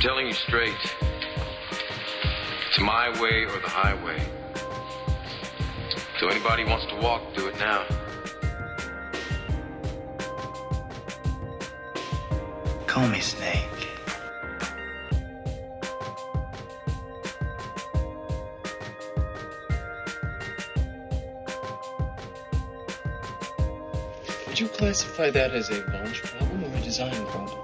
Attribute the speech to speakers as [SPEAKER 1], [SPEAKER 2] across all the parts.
[SPEAKER 1] telling you straight, it's my way or the highway. So anybody wants to walk, do it now.
[SPEAKER 2] Call me Snake.
[SPEAKER 3] Would you classify that as a launch problem or a design problem?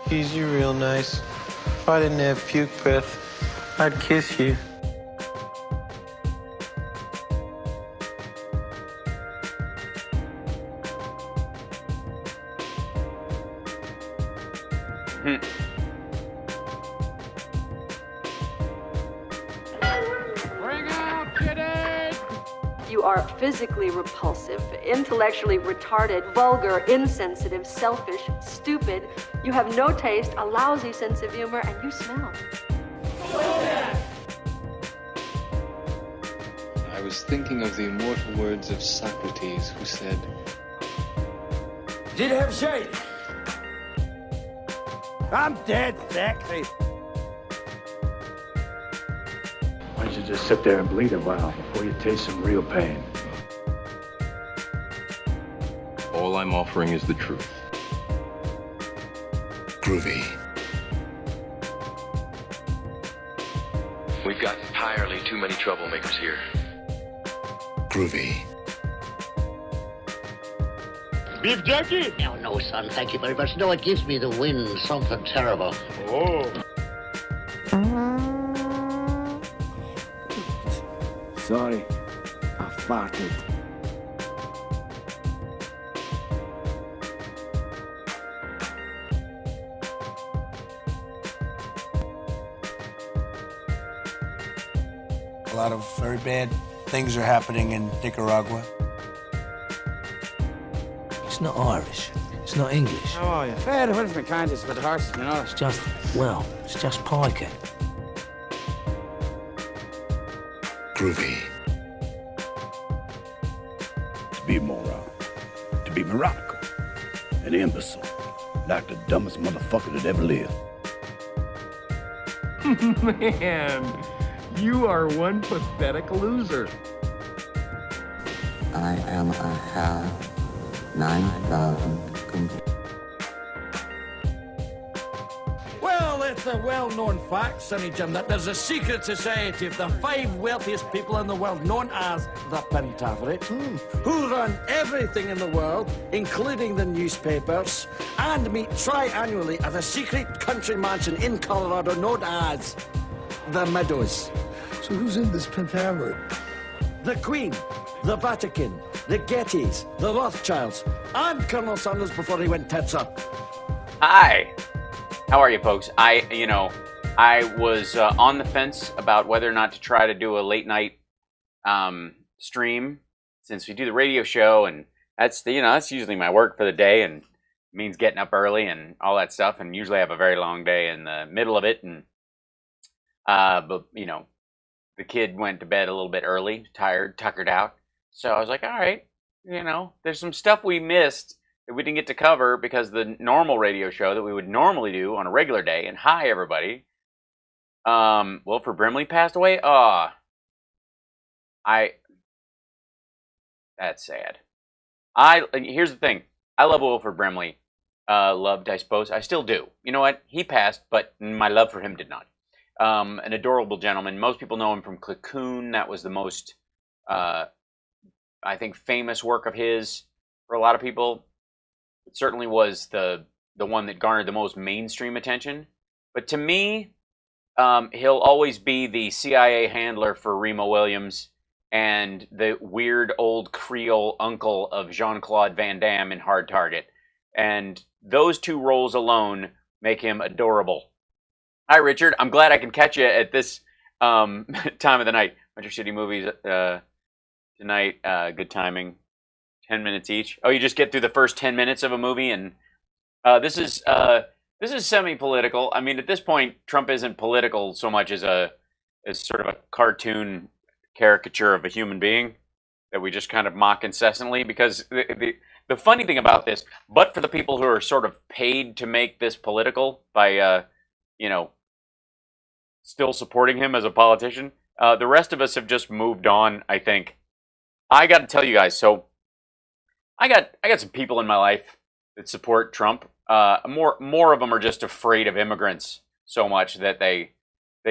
[SPEAKER 4] Tease you real nice. If I didn't have puke breath, I'd kiss you.
[SPEAKER 5] Bring out Kitty!
[SPEAKER 6] You are physically repulsive, intellectually retarded, vulgar, insensitive, selfish, stupid. You have no taste, a lousy sense of humor, and you smell.
[SPEAKER 3] I was thinking of the immortal words of Socrates, who said,
[SPEAKER 5] Did you have shade? I'm dead sexy.
[SPEAKER 7] Why don't you just sit there and bleed a while before you taste some real pain?
[SPEAKER 1] All I'm offering is the truth.
[SPEAKER 2] Groovy.
[SPEAKER 1] We've got entirely too many troublemakers here.
[SPEAKER 2] Groovy.
[SPEAKER 5] Beef jerky?
[SPEAKER 8] No, son, thank you very much. No, it gives me the wind, something terrible.
[SPEAKER 5] Oh.
[SPEAKER 7] Sorry, I farted.
[SPEAKER 9] A lot of very bad things are happening in Nicaragua.
[SPEAKER 10] It's not Irish. It's not English.
[SPEAKER 5] How are you? Fair, what is my kindest with the horse, you know?
[SPEAKER 10] It's just, well, it's just piking.
[SPEAKER 2] Groovy.
[SPEAKER 7] To be moron. To be Morocco. An imbecile. Like the dumbest motherfucker that ever lived.
[SPEAKER 5] Man, you are one pathetic loser.
[SPEAKER 8] I am a half 9,000 complete.
[SPEAKER 5] Well, it's a well-known fact, Sonny Jim, that there's a secret society of the 5 wealthiest people in the world known as the Pentaverates, who run everything in the world, including the newspapers, and meet tri-annually at a secret country mansion in Colorado known as the Meadows.
[SPEAKER 7] So who's in this Pentaveret?
[SPEAKER 5] The Queen, the Vatican, the Gettys, the Rothschilds, and Colonel Sanders before he went tits up.
[SPEAKER 11] Hi. How are you, folks? I was on the fence about whether or not to try to do a late night stream, since we do the radio show, and that's usually my work for the day, and it means getting up early and all that stuff, and usually I have a very long day in the middle of it, and but the kid went to bed a little bit early, tired, tuckered out. So I was like, all right, there's some stuff we missed that we didn't get to cover because the normal radio show that we would normally do on a regular day. And hi, everybody. Wilford Brimley passed away. That's sad. Here's the thing. I love Wilford Brimley. Loved, I suppose. I still do. You know what? He passed, but my love for him did not. an adorable gentleman. Most people know him from Cocoon. That was the most, I think, famous work of his for a lot of people. It certainly was the one that garnered the most mainstream attention. But to me, he'll always be the CIA handler for Remo Williams and the weird old Creole uncle of Jean-Claude Van Damme in Hard Target. And those two roles alone make him adorable. Hi, Richard. I'm glad I can catch you at this time of the night. Metro City Movies tonight. Good timing. 10 minutes each. Oh, you just get through the first 10 minutes of a movie, and this is semi-political. I mean, at this point, Trump isn't political so much as sort of a cartoon caricature of a human being that we just kind of mock incessantly. Because the funny thing about this, but for the people who are sort of paid to make this political by still supporting him as a politician, the rest of us have just moved on. I think I got to tell you guys. So I got some people in my life that support Trump. More of them are just afraid of immigrants so much that they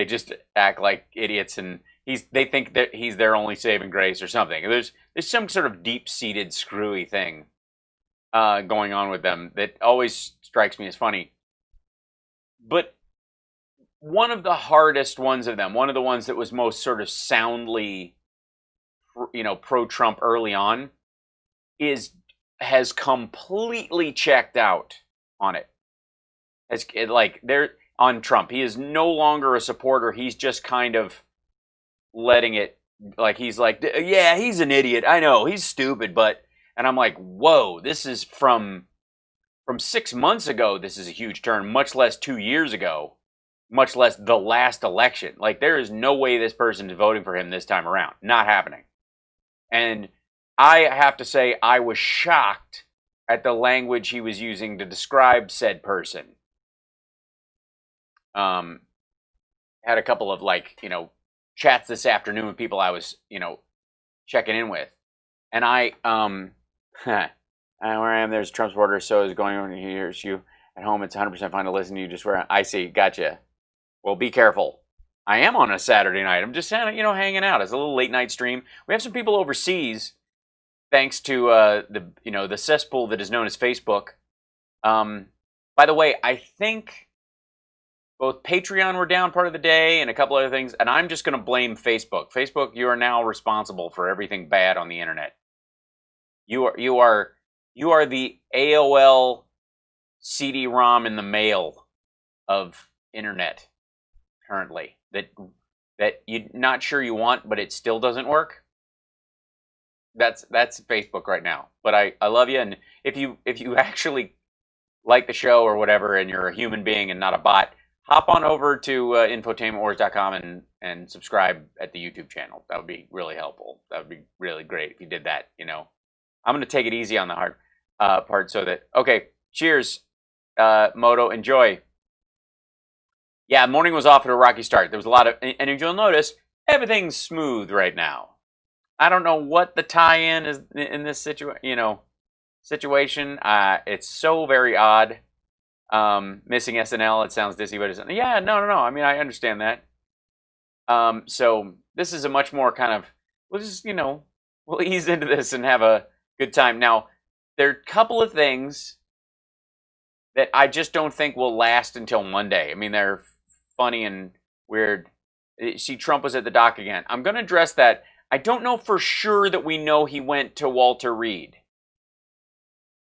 [SPEAKER 11] just act like idiots, and they think that he's their only saving grace or something. There's some sort of deep-seated screwy thing going on with them that always strikes me as funny. But one of the hardest ones of them, one of the ones that was most sort of soundly, pro-Trump early on, has completely checked out on it. They're on Trump. He is no longer a supporter. He's just kind of letting it, he's like, yeah, he's an idiot. I know, he's stupid, and I'm like, whoa, this is from 6 months ago. This is a huge turn, much less 2 years ago, much less the last election. There is no way this person is voting for him this time around. Not happening. And I have to say, I was shocked at the language he was using to describe said person. Had a couple of chats this afternoon with people I was, checking in with. And where I am, there's a Trump supporter, so is going over here. You at home, it's 100% fine to listen to you. Just where I see, gotcha. Well, be careful. I am on a Saturday night. I'm just hanging out. It's a little late night stream. We have some people overseas, thanks to the cesspool that is known as Facebook. By the way, I think both Patreon were down part of the day and a couple other things, and I'm just going to blame Facebook. Facebook, you are now responsible for everything bad on the internet. You are the AOL CD-ROM in the mail of internet currently. That you're not sure you want, but it still doesn't work. That's Facebook right now. But I love you, and if you actually like the show or whatever, and you're a human being and not a bot, hop on over to infotainmentwars.com and subscribe at the YouTube channel. That would be really helpful. That would be really great if you did that. I'm going to take it easy on the hard part so that, okay, cheers, Moto, enjoy. Yeah, morning was off to a rocky start. There was a lot of, and if you'll notice, everything's smooth right now. I don't know what the tie-in is in this situation. It's so very odd. Missing SNL, it sounds dizzy, but it's, yeah, no. I mean, I understand that. So this is a much more kind of, we'll just, we'll ease into this and have a good time. Now, there are a couple of things that I just don't think will last until Monday. I mean, they're funny and weird. See, Trump was at the dock again. I'm going to address that. I don't know for sure that we know he went to Walter Reed.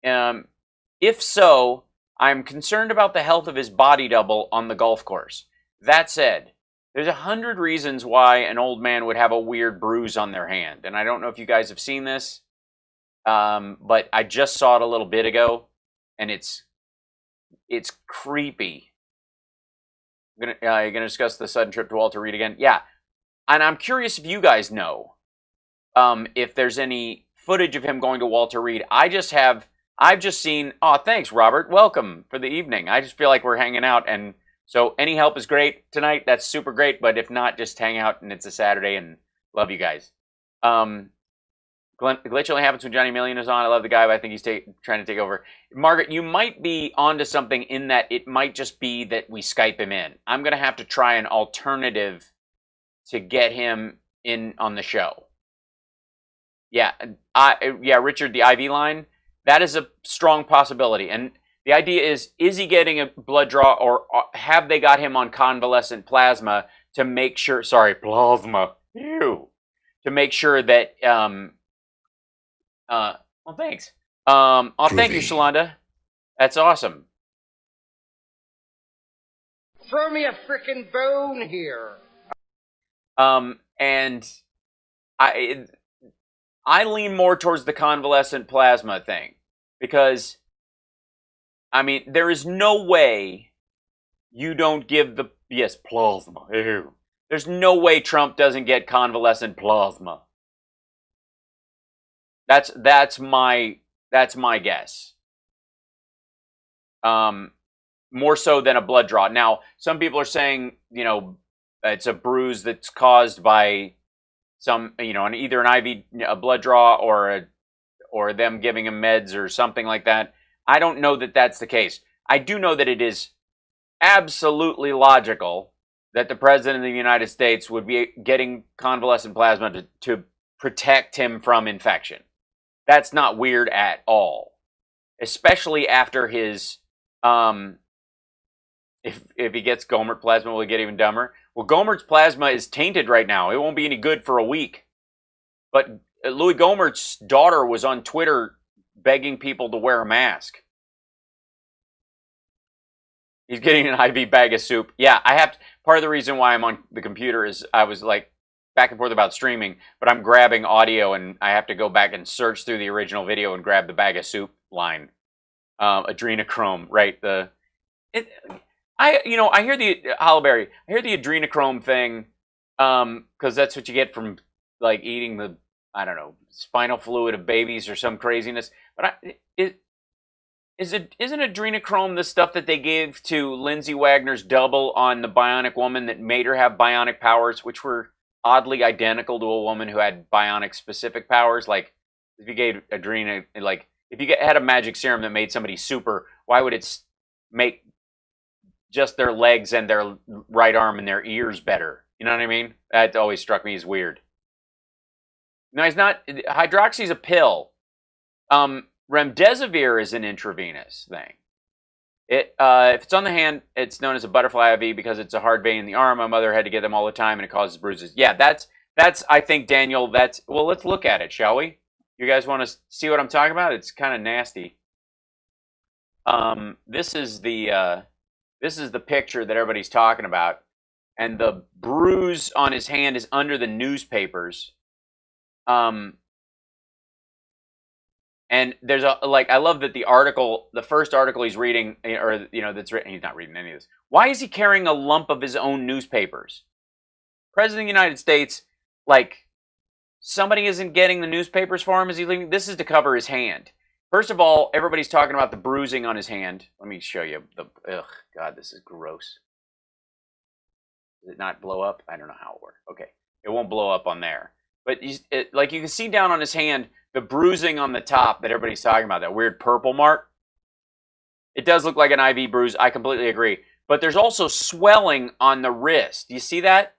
[SPEAKER 11] If so, I'm concerned about the health of his body double on the golf course. That said, there's 100 reasons why an old man would have a weird bruise on their hand. And I don't know if you guys have seen this, but I just saw it a little bit ago, and it's creepy. You're gonna discuss the sudden trip to Walter Reed again? Yeah. And I'm curious if you guys know if there's any footage of him going to Walter Reed. I've just seen, oh, thanks, Robert. Welcome for the evening. I just feel like we're hanging out. And so any help is great tonight. That's super great. But if not, just hang out, and it's a Saturday, and love you guys. Glitch only happens when Johnny Million is on. I love the guy, but I think he's trying to take over. Margaret, you might be onto something in that it might just be that we Skype him in. I'm going to have to try an alternative to get him in on the show. Yeah, Richard, the IV line, that is a strong possibility. And the idea is he getting a blood draw, or have they got him on convalescent plasma to make sure, plasma, ew, to make sure that, well, thanks. Thank you, Shalonda. That's awesome.
[SPEAKER 12] Throw me a frickin' bone here.
[SPEAKER 11] And I lean more towards the convalescent plasma thing, because, I mean, there is no way you don't give the, yes, plasma, ew. There's no way Trump doesn't get convalescent plasma. That's my guess. More so than a blood draw. Now, some people are saying, you know, it's a bruise that's caused by some, you know, either an IV, a blood draw, or them giving him meds or something like that. I don't know that that's the case. I do know that it is absolutely logical that the President of the United States would be getting convalescent plasma to protect him from infection. That's not weird at all. Especially after his, if he gets Gomert plasma, will he get even dumber? Well, Gomert's plasma is tainted right now. It won't be any good for a week. But Louis Gomert's daughter was on Twitter begging people to wear a mask. He's getting an IV bag of soup. Yeah, I have to, part of the reason why I'm on the computer is I was like back and forth about streaming, but I'm grabbing audio and I have to go back and search through the original video and grab the bag of soup line. Adrenochrome, right? I hear the Holleberry. I hear the adrenochrome thing, because that's what you get from like eating the, I don't know, spinal fluid of babies or some craziness. But isn't adrenochrome the stuff that they gave to Lindsay Wagner's double on the Bionic Woman that made her have bionic powers, which were oddly identical to a woman who had bionic specific powers? Like if you gave like if you had a magic serum that made somebody super, why would it make just their legs and their right arm and their ears better? You know what I mean? That always struck me as weird. No, it's not. Hydroxy's a pill. Remdesivir is an intravenous thing. If it's on the hand, it's known as a butterfly IV because it's a hard vein in the arm. My mother had to get them all the time, and it causes bruises. Yeah, that's. I think, Daniel. Well. Let's look at it, shall we? You guys want to see what I'm talking about? It's kind of nasty. This is the picture that everybody's talking about, and the bruise on his hand is under the newspapers. And there's I love that the first article he's reading, or, you know, that's written, he's not reading any of this. Why is he carrying a lump of his own newspapers? President of the United States, like, somebody isn't getting the newspapers for him as he's leaving? This is to cover his hand. First of all, everybody's talking about the bruising on his hand. Let me show you ugh, God, this is gross. Does it not blow up? I don't know how it works. Okay, it won't blow up on there. But like you can see down on his hand, the bruising on the top that everybody's talking about, that weird purple mark. It does look like an IV bruise. I completely agree. But there's also swelling on the wrist. Do you see that?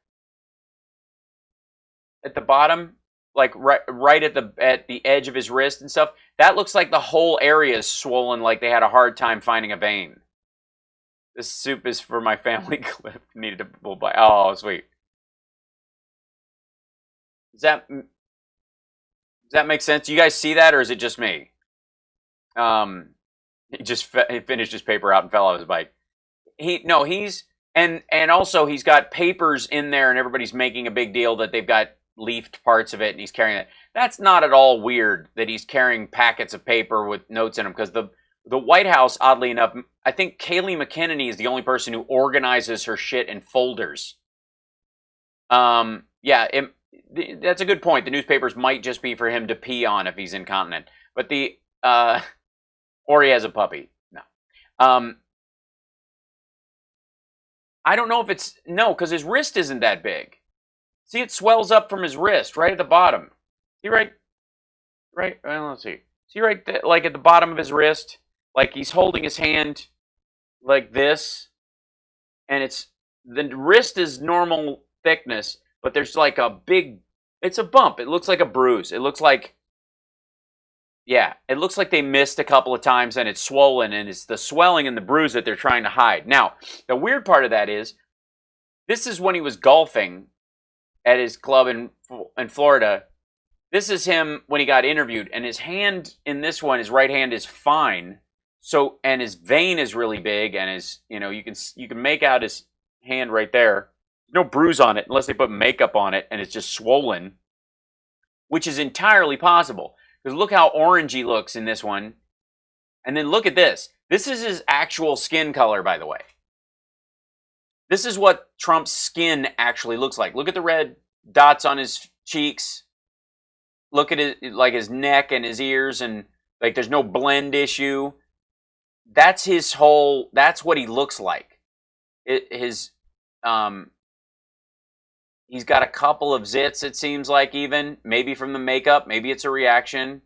[SPEAKER 11] At the bottom, like right at the edge of his wrist and stuff. That looks like the whole area is swollen, like they had a hard time finding a vein. This soup is for my family clip. Needed to pull by. Oh, sweet. Does that make sense? You guys see that, or is it just me? He finished his paper out and fell off his bike. And also he's got papers in there, and everybody's making a big deal that they've got leafed parts of it, and he's carrying it. That's not at all weird that he's carrying packets of paper with notes in them, because the White House, oddly enough, I think Kayleigh McEnany is the only person who organizes her shit in folders. That's a good point. The newspapers might just be for him to pee on if he's incontinent. But or he has a puppy. No. I don't know if it's, no, because his wrist isn't that big. See, it swells up from his wrist right at the bottom. See, right? Right? Well, let's see. See right there, like at the bottom of his wrist, like he's holding his hand like this, and the wrist is normal thickness, but there's like a big, it's a bump. It looks like a bruise. It looks like, yeah, it looks like they missed a couple of times and it's swollen, and it's the swelling and the bruise that they're trying to hide. Now, the weird part of that is, this is when he was golfing at his club in Florida. This is him when he got interviewed, and his hand in this one, his right hand is fine. So, and his vein is really big, and his, you can make out his hand right there. No bruise on it unless they put makeup on it, and it's just swollen, which is entirely possible. Because look how orange he looks in this one. And then look at this. This is his actual skin color, by the way. This is what Trump's skin actually looks like. Look at the red dots on his cheeks. Look at his neck and his ears, and like there's no blend issue. That's that's what he looks like. He's got a couple of zits, it seems like, even maybe from the makeup, maybe it's a reaction.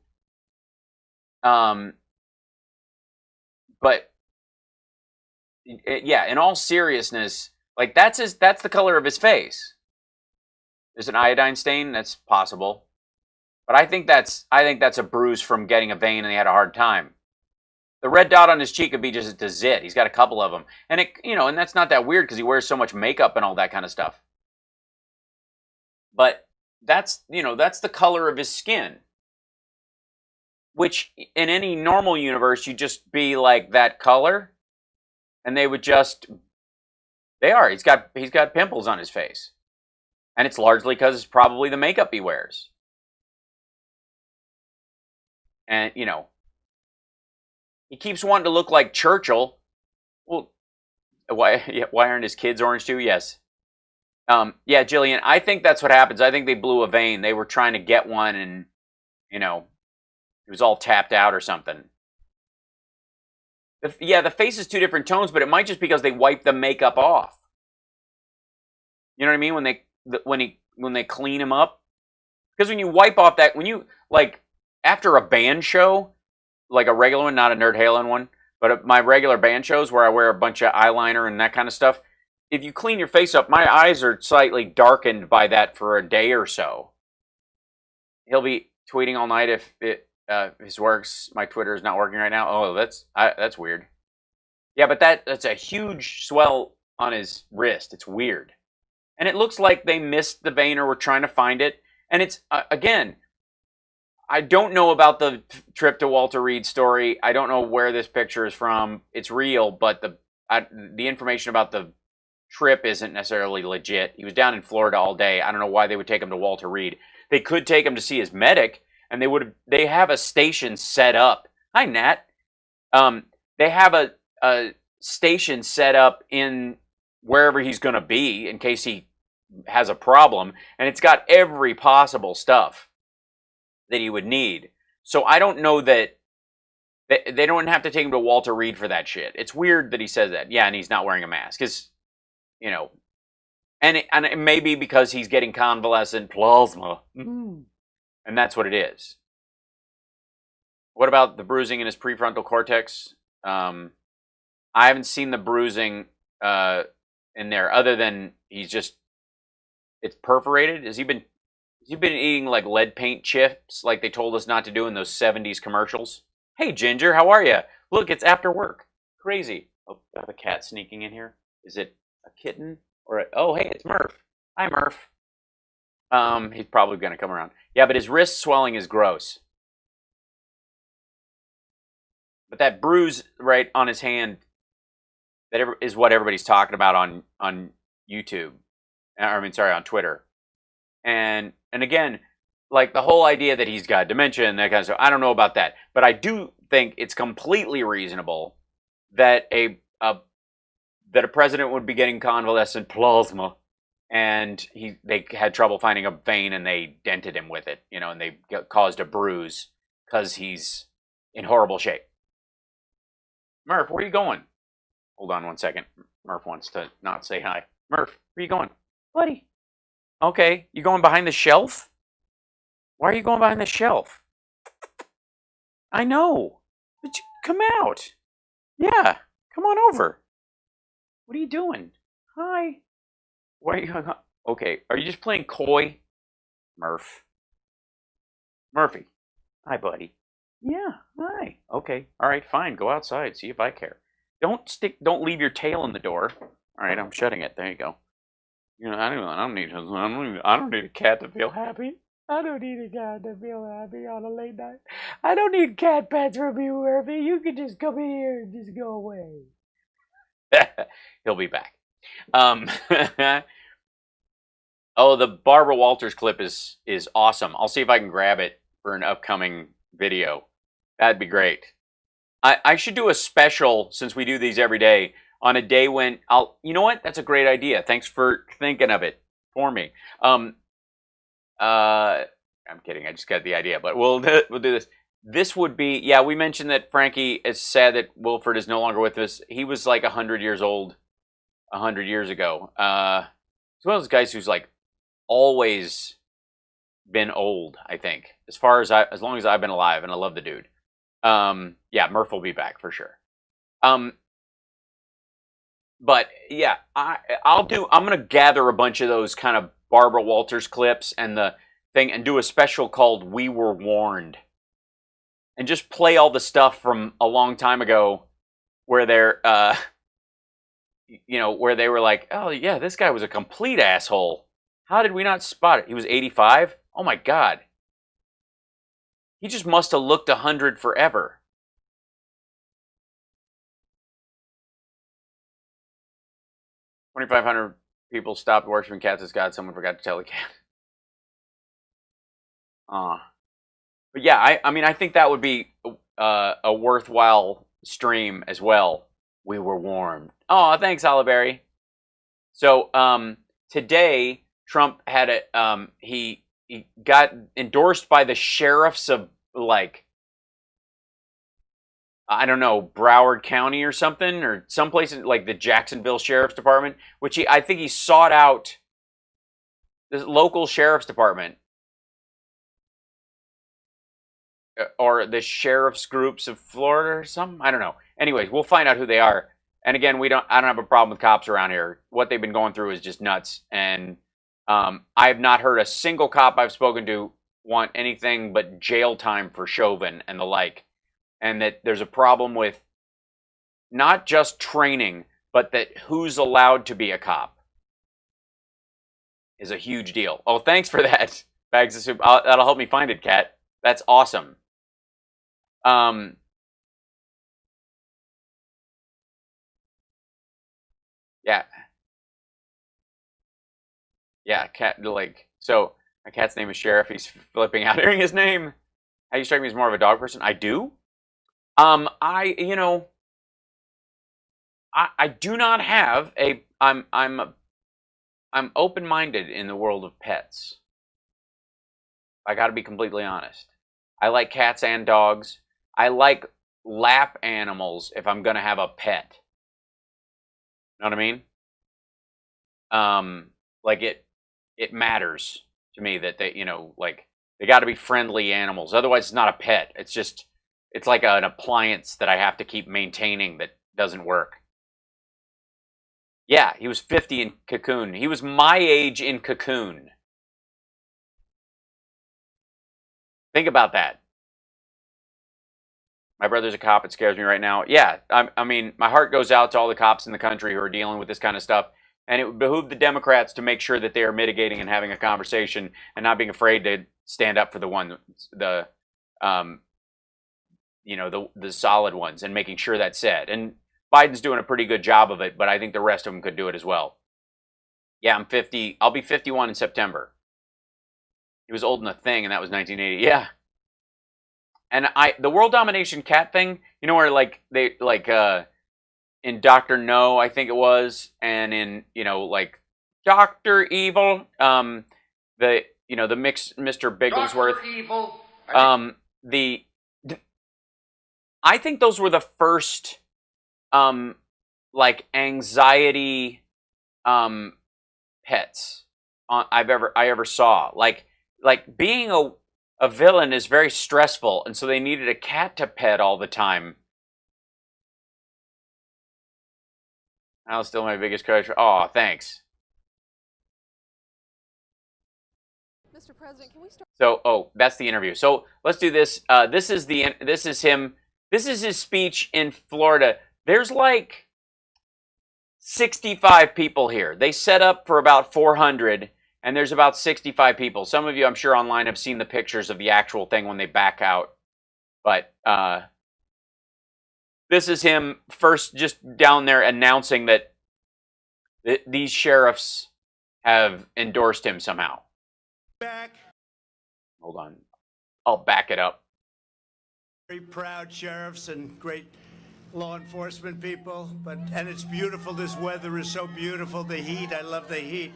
[SPEAKER 11] But yeah, in all seriousness, like that's the color of his face. There's an iodine stain, that's possible. But I think that's a bruise from getting a vein and he had a hard time. The red dot on his cheek could be just a zit. He's got a couple of them. And and that's not that weird because he wears so much makeup and all that kind of stuff. But that's the color of his skin. Which in any normal universe, you'd just be like that color. And they would he's got pimples on his face. And it's largely because it's probably the makeup he wears. And, he keeps wanting to look like Churchill. Well, why aren't his kids orange too? Yes. Yeah, Jillian, I think that's what happens. I think they blew a vein. They were trying to get one and, it was all tapped out or something. The face is two different tones, but it might just because they wiped the makeup off. You know what I mean? When they clean him up? Because when you wipe off that, after a band show, like a regular one, not a Nerd Halen one, but my regular band shows where I wear a bunch of eyeliner and that kind of stuff, if you clean your face up, my eyes are slightly darkened by that for a day or so. He'll be tweeting all night if his works. My Twitter is not working right now. Oh, that's weird. Yeah, but that's a huge swell on his wrist. It's weird. And it looks like they missed the vein or were trying to find it. And it's, again, I don't know about the trip to Walter Reed story. I don't know where this picture is from. It's real, but the information about the trip isn't necessarily legit. He was down in Florida all day. I don't know why they would take him to Walter Reed. They could take him to see his medic, and they have a station set up. Hi, Nat. They have a station set up in wherever he's going to be in case he has a problem, and it's got every possible stuff that he would need. So I don't know that they don't have to take him to Walter Reed for that shit. It's weird that he says that. Yeah, and he's not wearing a mask. Because, and it may be because he's getting convalescent plasma. And that's what it is. What about the bruising in his prefrontal cortex? I haven't seen the bruising in there other than it's perforated. Has he been eating like lead paint chips like they told us not to do in those 70s commercials? Hey, Ginger, how are you? Look, it's after work. Crazy. Oh, I have a cat sneaking in here. Is it a kitten? Oh, hey, it's Murph. Hi, Murph. He's probably going to come around. Yeah, but his wrist swelling is gross. But that bruise right on his hand is what everybody's talking about on YouTube. On Twitter. And again, like the whole idea that he's got dementia and that kind of stuff, I don't know about that. But I do think it's completely reasonable that a president would be getting convalescent plasma, and they had trouble finding a vein and they dented him with it, and they caused a bruise because he's in horrible shape. Murph, where are you going? Hold on one second. Murph wants to not say hi. Murph, where are you going? Buddy. Okay, you going behind the shelf? Why are you going behind the shelf? I know. But come out. Yeah. Come on over. What are you doing? Hi. Why are you hung up? Okay. Are you just playing coy? Murphy. Hi, buddy. Yeah. Hi. Okay. All right. Fine. Go outside. See if I care. Don't leave your tail in the door. All right. I'm shutting it. There you go. You know, I don't need a cat to feel happy. I don't need a cat to feel happy on a late night. I don't need cat pets from you, Murphy. You can just come in here and just go away. He'll be back. Oh, the Barbara Walters clip is awesome. I'll see if I can grab it for an upcoming video. That'd be great. I should do a special, since we do these every day, on a day when you know what? That's a great idea. Thanks for thinking of it for me. I'm kidding. I just got the idea, but we'll do this. This would be, yeah, we mentioned that Frankie is sad that Wilford is no longer with us. He was like 100 years old 100 years ago. He's one of those guys who's like always been old, I think, as long as I've been alive, and I love the dude. Yeah, Murph will be back for sure. But yeah, I'm gonna gather a bunch of those kind of Barbara Walters clips and the thing and do a special called "We Were Warned," and just play all the stuff from a long time ago where they're, where they were like, oh yeah, this guy was a complete asshole. How did we not spot it? He was 85. Oh my God. He just must have looked 100 forever. $2,500 people stopped worshiping cats as God. Someone forgot to tell the cat. But yeah, I mean, I think that would be a worthwhile stream as well. We were warned. Oh, thanks, Oliberry. So today, Trump had he got endorsed by the sheriffs of, like, I don't know, Broward County or something, or someplace like the Jacksonville Sheriff's Department, which I think he sought out the local sheriff's department or the sheriff's groups of Florida or something. I don't know. Anyways, we'll find out who they are. And again, I don't have a problem with cops around here. What they've been going through is just nuts. And I have not heard a single cop I've spoken to want anything but jail time for Chauvin and the like. And that there's a problem with not just training, but that who's allowed to be a cop is a huge deal. Oh, thanks for that, Bags of Soup. That'll help me find it, Kat. That's awesome. Yeah. Yeah, cat, like, so my cat's name is Sheriff. He's flipping out hearing his name. How you strike me as more of a dog person? I do. I do not have I'm open-minded in the world of pets. I got to be completely honest. I like cats and dogs. I like lap animals if I'm going to have a pet. Know what I mean? Like it matters to me that they, like, they got to be friendly animals. Otherwise, it's not a pet. It's like an appliance that I have to keep maintaining that doesn't work. Yeah, he was 50 in Cocoon. He was my age in Cocoon. Think about that. My brother's a cop. It scares me right now. Yeah, I mean, my heart goes out to all the cops in the country who are dealing with this kind of stuff. And it would behoove the Democrats to make sure that they are mitigating and having a conversation and not being afraid to stand up for the solid ones and making sure that's said. And Biden's doing a pretty good job of it, but I think the rest of them could do it as well. Yeah, I'm 50. I'll be 51 in September. He was old in a thing, and that was 1980. Yeah. And the world domination cat thing, where like they in Dr. No, I think it was, and in like Dr. Evil, the mixed Mr. Bigglesworth.
[SPEAKER 12] Dr. Evil.
[SPEAKER 11] I think those were the first like anxiety pets I ever saw. Like being a villain is very stressful, and so they needed a cat to pet all the time. Al's still my biggest crush. Oh, thanks.
[SPEAKER 13] Mr. President, can we start?
[SPEAKER 11] So, oh, that's the interview. So let's do this. This is him. This is his speech in Florida. There's like 65 people here. They set up for about 400, and there's about 65 people. Some of you, I'm sure, online have seen the pictures of the actual thing when they back out. But this is him first just down there announcing that these sheriffs have endorsed him somehow.
[SPEAKER 14] Back.
[SPEAKER 11] Hold on. I'll back it up.
[SPEAKER 14] Very proud sheriffs and great law enforcement people, and it's beautiful. This weather is so beautiful. The heat, I love the heat.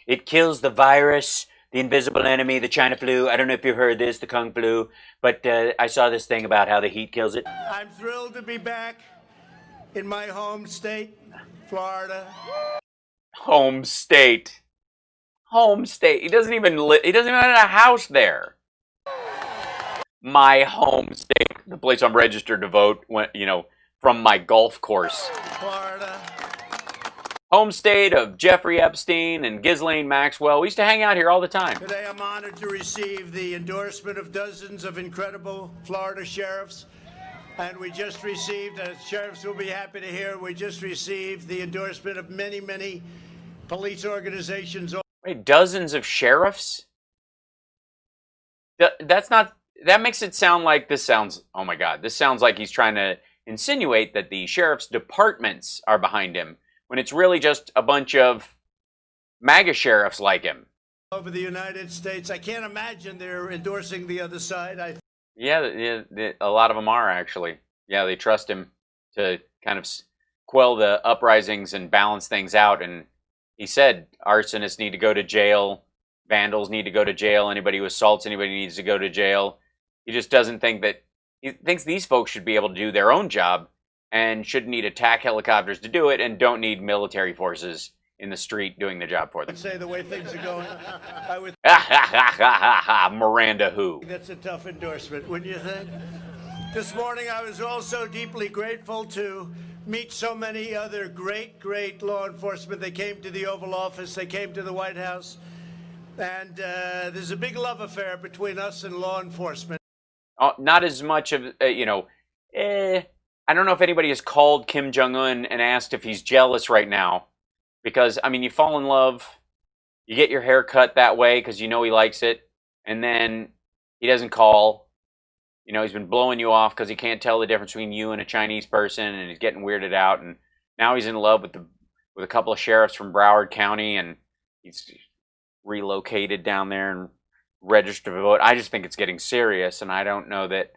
[SPEAKER 11] It kills the virus, the invisible enemy, the China flu. I don't know if you've heard this, the Kung flu, but I saw this thing about how the heat kills it.
[SPEAKER 14] I'm thrilled to be back in my home state, Florida.
[SPEAKER 11] Home state. Home state. He doesn't even have a house there. My home state, the place I'm registered to vote, when, from my golf course.
[SPEAKER 14] Florida.
[SPEAKER 11] Home state of Jeffrey Epstein and Ghislaine Maxwell. We used to hang out here all the time.
[SPEAKER 14] Today I'm honored to receive the endorsement of dozens of incredible Florida sheriffs. And we just received, sheriffs will be happy to hear, we just received the endorsement of many, many police organizations.
[SPEAKER 11] Wait, dozens of sheriffs? That makes it sound like oh my God, this sounds like he's trying to insinuate that the sheriff's departments are behind him, when it's really just a bunch of MAGA sheriffs like him.
[SPEAKER 14] Over the United States. I can't imagine they're endorsing the other side.
[SPEAKER 11] Yeah, a lot of them are, actually. Yeah, they trust him to kind of quell the uprisings and balance things out. And he said arsonists need to go to jail, vandals need to go to jail, anybody who assaults anybody needs to go to jail. He just doesn't think that, he thinks these folks should be able to do their own job and shouldn't need attack helicopters to do it and don't need military forces in the street doing the job for them.
[SPEAKER 14] I'd say the way things are going, I would...
[SPEAKER 11] Miranda who?
[SPEAKER 14] That's a tough endorsement, wouldn't you think? This morning I was also deeply grateful to meet so many other great law enforcement. They came to the Oval Office, they came to the White House, and there's a big love affair between us and law enforcement.
[SPEAKER 11] Not as much of, I don't know if anybody has called Kim Jong-un and asked if he's jealous right now. Because, I mean, you fall in love, you get your hair cut that way because you know he likes it, and then he doesn't call. He's been blowing you off because he can't tell the difference between you and a Chinese person, and he's getting weirded out, and now he's in love with a couple of sheriffs from Broward County, and he's relocated down there and registered to vote. I just think it's getting serious, and I don't know that...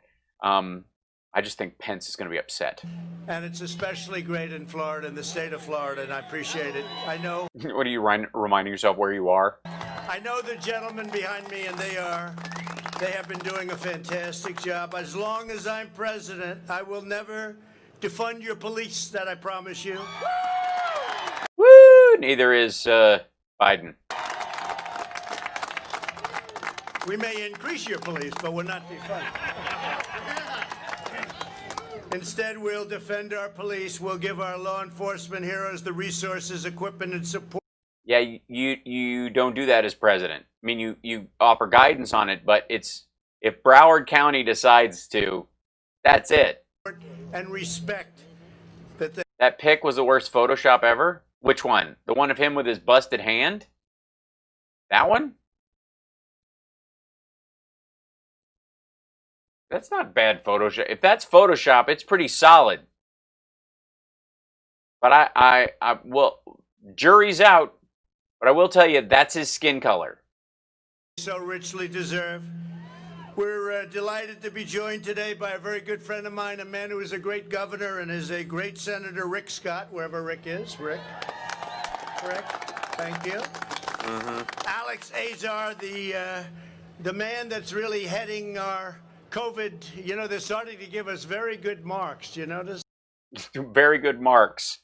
[SPEAKER 11] I just think Pence is going to be upset.
[SPEAKER 14] And it's especially great in Florida, in the state of Florida, and I appreciate it. I know...
[SPEAKER 11] What are you reminding yourself where you are?
[SPEAKER 14] I know the gentlemen behind me, and they have been doing a fantastic job. As long as I'm president, I will never defund your police, that I promise you.
[SPEAKER 11] Woo! Neither is Biden.
[SPEAKER 14] We may increase your police, but we're not defunding. Instead, we'll defend our police. We'll give our law enforcement heroes the resources, equipment, and support.
[SPEAKER 11] Yeah, you don't do that as president. I mean, you offer guidance on it, but if Broward County decides to, that's it.
[SPEAKER 14] And respect
[SPEAKER 11] that pic was the worst Photoshop ever. Which one? The one of him with his busted hand? That one? That's not bad Photoshop. If that's Photoshop, it's pretty solid. But well, jury's out. But I will tell you, that's his skin color.
[SPEAKER 14] So richly deserve. We're delighted to be joined today by a very good friend of mine, a man who is a great governor and is a great senator, Rick Scott, wherever Rick is. Rick, thank you. Alex Azar, the man that's really heading our COVID, they're starting to give us very good marks. Do you notice?
[SPEAKER 11] Very good marks.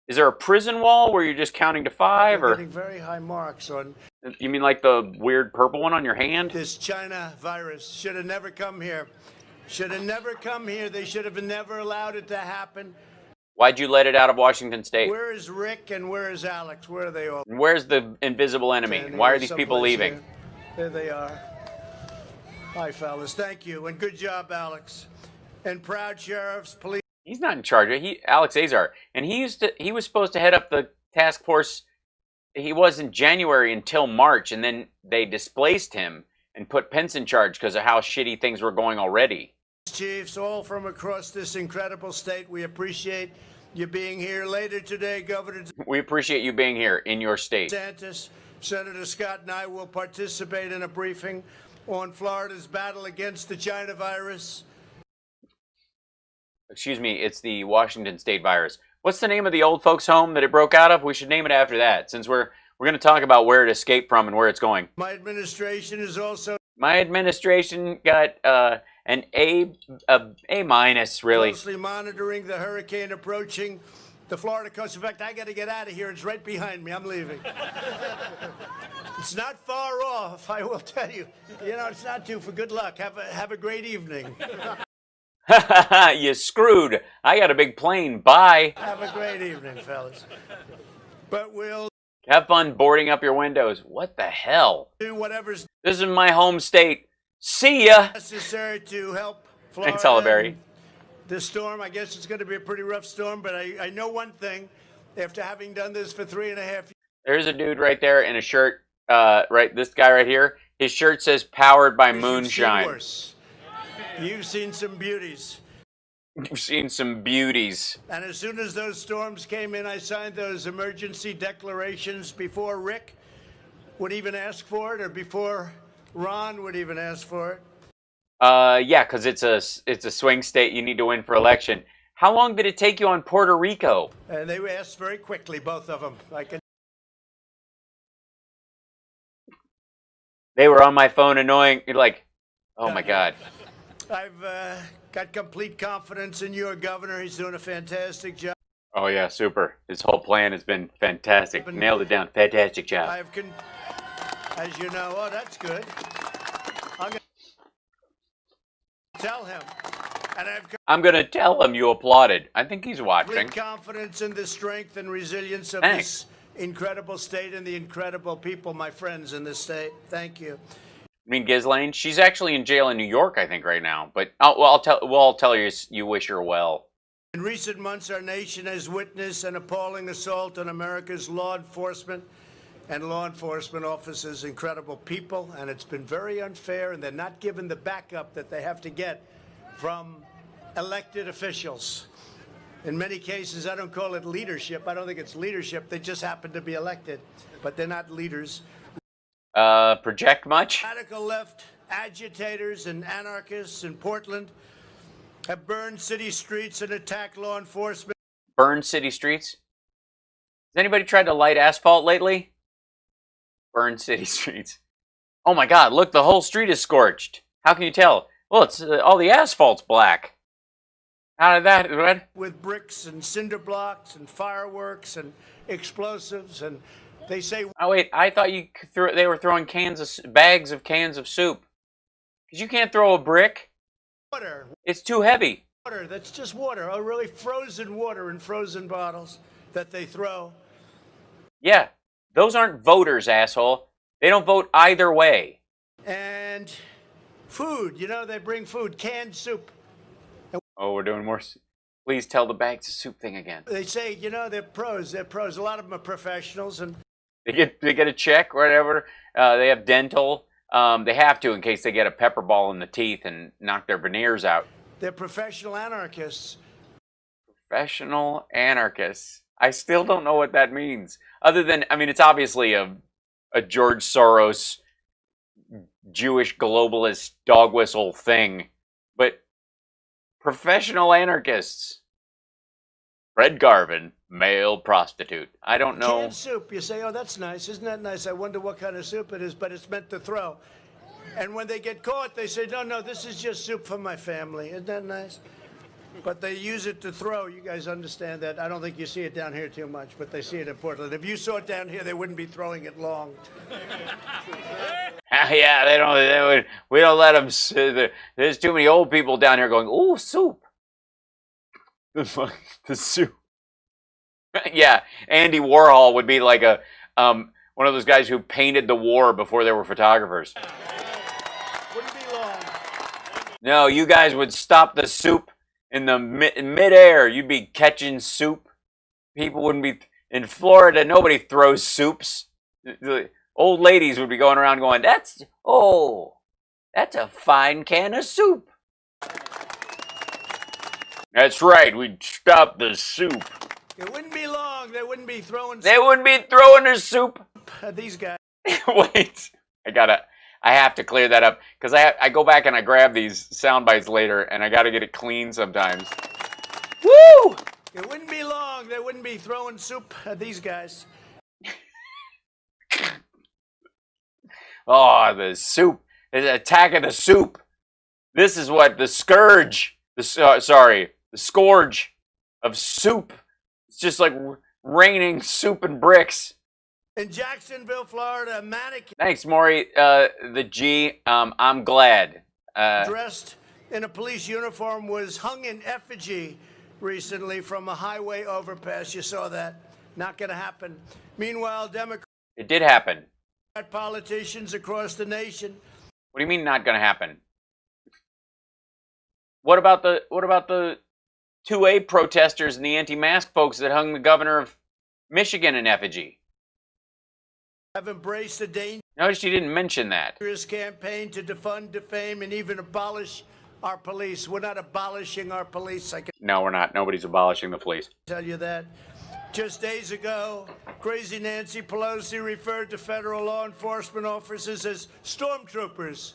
[SPEAKER 11] Is there a prison wall where you're just counting to 5,
[SPEAKER 14] We're
[SPEAKER 11] or
[SPEAKER 14] getting very high marks on
[SPEAKER 11] you mean like the weird purple one on your hand?
[SPEAKER 14] this China virus. Should have never come here. Should have never come here. They should have never allowed it to happen.
[SPEAKER 11] Why'd you let it out of Washington State?
[SPEAKER 14] Where is Rick and where is Alex? Where are they all?
[SPEAKER 11] And where's the invisible enemy? And why are these people
[SPEAKER 14] Someplace
[SPEAKER 11] leaving?
[SPEAKER 14] here. There they are. Hi, fellas. Thank you. And good job, Alex. And proud sheriffs, police.
[SPEAKER 11] He's not in charge. Alex Azar, and he was supposed to head up the task force. He was in January until March, and then they displaced him and put Pence in charge because of how shitty things were going already.
[SPEAKER 14] Chiefs, all from across this incredible state, we appreciate you being here. Later today, Governor
[SPEAKER 11] We appreciate you being here in your state.
[SPEAKER 14] DeSantis, Senator Scott, and I will participate in a briefing on Florida's battle against the China virus.
[SPEAKER 11] Excuse me, it's the Washington State virus. What's the name of the old folks' home that it broke out of? We should name it after that, since we're going to talk about where it escaped from and where it's going.
[SPEAKER 14] My administration is also
[SPEAKER 11] My administration got an A minus, really.
[SPEAKER 14] closely monitoring the hurricane approaching the Florida coast. In fact, I got to get out of here. It's right behind me. I'm leaving. It's not far off, I will tell you. You know, it's not too. For good luck. Have a great evening.
[SPEAKER 11] You screwed. I got a big plane. Bye.
[SPEAKER 14] Have a great evening, fellas. But we'll
[SPEAKER 11] Have fun boarding up your windows. What the hell?
[SPEAKER 14] do whatever's
[SPEAKER 11] This is my home state. See ya.
[SPEAKER 14] necessary to help Florida.
[SPEAKER 11] Thanks, Hallaberry.
[SPEAKER 14] This storm, I guess it's going to be a pretty rough storm, but I know one thing. After having done this for 3.5 years.
[SPEAKER 11] There's a dude right there in a shirt. Right, this guy right here. His shirt says "Powered by
[SPEAKER 14] You've seen
[SPEAKER 11] Moonshine."
[SPEAKER 14] worse. You've seen some beauties.
[SPEAKER 11] You've seen some beauties.
[SPEAKER 14] And as soon as those storms came in, I signed those emergency declarations before Rick would even ask for it, or before Ron would even ask for it.
[SPEAKER 11] Yeah, because it's a swing state. You need to win for election. How long did it take you on Puerto Rico?
[SPEAKER 14] And they asked very quickly, both of them.
[SPEAKER 11] They were on my phone annoying. You're like, oh my God.
[SPEAKER 14] I've got complete confidence in your governor. He's doing a fantastic job.
[SPEAKER 11] Oh yeah, super. His whole plan has been fantastic. Nailed it down. Fantastic job.
[SPEAKER 14] As you know, oh, that's good. I'm going to tell him. And
[SPEAKER 11] I'm going to tell him you applauded. I think he's watching.
[SPEAKER 14] complete confidence in the strength and resilience of
[SPEAKER 11] Thanks.
[SPEAKER 14] this incredible state and the incredible people, my friends in this state. Thank you.
[SPEAKER 11] I mean, Ghislaine, she's actually in jail in New York, I think, right now. But I'll tell you, you wish her well.
[SPEAKER 14] In recent months, our nation has witnessed an appalling assault on America's law enforcement and law enforcement officers, incredible people, and it's been very unfair, and they're not given the backup that they have to get from elected officials. In many cases, I don't call it leadership. I don't think it's leadership. They just happen to be elected, but they're not leaders.
[SPEAKER 11] Project much?
[SPEAKER 14] Radical left agitators and anarchists in Portland have burned city streets and attacked law enforcement.
[SPEAKER 11] Burn city streets? Has anybody tried to light asphalt lately? Burn city streets. Oh my God, look, the whole street is scorched. How can you tell? Well, it's all the asphalt's black. How did that, what?
[SPEAKER 14] With bricks and cinder blocks and fireworks and explosives, and they say...
[SPEAKER 11] Oh wait, I thought they were throwing bags of cans of soup. Because you can't throw a brick.
[SPEAKER 14] Water.
[SPEAKER 11] It's too heavy.
[SPEAKER 14] Water, that's just water. Oh, really? Frozen water in frozen bottles that they throw.
[SPEAKER 11] Yeah, those aren't voters, asshole. They don't vote either way.
[SPEAKER 14] And food, you know, they bring food, canned soup.
[SPEAKER 11] Oh, we're doing more. Please tell the bags of soup thing again.
[SPEAKER 14] They say, you know, they're pros. They're pros. A lot of them are professionals, and
[SPEAKER 11] they get a check, whatever. They have dental. They have to in case they get a pepper ball in the teeth and knock their veneers out.
[SPEAKER 14] They're professional anarchists.
[SPEAKER 11] Professional anarchists. I still don't know what that means. Other than, I mean, it's obviously a George Soros, Jewish globalist dog whistle thing, but professional anarchists. Fred Garvin, male prostitute. I don't know.
[SPEAKER 14] Canned soup. You say, oh, that's nice. Isn't that nice? I wonder what kind of soup it is, but it's meant to throw. And when they get caught, they say, no, this is just soup for my family. Isn't that nice? but they use it to throw. You guys understand that? I don't think you see it down here too much, but they see it in Portland. If you saw it down here, they wouldn't be throwing it long.
[SPEAKER 11] Yeah, we don't let them. There's too many old people down here going, "Ooh, soup." The soup. Yeah, Andy Warhol would be like a one of those guys who painted the war before there were photographers.
[SPEAKER 14] Wouldn't be long.
[SPEAKER 11] No, you guys would stop the soup in the midair. You'd be catching soup. People wouldn't be in Florida. Nobody throws soups. The old ladies would be going around going, that's a fine can of soup. That's right. We'd stop the soup.
[SPEAKER 14] It wouldn't be long. They wouldn't be throwing.
[SPEAKER 11] They wouldn't be throwing their soup.
[SPEAKER 14] These guys.
[SPEAKER 11] Wait, I have to clear that up because I go back and I grab these sound bites later and I got to get it clean sometimes. Woo!
[SPEAKER 14] It wouldn't be long. They wouldn't be throwing soup at these guys.
[SPEAKER 11] Oh, the soup. The attack of the soup. This is what the scourge, the scourge of soup. It's just like raining soup and bricks.
[SPEAKER 14] In Jacksonville, Florida, a mannequin.
[SPEAKER 11] Thanks, Maury. The G, I'm glad.
[SPEAKER 14] Dressed in a police uniform was hung in effigy recently from a highway overpass. You saw that. Not going to happen. Meanwhile, Democrat
[SPEAKER 11] It did happen.
[SPEAKER 14] Politicians across the nation.
[SPEAKER 11] What do you mean not going to happen? What about the 2A protesters and the anti-mask folks that hung the governor of Michigan in effigy?
[SPEAKER 14] Have embraced a dangerous
[SPEAKER 11] Notice you didn't mention that.
[SPEAKER 14] campaign to defund, defame, and even abolish our police. We're not abolishing our police. I can
[SPEAKER 11] No, we're not. Nobody's abolishing the police.
[SPEAKER 14] tell you that. Just days ago, crazy Nancy Pelosi referred to federal law enforcement officers as stormtroopers.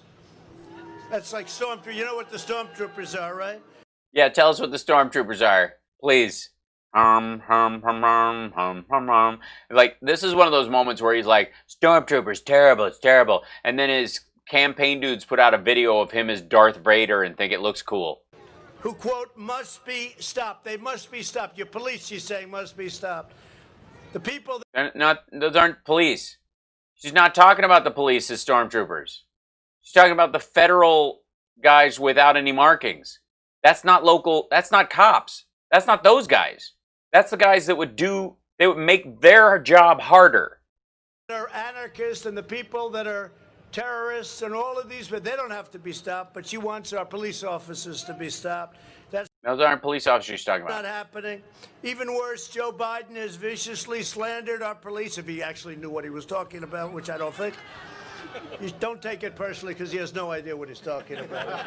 [SPEAKER 14] That's like stormtroopers. You know what the stormtroopers are, right?
[SPEAKER 11] Yeah, tell us what the stormtroopers are, please. Like, this is one of those moments where he's like, stormtroopers, terrible, it's terrible. And then his campaign dudes put out a video of him as Darth Vader and think it looks cool.
[SPEAKER 14] Who, quote, must be stopped. They must be stopped. Your police, she's saying, must be stopped. The people...
[SPEAKER 11] Those aren't police. She's not talking about the police as stormtroopers. She's talking about the federal guys without any markings. That's not local, that's not cops. That's not those guys. That's the guys that would make their job harder.
[SPEAKER 14] That are anarchists and the people that are terrorists and all of these, but they don't have to be stopped, but she wants our police officers to be stopped.
[SPEAKER 11] Those aren't police officers she's talking about.
[SPEAKER 14] Not happening. Even worse, Joe Biden has viciously slandered our police, if he actually knew what he was talking about, which I don't think. You don't take it personally because he has no idea what he's talking about.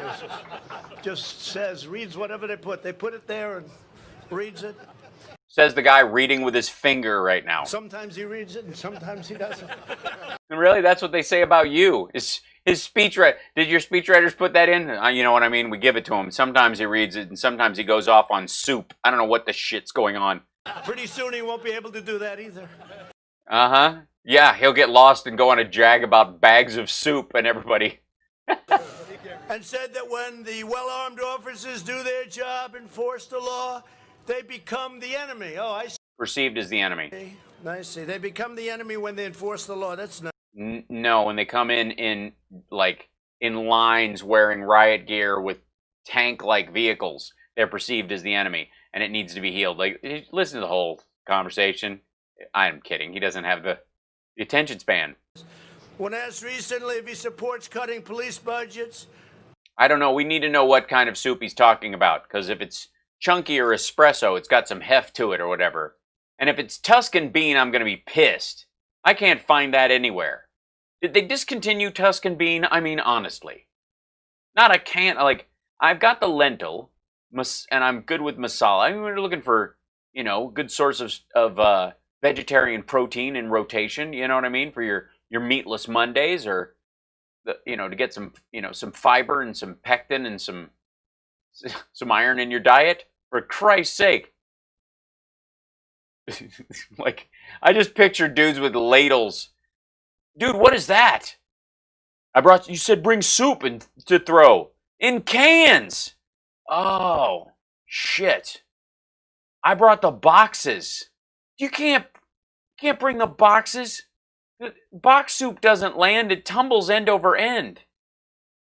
[SPEAKER 14] Just reads whatever they put. They put it there and reads it.
[SPEAKER 11] Says the guy reading with his finger right now.
[SPEAKER 14] Sometimes he reads it and sometimes he doesn't.
[SPEAKER 11] And really, that's what they say about you. His speechwriter. Did your speechwriters put that in? You know what I mean? We give it to him. Sometimes he reads it and sometimes he goes off on soup. I don't know what the shit's going on.
[SPEAKER 14] Pretty soon he won't be able to do that either.
[SPEAKER 11] Uh-huh. Yeah, he'll get lost and go on a jag about bags of soup and everybody.
[SPEAKER 14] And said that when the well-armed officers do their job, enforce the law, they become the enemy. Oh, I see.
[SPEAKER 11] Perceived as the enemy.
[SPEAKER 14] I see. They become the enemy when they enforce the law. That's not.
[SPEAKER 11] No, when they come in lines wearing riot gear with tank-like vehicles, they're perceived as the enemy, and it needs to be healed. Like, listen to the whole conversation. I'm kidding. He doesn't have the attention span.
[SPEAKER 14] When asked recently if he supports cutting police budgets.
[SPEAKER 11] I don't know. We need to know what kind of soup he's talking about, because if it's chunky or espresso, it's got some heft to it or whatever. And if it's Tuscan bean, I'm going to be pissed. I can't find that anywhere. Did they discontinue Tuscan bean? I mean, honestly. Not a can. Like, I've got the lentil, and I'm good with masala. I mean, we're looking for, good source of vegetarian protein in rotation, you know what I mean, for your meatless Mondays, or to get some some fiber and some pectin and some iron in your diet. For Christ's sake. Like, I just picture dudes with ladles. Dude, what is that? You said bring soup to throw in cans. Oh, shit. I brought the boxes. You can't bring the boxes. The box soup doesn't land. It tumbles end over end.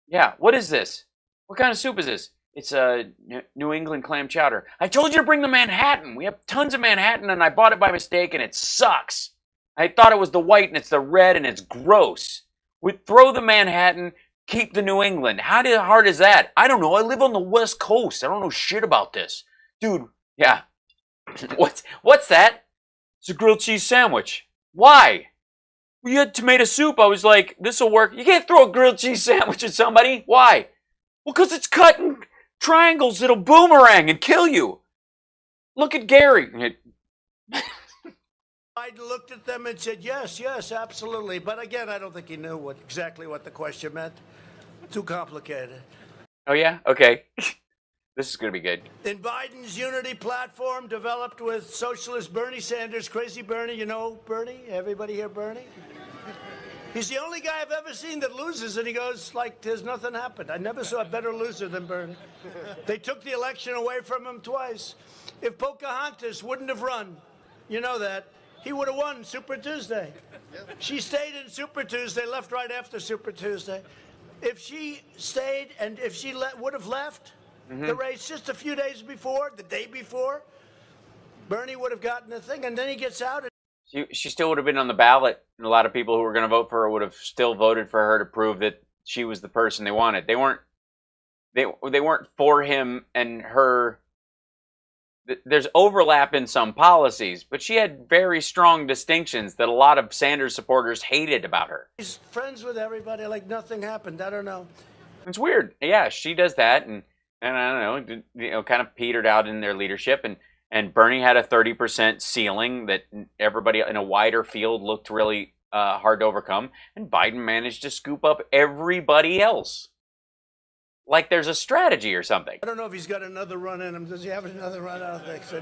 [SPEAKER 11] Yeah, what is this? What kind of soup is this? It's a New England clam chowder. I told you to bring the Manhattan. We have tons of Manhattan, and I bought it by mistake, and it sucks. I thought it was the white, and it's the red, and it's gross. We throw the Manhattan, keep the New England. How hard is that? I don't know. I live on the West Coast. I don't know shit about this. Dude, yeah. What's that? It's a grilled cheese sandwich. Why? We had tomato soup. I was like, this'll work. You can't throw a grilled cheese sandwich at somebody. Why? Well, because it's cut in triangles that'll boomerang and kill you. Look at Gary.
[SPEAKER 14] I looked at them and said, yes, absolutely. But again, I don't think he knew exactly what the question meant. Too complicated.
[SPEAKER 11] Oh, yeah? Okay. This is going to be good.
[SPEAKER 14] In Biden's unity platform developed with socialist Bernie Sanders, crazy Bernie, you know Bernie? Everybody here Bernie? He's the only guy I've ever seen that loses, and he goes like there's nothing happened. I never saw a better loser than Bernie. They took the election away from him twice. If Pocahontas wouldn't have run, you know that, he would have won Super Tuesday. She stayed in Super Tuesday, left right after Super Tuesday. If she stayed and if she would have left the race just a few days before, the day before, Bernie would have gotten the thing, and then he gets out.
[SPEAKER 11] She still would have been on the ballot, and a lot of people who were going to vote for her would have still voted for her to prove that she was the person they wanted. They weren't for him and her. There's overlap in some policies, but she had very strong distinctions that a lot of Sanders supporters hated about her.
[SPEAKER 14] He's friends with everybody like nothing happened. I don't know.
[SPEAKER 11] It's weird. Yeah, she does that, and I don't know, kind of petered out in their leadership, and Bernie had a 30% ceiling that everybody in a wider field looked really hard to overcome, and Biden managed to scoop up everybody else. Like there's a strategy or something.
[SPEAKER 14] I don't know if he's got another run in him. Does he have another run? I don't think so.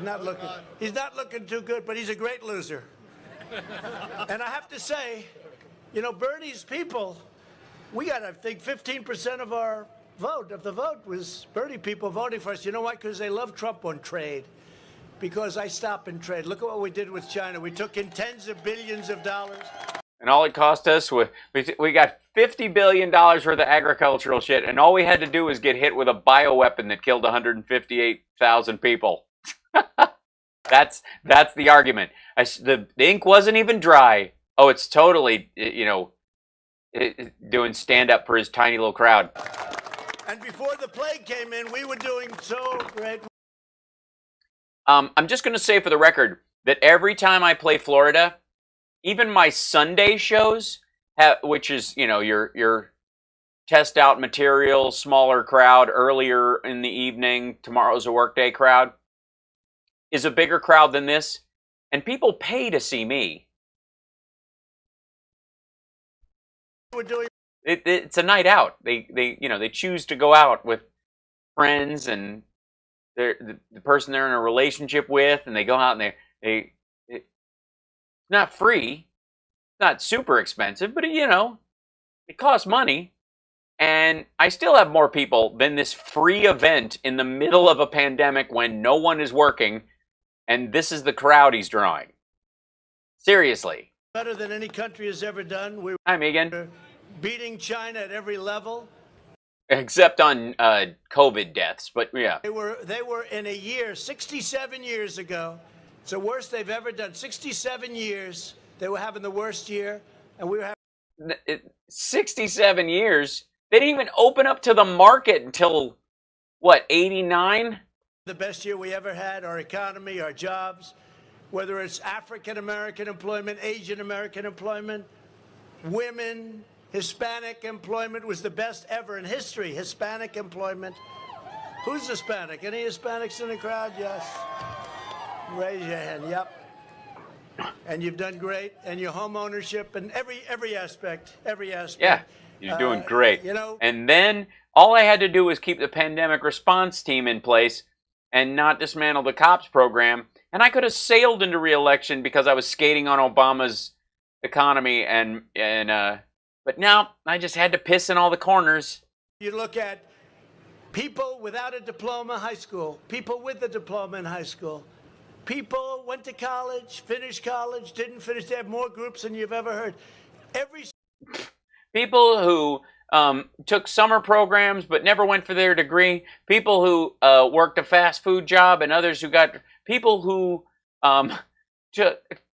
[SPEAKER 14] He's not looking too good, but he's a great loser. And I have to say, Bernie's people, we got, I think, 15% of our vote. Of the vote was Bernie people voting for us. You know why? Because they love Trump on trade. Because I stop and trade. Look at what we did with China. We took in tens of billions of dollars.
[SPEAKER 11] And all it cost us was, we got $50 billion worth of agricultural shit, and all we had to do was get hit with a bioweapon that killed 158,000 people. That's the argument. The ink wasn't even dry. Oh, it's totally, doing stand-up for his tiny little crowd.
[SPEAKER 14] And before the plague came in, we were doing so great.
[SPEAKER 11] I'm just going to say for the record that every time I play Florida, even my Sunday shows, which is, your test out material, smaller crowd, earlier in the evening, tomorrow's a workday crowd, is a bigger crowd than this. And people pay to see me. It's a night out. They choose to go out with friends and the person they're in a relationship with, and they go out and it's not free, it's not super expensive, but it costs money. And I still have more people than this free event in the middle of a pandemic when no one is working, and this is the crowd he's drawing. Seriously.
[SPEAKER 14] Better than any country has ever done.
[SPEAKER 11] Hi, Megan.
[SPEAKER 14] Beating China at every level.
[SPEAKER 11] Except on COVID deaths, but yeah.
[SPEAKER 14] They were in a year, 67 years ago. It's the worst they've ever done. 67 years, they were having the worst year, and we were having
[SPEAKER 11] 67 years? They didn't even open up to the market until, what, 89?
[SPEAKER 14] The best year we ever had, our economy, our jobs, whether it's African-American employment, Asian-American employment, women, Hispanic employment was the best ever in history. Hispanic employment. Who's Hispanic? Any Hispanics in the crowd? Yes. Raise your hand. Yep. And you've done great. And your home ownership and every aspect.
[SPEAKER 11] Yeah, you're doing great. And then all I had to do was keep the pandemic response team in place and not dismantle the cops program. And I could have sailed into re-election because I was skating on Obama's economy but now I just had to piss in all the corners.
[SPEAKER 14] You look at People without a diploma, high school. People with a diploma in high school. People went to college, finished college, didn't finish. They have more groups than you've ever heard.
[SPEAKER 11] People who took summer programs but never went for their degree. People who worked a fast food job, and others who got... People who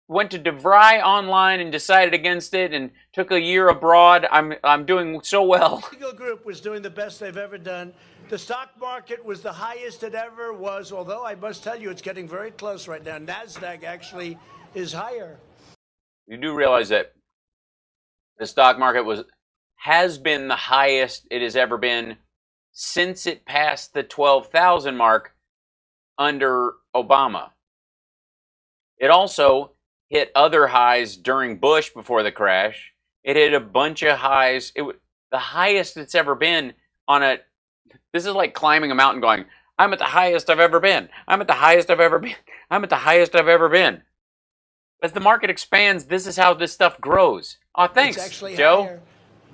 [SPEAKER 11] went to DeVry online and decided against it and took a year abroad. I'm doing so well.
[SPEAKER 14] The legal group was doing the best they've ever done. The stock market was the highest it ever was, although I must tell you it's getting very close right now. NASDAQ actually is higher.
[SPEAKER 11] You do realize that the stock market has been the highest it has ever been since it passed the 12,000 mark under Obama. It also hit other highs during Bush before the crash. It hit a bunch of highs. The highest it's ever been on a... This is like climbing a mountain going, I'm at the highest I've ever been. I'm at the highest I've ever been. I'm at the highest I've ever been. As the market expands, this is how this stuff grows. Oh, thanks,
[SPEAKER 14] it's actually
[SPEAKER 11] Joe.
[SPEAKER 14] Higher.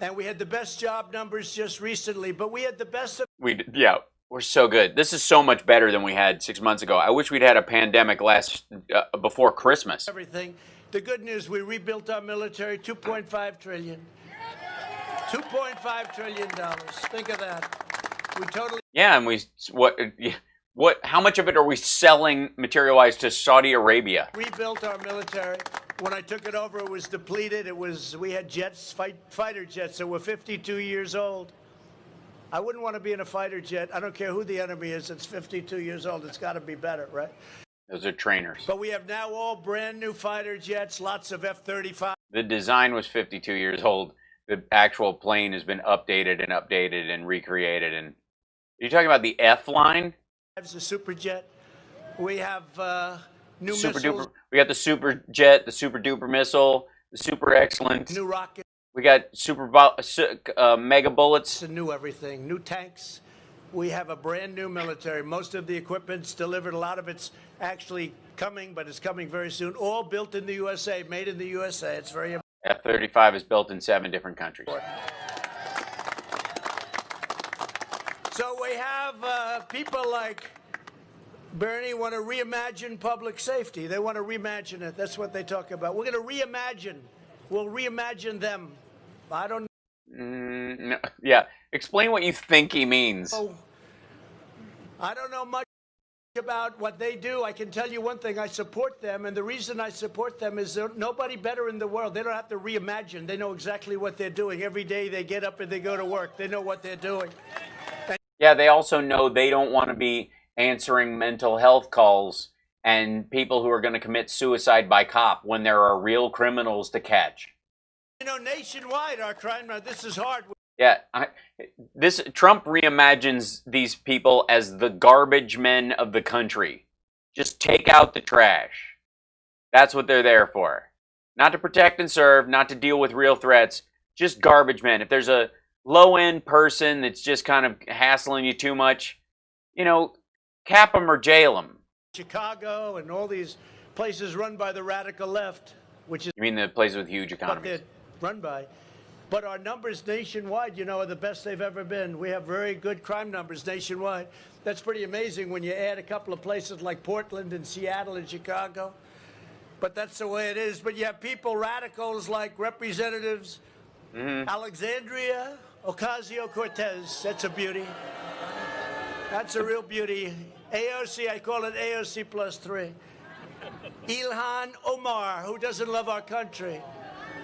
[SPEAKER 14] And we had the best job numbers just recently, but we had the best of...
[SPEAKER 11] Yeah, we're so good. This is so much better than we had 6 months ago. I wish we'd had a pandemic before Christmas.
[SPEAKER 14] Everything. The good news, we rebuilt our military, $2.5 trillion. $2.5 trillion. Think of that. We totally...
[SPEAKER 11] Yeah, and how much of it are we selling material-wise to Saudi Arabia?
[SPEAKER 14] Rebuilt our military. When I took it over, it was depleted. We had jets, fighter jets that were 52 years old. I wouldn't want to be in a fighter jet. I don't care who the enemy is. It's 52 years old. It's got to be better, right?
[SPEAKER 11] Those are trainers.
[SPEAKER 14] But we have now all brand new fighter jets, lots of F-35.
[SPEAKER 11] The design was 52 years old. The actual plane has been updated and recreated. And are you talking about the F line?
[SPEAKER 14] It's a super jet. We have new
[SPEAKER 11] super
[SPEAKER 14] missiles.
[SPEAKER 11] Duper. We got the super jet, the super duper missile, the super excellent.
[SPEAKER 14] New rocket.
[SPEAKER 11] We got mega bullets.
[SPEAKER 14] It's new everything. New tanks. We have a brand new military. Most of the equipment's delivered. A lot of it's actually coming, but it's coming very soon. All built in the USA, made in the USA. It's very important.
[SPEAKER 11] F-35 is built in 7 different countries.
[SPEAKER 14] So we have people like Bernie want to reimagine public safety. They want to reimagine it. That's what they talk about. We're going to reimagine. We'll reimagine them. I don't know.
[SPEAKER 11] No, yeah. Explain what you think he means.
[SPEAKER 14] I don't know much about what they do. I can tell you one thing. I support them, and the reason I support them is there's nobody better in the world. They don't have to reimagine. They know exactly what they're doing. Every day they get up and they go to work. They know what they're doing.
[SPEAKER 11] Yeah, they also know they don't want to be answering mental health calls and people who are going to commit suicide by cop when there are real criminals to catch.
[SPEAKER 14] You know, nationwide, our crime rate, this is hard.
[SPEAKER 11] Yeah, Trump reimagines these people as the garbage men of the country. Just take out the trash. That's what they're there for. Not to protect and serve, not to deal with real threats, just garbage men. If there's a low-end person that's just kind of hassling you too much, you know, cap them or jail them.
[SPEAKER 14] Chicago and all these places run by the radical left, which is...
[SPEAKER 11] You mean the places with huge economies?
[SPEAKER 14] What they're run by. But our numbers nationwide, you know, are the best they've ever been. We have very good crime numbers nationwide. That's pretty amazing when you add a couple of places like Portland and Seattle and Chicago. But that's the way it is. But you have people, radicals like representatives, Alexandria Ocasio-Cortez. That's a beauty. That's a real beauty. AOC, I call it AOC +3. Ilhan Omar, who doesn't love our country.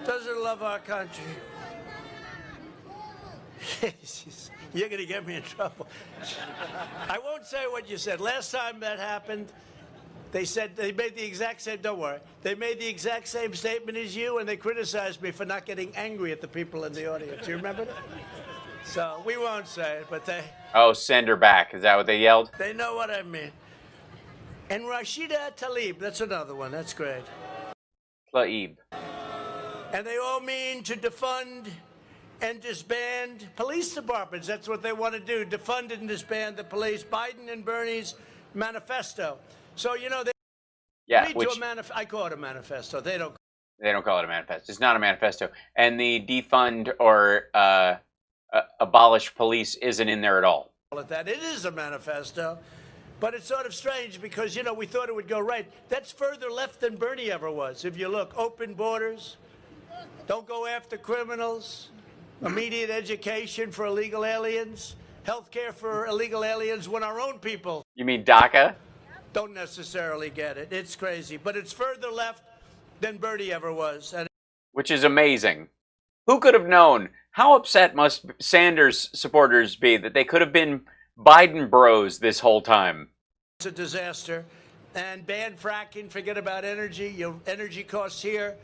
[SPEAKER 14] Doesn't love our country. You're going to get me in trouble. I won't say what you said. Last time that happened, they said they made the exact same, don't worry, they made the exact same statement as you, and they criticized me for not getting angry at the people in the audience. You remember that? So we won't say it, but they...
[SPEAKER 11] Oh, send her back. Is that what they yelled?
[SPEAKER 14] They know what I mean. And Rashida Tlaib, that's another one. That's great.
[SPEAKER 11] Tlaib.
[SPEAKER 14] And they all mean to defund and disband police departments. That's what they want to do, defund and disband the police. Biden and Bernie's manifesto. So, you know, they read to a manifesto. I call it a manifesto. They don't
[SPEAKER 11] call it a manifesto. It's not a manifesto. And the defund or abolish police isn't in there at all.
[SPEAKER 14] it that. It is a manifesto, but it's sort of strange because, you know, we thought it would go right. That's further left than Bernie ever was. If you look, open borders, don't go after criminals, immediate education for illegal aliens, health care for illegal aliens when our own people.
[SPEAKER 11] You mean DACA?
[SPEAKER 14] Don't necessarily get it. It's crazy, but it's further left than Bernie ever was. And
[SPEAKER 11] which is amazing. Who could have known? How upset must Sanders supporters be that they could have been Biden bros this whole time?
[SPEAKER 14] it's a disaster. And ban fracking, forget about energy. Your energy costs here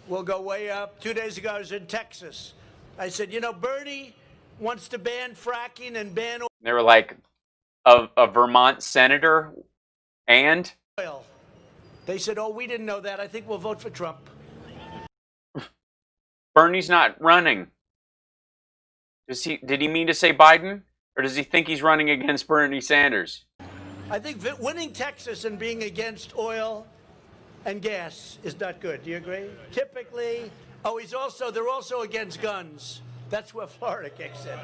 [SPEAKER 14] will go way up. 2 days ago, I was in Texas. I said, you know, Bernie wants to ban fracking and ban oil.
[SPEAKER 11] They were like, a Vermont senator and?
[SPEAKER 14] They said, oh, we didn't know that. I think we'll vote for Trump.
[SPEAKER 11] Bernie's not running. Did he mean to say Biden? Or does he think he's running against Bernie Sanders?
[SPEAKER 14] I think winning Texas and being against oil and gas is not good. Do you agree? Typically, they're also against guns. That's where Florida kicks in.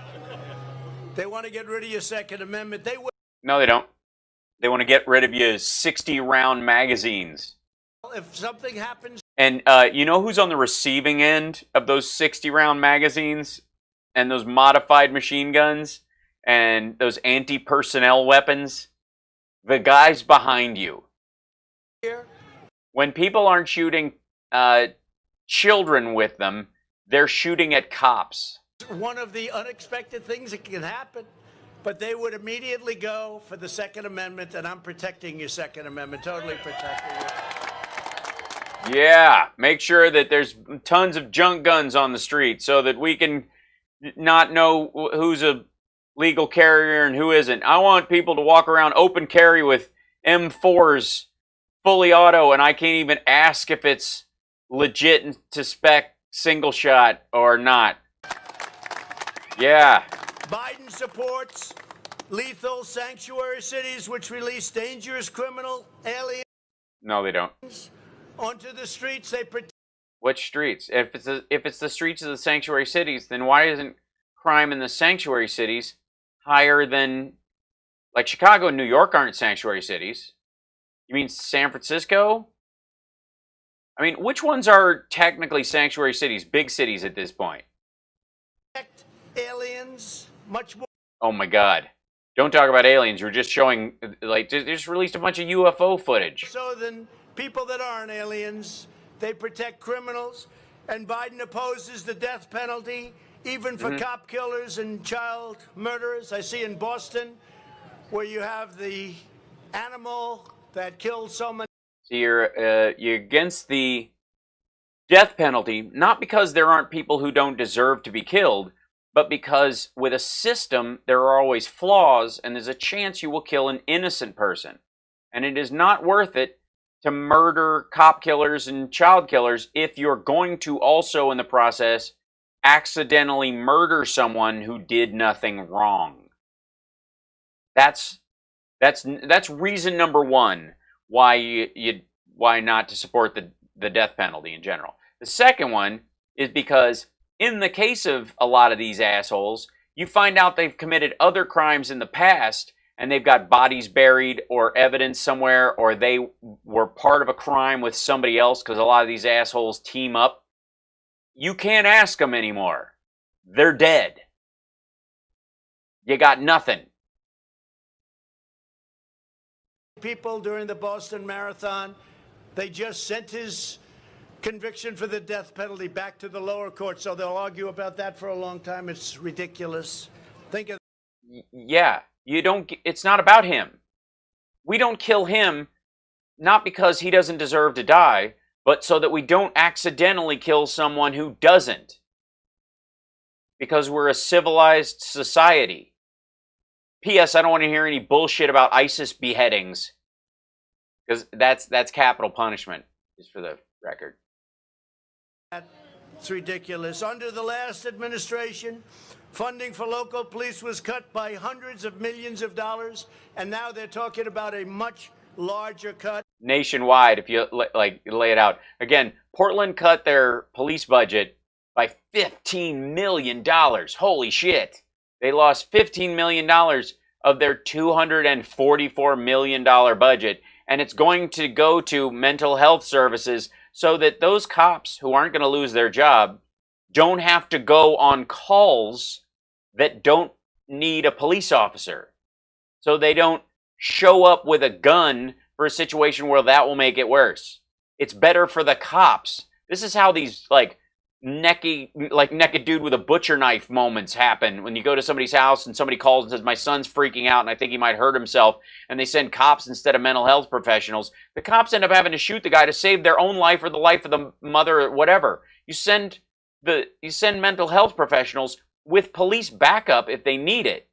[SPEAKER 14] They want to get rid of your Second Amendment.
[SPEAKER 11] No, they don't. They want to get rid of your 60-round magazines.
[SPEAKER 14] If something happens...
[SPEAKER 11] And you know who's on the receiving end of those 60-round magazines and those modified machine guns and those anti-personnel weapons? The guys behind you.
[SPEAKER 14] Here.
[SPEAKER 11] When people aren't shooting children with them, they're shooting at cops.
[SPEAKER 14] One of the unexpected things that can happen, but they would immediately go for the Second Amendment, and I'm protecting your Second Amendment, totally protecting it.
[SPEAKER 11] Yeah, make sure that there's tons of junk guns on the street so that we can not know who's a legal carrier and who isn't. I want people to walk around open carry with M4s fully auto, and I can't even ask if it's legit to spec single shot or not. Yeah.
[SPEAKER 14] Biden supports lethal sanctuary cities which release dangerous criminal aliens.
[SPEAKER 11] No, they don't.
[SPEAKER 14] Onto the streets. They protect.
[SPEAKER 11] Which streets? If it's the streets of the sanctuary cities, then why isn't crime in the sanctuary cities higher than, like, Chicago and New York aren't sanctuary cities? You mean San Francisco? I mean, which ones are technically sanctuary cities, big cities at this point?
[SPEAKER 14] Aliens, much more.
[SPEAKER 11] Oh my God. Don't talk about aliens. You're just showing, like, they just released a bunch of UFO footage.
[SPEAKER 14] So then people that aren't aliens, they protect criminals, and Biden opposes the death penalty, even for cop killers and child murderers. I see in Boston where you have the animal that killed so many.
[SPEAKER 11] So you're against the death penalty, not because there aren't people who don't deserve to be killed, but because with a system, there are always flaws, and there's a chance you will kill an innocent person. And it is not worth it to murder cop killers and child killers if you're going to also, in the process, accidentally murder someone who did nothing wrong. That's reason number one why why not to support the death penalty in general. The second one is because in the case of a lot of these assholes, you find out they've committed other crimes in the past and they've got bodies buried or evidence somewhere, or they were part of a crime with somebody else, because a lot of these assholes team up. You can't ask them anymore. They're dead. You got nothing.
[SPEAKER 14] People during the Boston Marathon, they just sent his conviction for the death penalty back to the lower court, so they'll argue about that for a long time. It's ridiculous. Think of...
[SPEAKER 11] Yeah, it's not about him. We don't kill him not because he doesn't deserve to die, but so that we don't accidentally kill someone who doesn't. Because we're a civilized society. P.S. I don't want to hear any bullshit about ISIS beheadings, because that's capital punishment, just for the record.
[SPEAKER 14] It's ridiculous. Under the last administration, funding for local police was cut by hundreds of millions of dollars, and now they're talking about a much larger cut.
[SPEAKER 11] Nationwide, if you lay it out. Again, Portland cut their police budget by $15 million. Holy shit. They lost $15 million of their $244 million budget, and it's going to go to mental health services so that those cops who aren't going to lose their job don't have to go on calls that don't need a police officer. So they don't show up with a gun for a situation where that will make it worse. It's better for the cops. This is how these naked dude with a butcher knife moments happen when you go to somebody's house and somebody calls and says, my son's freaking out and I think he might hurt himself, and they send cops instead of mental health professionals. The cops end up having to shoot the guy to save their own life or the life of the mother or whatever. You send mental health professionals with police backup if they need it.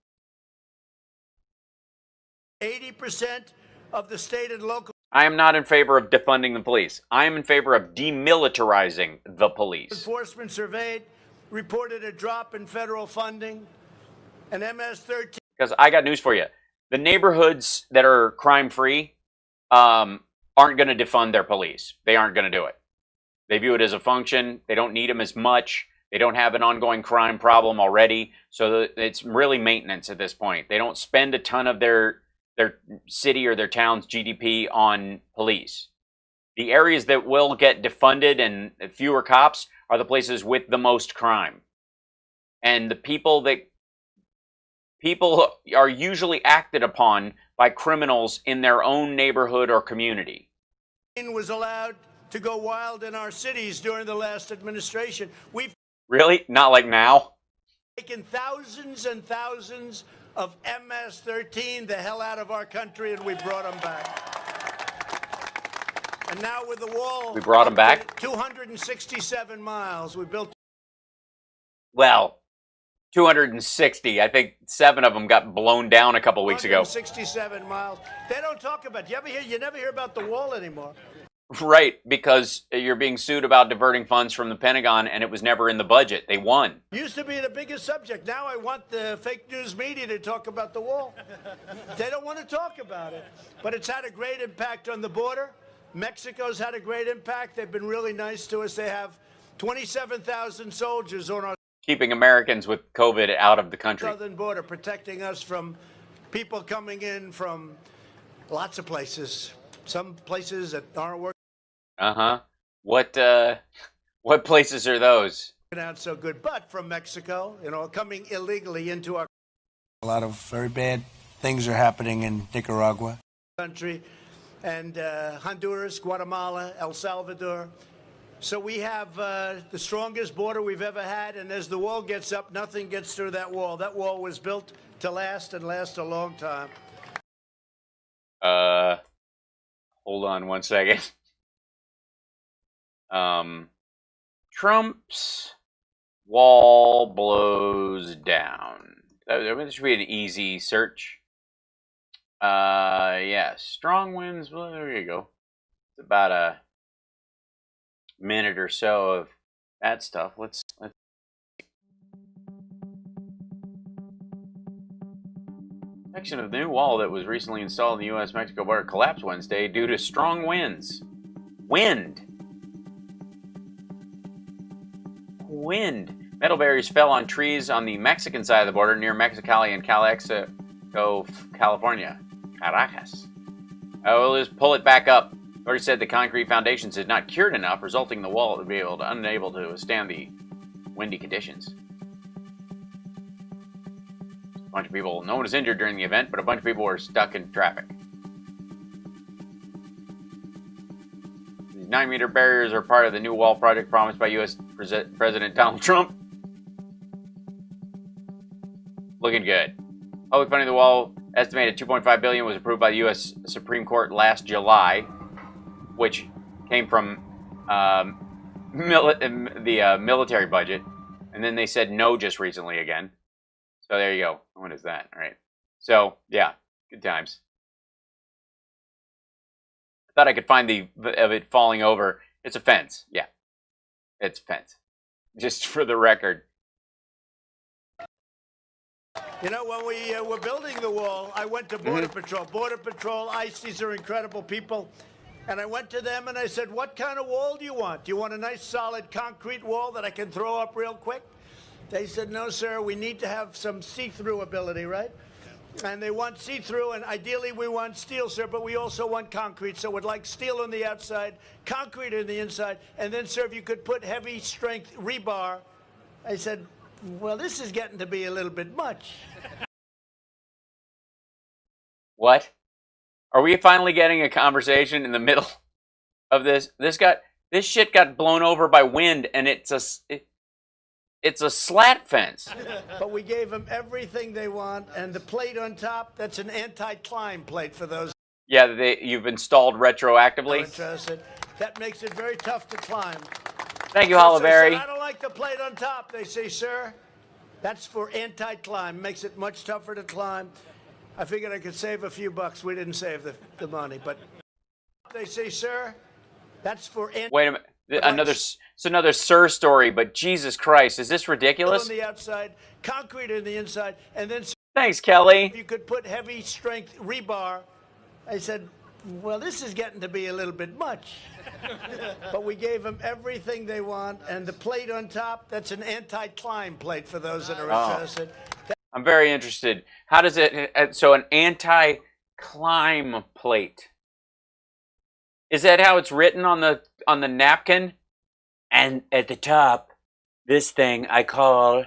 [SPEAKER 14] 80% of the state and local.
[SPEAKER 11] I am not in favor of defunding the police. I am in favor of demilitarizing the police.
[SPEAKER 14] Enforcement surveyed reported a drop in federal funding, and MS-13.
[SPEAKER 11] Because I got news for you. The neighborhoods that are crime-free aren't going to defund their police. They aren't going to do it. They view it as a function. They don't need them as much. They don't have an ongoing crime problem already. So it's really maintenance at this point. They don't spend a ton of their city or their town's GDP on police. The areas that will get defunded and fewer cops are the places with the most crime. And the people are usually acted upon by criminals in their own neighborhood or community.
[SPEAKER 14] Was allowed to go wild in our cities during the last administration. We've
[SPEAKER 11] really? Not like now?
[SPEAKER 14] Taken thousands and thousands of MS-13 the hell out of our country, and we brought them back. And now with the wall,
[SPEAKER 11] we brought them back.
[SPEAKER 14] 267 miles. We built.
[SPEAKER 11] Well, 260. I think 7 of them got blown down a couple weeks ago.
[SPEAKER 14] 67 miles. They don't talk about. You never hear about the wall anymore.
[SPEAKER 11] Right, because you're being sued about diverting funds from the Pentagon, and it was never in the budget. They won.
[SPEAKER 14] Used to be the biggest subject. Now I want the fake news media to talk about the wall. They don't want to talk about it. But it's had a great impact on the border. Mexico's had a great impact. They've been really nice to us. They have 27,000 soldiers on our
[SPEAKER 11] keeping Americans with COVID out of the country.
[SPEAKER 14] Southern border, protecting us from people coming in from lots of places. Some places that aren't working.
[SPEAKER 11] What places are those?
[SPEAKER 14] Out so good, but from Mexico, coming illegally into our.
[SPEAKER 9] A lot of very bad things are happening in Nicaragua.
[SPEAKER 14] Country, and Honduras, Guatemala, El Salvador. So we have the strongest border we've ever had, and as the wall gets up, nothing gets through that wall. That wall was built to last and last a long time.
[SPEAKER 11] Hold on one second. Trump's wall blows down. That should be an easy search. Yeah, strong winds. Well, there you go. It's about a minute or so of that stuff. Let's. Section of the new wall that was recently installed in the U.S.-Mexico border collapsed Wednesday due to strong winds. Wind. Metal barriers fell on trees on the Mexican side of the border near Mexicali and Calexico, California. Caracas. We'll just pull it back up. Authorities said the concrete foundations had not cured enough, resulting in the wall to be unable to withstand the windy conditions. A bunch of people, no one was injured during the event, but a bunch of people were stuck in traffic. These 9-meter barriers are part of the new wall project promised by U.S. President Donald Trump. Looking good. Public funding of the wall, estimated $2.5 billion, was approved by the U.S. Supreme Court last July, which came from the military budget, and then they said no just recently again. So there you go. What is that? All right. So yeah, good times. I thought I could find of it falling over. It's a fence. Yeah, it's a fence. Just for the record.
[SPEAKER 14] When we were building the wall, I went to Border Patrol. Border Patrol, ICE, these are incredible people. And I went to them and I said, what kind of wall do you want? Do you want a nice solid concrete wall that I can throw up real quick? They said, no, sir, we need to have some see-through ability, right? And they want see-through, and ideally we want steel, sir, but we also want concrete. So we'd like steel on the outside, concrete on the inside, and then, sir, if you could put heavy strength rebar. I said, well, this is getting to be a little bit much.
[SPEAKER 11] What? Are we finally getting a conversation in the middle of this? This shit got blown over by wind, and it's a slat fence.
[SPEAKER 14] But we gave them everything they want, and the plate on top, that's an anti-climb plate for those.
[SPEAKER 11] Yeah, you've installed retroactively.
[SPEAKER 14] Interested. That makes it very tough to climb.
[SPEAKER 11] Thank you,
[SPEAKER 14] So
[SPEAKER 11] Holliberry.
[SPEAKER 14] I don't like the plate on top. They say, sir, that's for anti-climb. Makes it much tougher to climb. I figured I could save a few bucks. We didn't save the money, but they say, sir, that's for
[SPEAKER 11] Wait a minute. It's another Sir story, but Jesus Christ, is this ridiculous?
[SPEAKER 14] On the outside, concrete on the inside, and then
[SPEAKER 11] thanks, Kelly.
[SPEAKER 14] You could put heavy strength rebar. I said, well, this is getting to be a little bit much. But we gave them everything they want, and the plate on top, that's an anti-climb plate for those that are interested.
[SPEAKER 11] I'm very interested. How does it, so an anti-climb plate. Is that how it's written on the napkin? And at the top, this thing I call,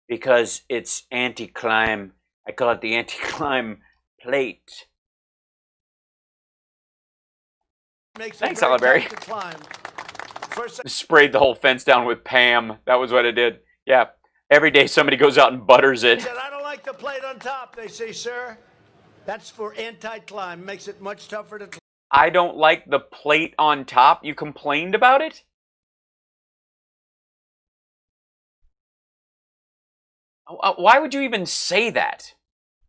[SPEAKER 11] because it's anti-climb, I call it the anti-climb plate. Thanks, Holliberry. Sprayed the whole fence down with Pam. That was what it did. Yeah. Every day somebody goes out and butters it.
[SPEAKER 14] I don't like the plate on top. They say, sir, that's for anti-climb. Makes it much tougher to climb.
[SPEAKER 11] I don't like the plate on top. You complained about it? Why would you even say that?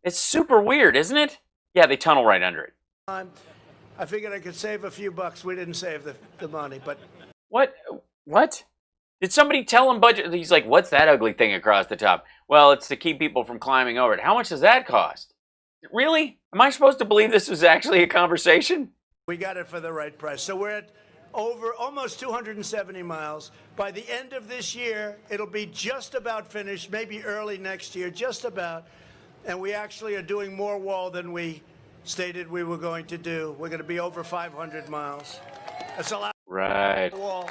[SPEAKER 11] It's super weird, isn't it? Yeah, they tunnel right under it.
[SPEAKER 14] I figured I could save a few bucks. We didn't save the money, but...
[SPEAKER 11] What? Did somebody tell him budget? He's like, what's that ugly thing across the top? Well, it's to keep people from climbing over it. How much does that cost? Really? Am I supposed to believe this was actually a conversation?
[SPEAKER 14] We got it for the right price. So we're at over almost 270 miles. By the end of this year, it'll be just about finished, maybe early next year, just about. And we actually are doing more wall than we stated we were going to do. We're going to be over 500 miles. That's a lot of wall.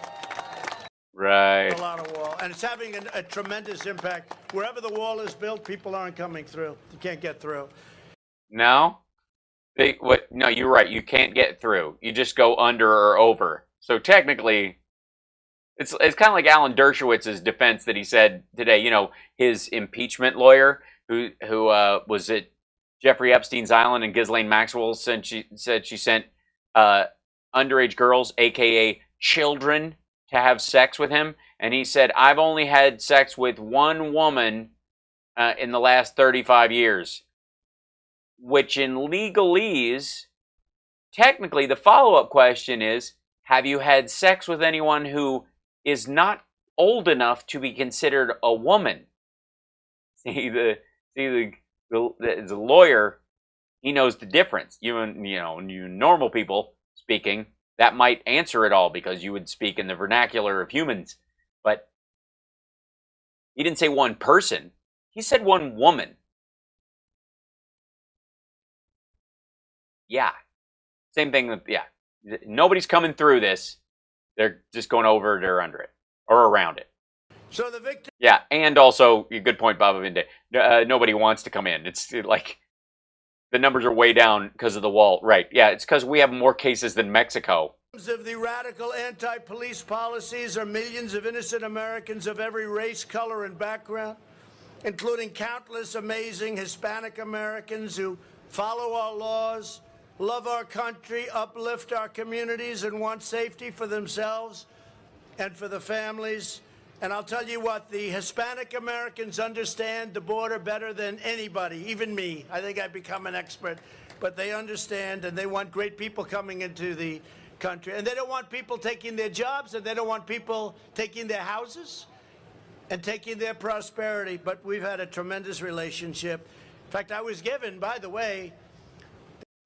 [SPEAKER 11] Right.
[SPEAKER 14] A lot of wall. And it's having a tremendous impact. Wherever the wall is built, people aren't coming through. You can't get through.
[SPEAKER 11] No? No, you're right. You can't get through. You just go under or over. So technically, it's kind of like Alan Dershowitz's defense that he said today. You know, his impeachment lawyer who was at Jeffrey Epstein's island, and Ghislaine Maxwell said she sent underage girls, aka children, to have sex with him. And he said, I've only had sex with one woman in the last 35 years. Which in legalese, technically the follow-up question is, have you had sex with anyone who is not old enough to be considered a woman? See, the lawyer, he knows the difference. You normal people speaking, that might answer it all because you would speak in the vernacular of humans. But he didn't say one person. He said one woman. Yeah. Same thing with, yeah. Nobody's coming through this. They're just going over it or under it. Or around it.
[SPEAKER 14] So the victim...
[SPEAKER 11] Yeah, and also, good point, Baba Vinde. Nobody wants to come in. It's like, the numbers are way down because of the wall. Right, yeah, it's because we have more cases than Mexico.
[SPEAKER 14] Of the radical anti-police policies are millions of innocent Americans of every race, color, and background, including countless amazing Hispanic Americans who follow our laws, love our country, uplift our communities, and want safety for themselves and for the families. And I'll tell you what, the Hispanic Americans understand the border better than anybody, even me. I think I've become an expert. But they understand, and they want great people coming into the country. And they don't want people taking their jobs, and they don't want people taking their houses and taking their prosperity. But we've had a tremendous relationship. In fact, I was given, by the way...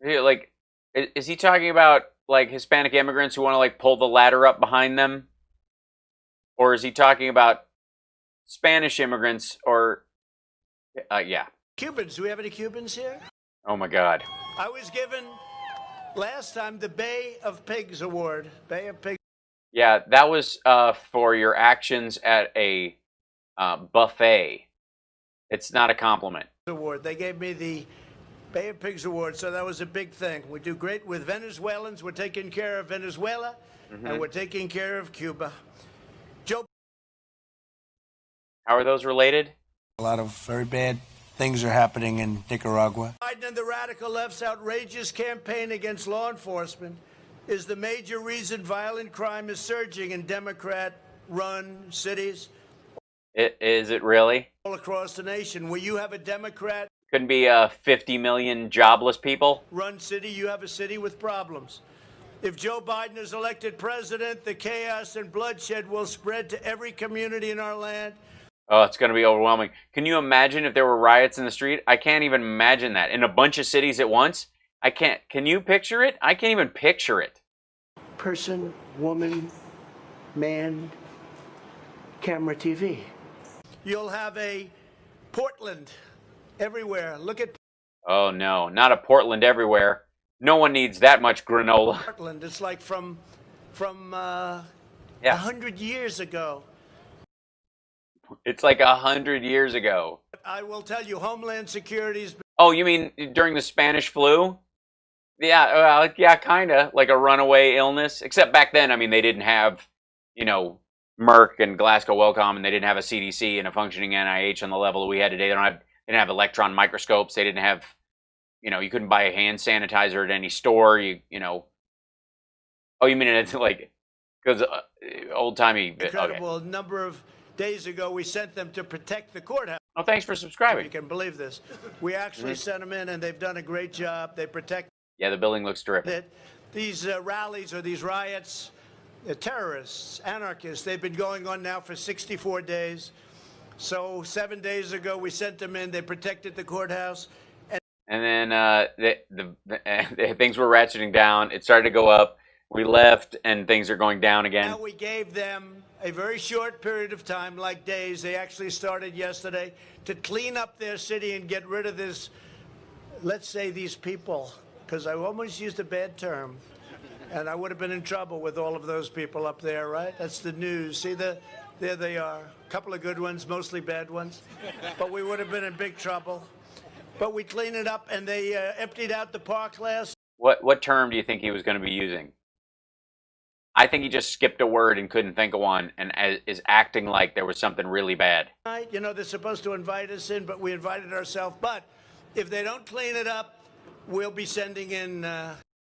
[SPEAKER 11] Yeah, like, is he talking about, like, Hispanic immigrants who want to, like, pull the ladder up behind them? Or is he talking about Spanish immigrants or, yeah.
[SPEAKER 14] Cubans. Do we have any Cubans here?
[SPEAKER 11] Oh my God.
[SPEAKER 14] I was given last time the Bay of Pigs Award. Bay of Pigs.
[SPEAKER 11] Yeah, that was for your actions at a buffet. It's not a compliment.
[SPEAKER 14] Award. They gave me the Bay of Pigs Award, so that was a big thing. We do great with Venezuelans. We're taking care of Venezuela, and we're taking care of Cuba. Joe.
[SPEAKER 11] How are those related?
[SPEAKER 9] A lot of very bad things are happening in Nicaragua.
[SPEAKER 14] Biden and the radical left's outrageous campaign against law enforcement is the major reason violent crime is surging in Democrat-run cities.
[SPEAKER 11] Is it really?
[SPEAKER 14] All across the nation. Where you have a Democrat
[SPEAKER 11] Couldn't be 50 million jobless people.
[SPEAKER 14] run city, you have a city with problems. If Joe Biden is elected president, the chaos and bloodshed will spread to every community in our land.
[SPEAKER 11] Oh, it's going to be overwhelming. Can you imagine if there were riots in the street? I can't even imagine that. In a bunch of cities at once? I can't. Can you picture it? I can't even picture it.
[SPEAKER 14] Person, woman, man, camera, TV. You'll have a Portland everywhere. Look at
[SPEAKER 11] Oh, no. Not a Portland everywhere. No one needs that much granola.
[SPEAKER 14] Portland. It's like from 100 years ago.
[SPEAKER 11] It's like 100 years ago.
[SPEAKER 14] I will tell you, Homeland Security's.
[SPEAKER 11] Oh, you mean during the Spanish flu? Yeah, yeah, kind of like a runaway illness. Except back then, I mean, they didn't have, you know, Merck and Glasgow Wellcome, and they didn't have a CDC and a functioning NIH on the level that we had today. They didn't have electron microscopes. They didn't have, you know, you couldn't buy a hand sanitizer at any store. You know. Oh, you mean it's like because old timey?
[SPEAKER 14] Incredible number of days ago, we sent them to protect the courthouse.
[SPEAKER 11] Oh, thanks for subscribing.
[SPEAKER 14] You can believe this. We actually sent them in, and they've done a great job. They protect.
[SPEAKER 11] Yeah, the building looks terrific.
[SPEAKER 14] These rallies or these riots, terrorists, anarchists, they've been going on now for 64 days. So 7 days ago, we sent them in. They protected the courthouse.
[SPEAKER 11] And then the things were ratcheting down. It started to go up. We left, and things are going down again.
[SPEAKER 14] Now we gave them a very short period of time, like days. They actually started yesterday to clean up their city and get rid of this, let's say these people, because I almost used a bad term, and I would have been in trouble with all of those people up there, right? That's the news. See, there they are. A couple of good ones, mostly bad ones. But we would have been in big trouble. But we cleaned it up, and they emptied out the park last.
[SPEAKER 11] What term do you think he was going to be using? I think he just skipped a word and couldn't think of one, and is acting like there was something really bad.
[SPEAKER 14] You know, they're supposed to invite us in, but we invited ourselves. But if they don't clean it up, we'll be sending in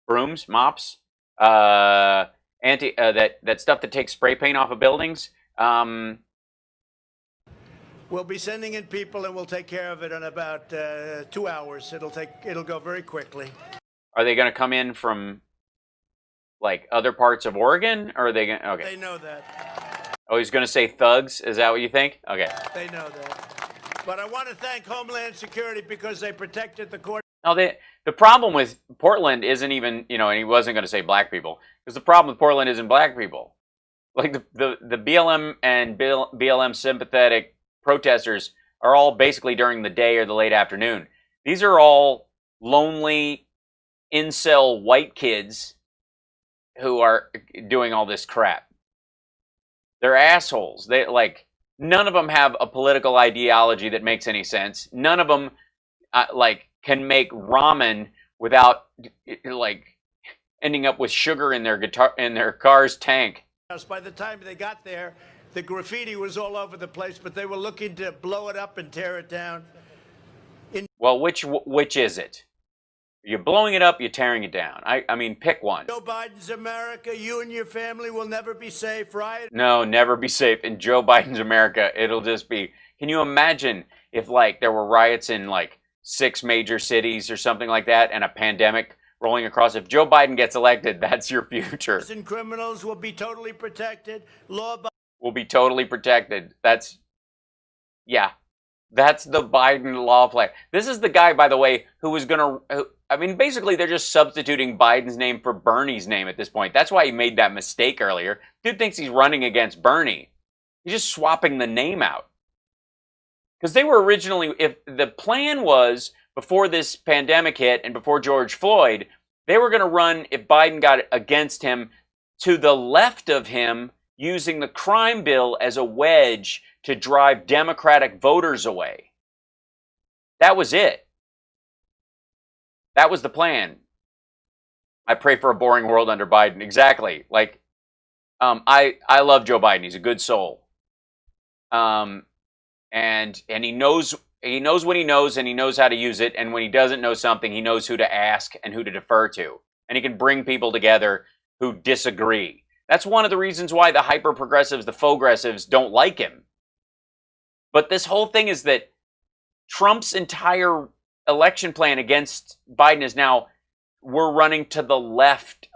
[SPEAKER 11] brooms, mops, that stuff that takes spray paint off of buildings.
[SPEAKER 14] We'll be sending in people, and we'll take care of it in about 2 hours. It'll go very quickly.
[SPEAKER 11] Are they going to come in from like other parts of Oregon, or are they going to? Okay.
[SPEAKER 14] They know that.
[SPEAKER 11] Oh, he's going to say thugs. Is that what you think? Okay.
[SPEAKER 14] They know that. But I want to thank Homeland Security because they protected the court.
[SPEAKER 11] No, the problem with Portland isn't even, you know, and he wasn't going to say black people, because the problem with Portland isn't black people. Like the BLM and BLM sympathetic protesters are all basically during the day or the late afternoon. These are all lonely incel white kids who are doing all this crap. They're assholes. They like none of them have a political ideology that makes any sense. None of them can make ramen without like ending up with sugar in their car's tank.
[SPEAKER 14] By the time they got there, the graffiti was all over the place, but they were looking to blow it up and tear it down.
[SPEAKER 11] Well, which is it? You're blowing it up, you're tearing it down. I mean, pick one.
[SPEAKER 14] Joe Biden's America, you and your family will never be safe, right?
[SPEAKER 11] No, never be safe. In Joe Biden's America, it'll just be... Can you imagine if, like, there were riots in, like, 6 major cities or something like that and a pandemic rolling across? If Joe Biden gets elected, that's your future.
[SPEAKER 14] And criminals will be totally protected. Law
[SPEAKER 11] will be totally protected. That's... Yeah. That's the Biden law play. This is the guy, by the way, who was going to... I mean, basically, they're just substituting Biden's name for Bernie's name at this point. That's why he made that mistake earlier. Dude thinks he's running against Bernie. He's just swapping the name out. Because they were originally, if the plan was before this pandemic hit and before George Floyd, they were going to run, if Biden got against him, to the left of him, using the crime bill as a wedge to drive Democratic voters away. That was it. That was the plan. I pray for a boring world under Biden. Exactly. Like, I love Joe Biden. He's a good soul. And he knows what he knows, and he knows how to use it. And when he doesn't know something, he knows who to ask and who to defer to. And he can bring people together who disagree. That's one of the reasons why the hyper-progressives, the faux-gressives, don't like him. But this whole thing is that Trump's entire election plan against Biden is now, we're running to the left.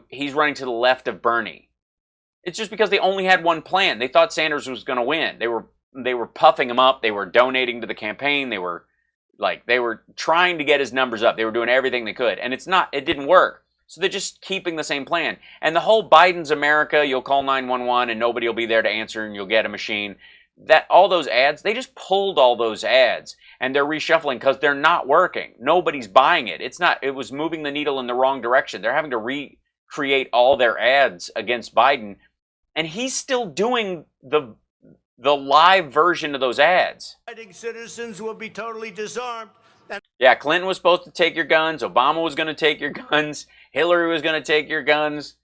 [SPEAKER 11] He's running to the left of Bernie. It's just because they only had one plan. They thought Sanders was going to win. They were puffing him up. They were donating to the campaign. They were trying to get his numbers up. They were doing everything they could. And it didn't work. So they're just keeping the same plan. And the whole Biden's America, you'll call 911 and nobody will be there to answer and you'll get a machine. All those ads, they just pulled all those ads and they're reshuffling because they're not working. Nobody's buying it. It was moving the needle in the wrong direction. They're having to recreate all their ads against Biden. And he's still doing the live version of those ads.
[SPEAKER 14] Citizens will be totally disarmed.
[SPEAKER 11] Yeah, Clinton was supposed to take your guns. Obama was going to take your guns. Hillary was going to take your guns.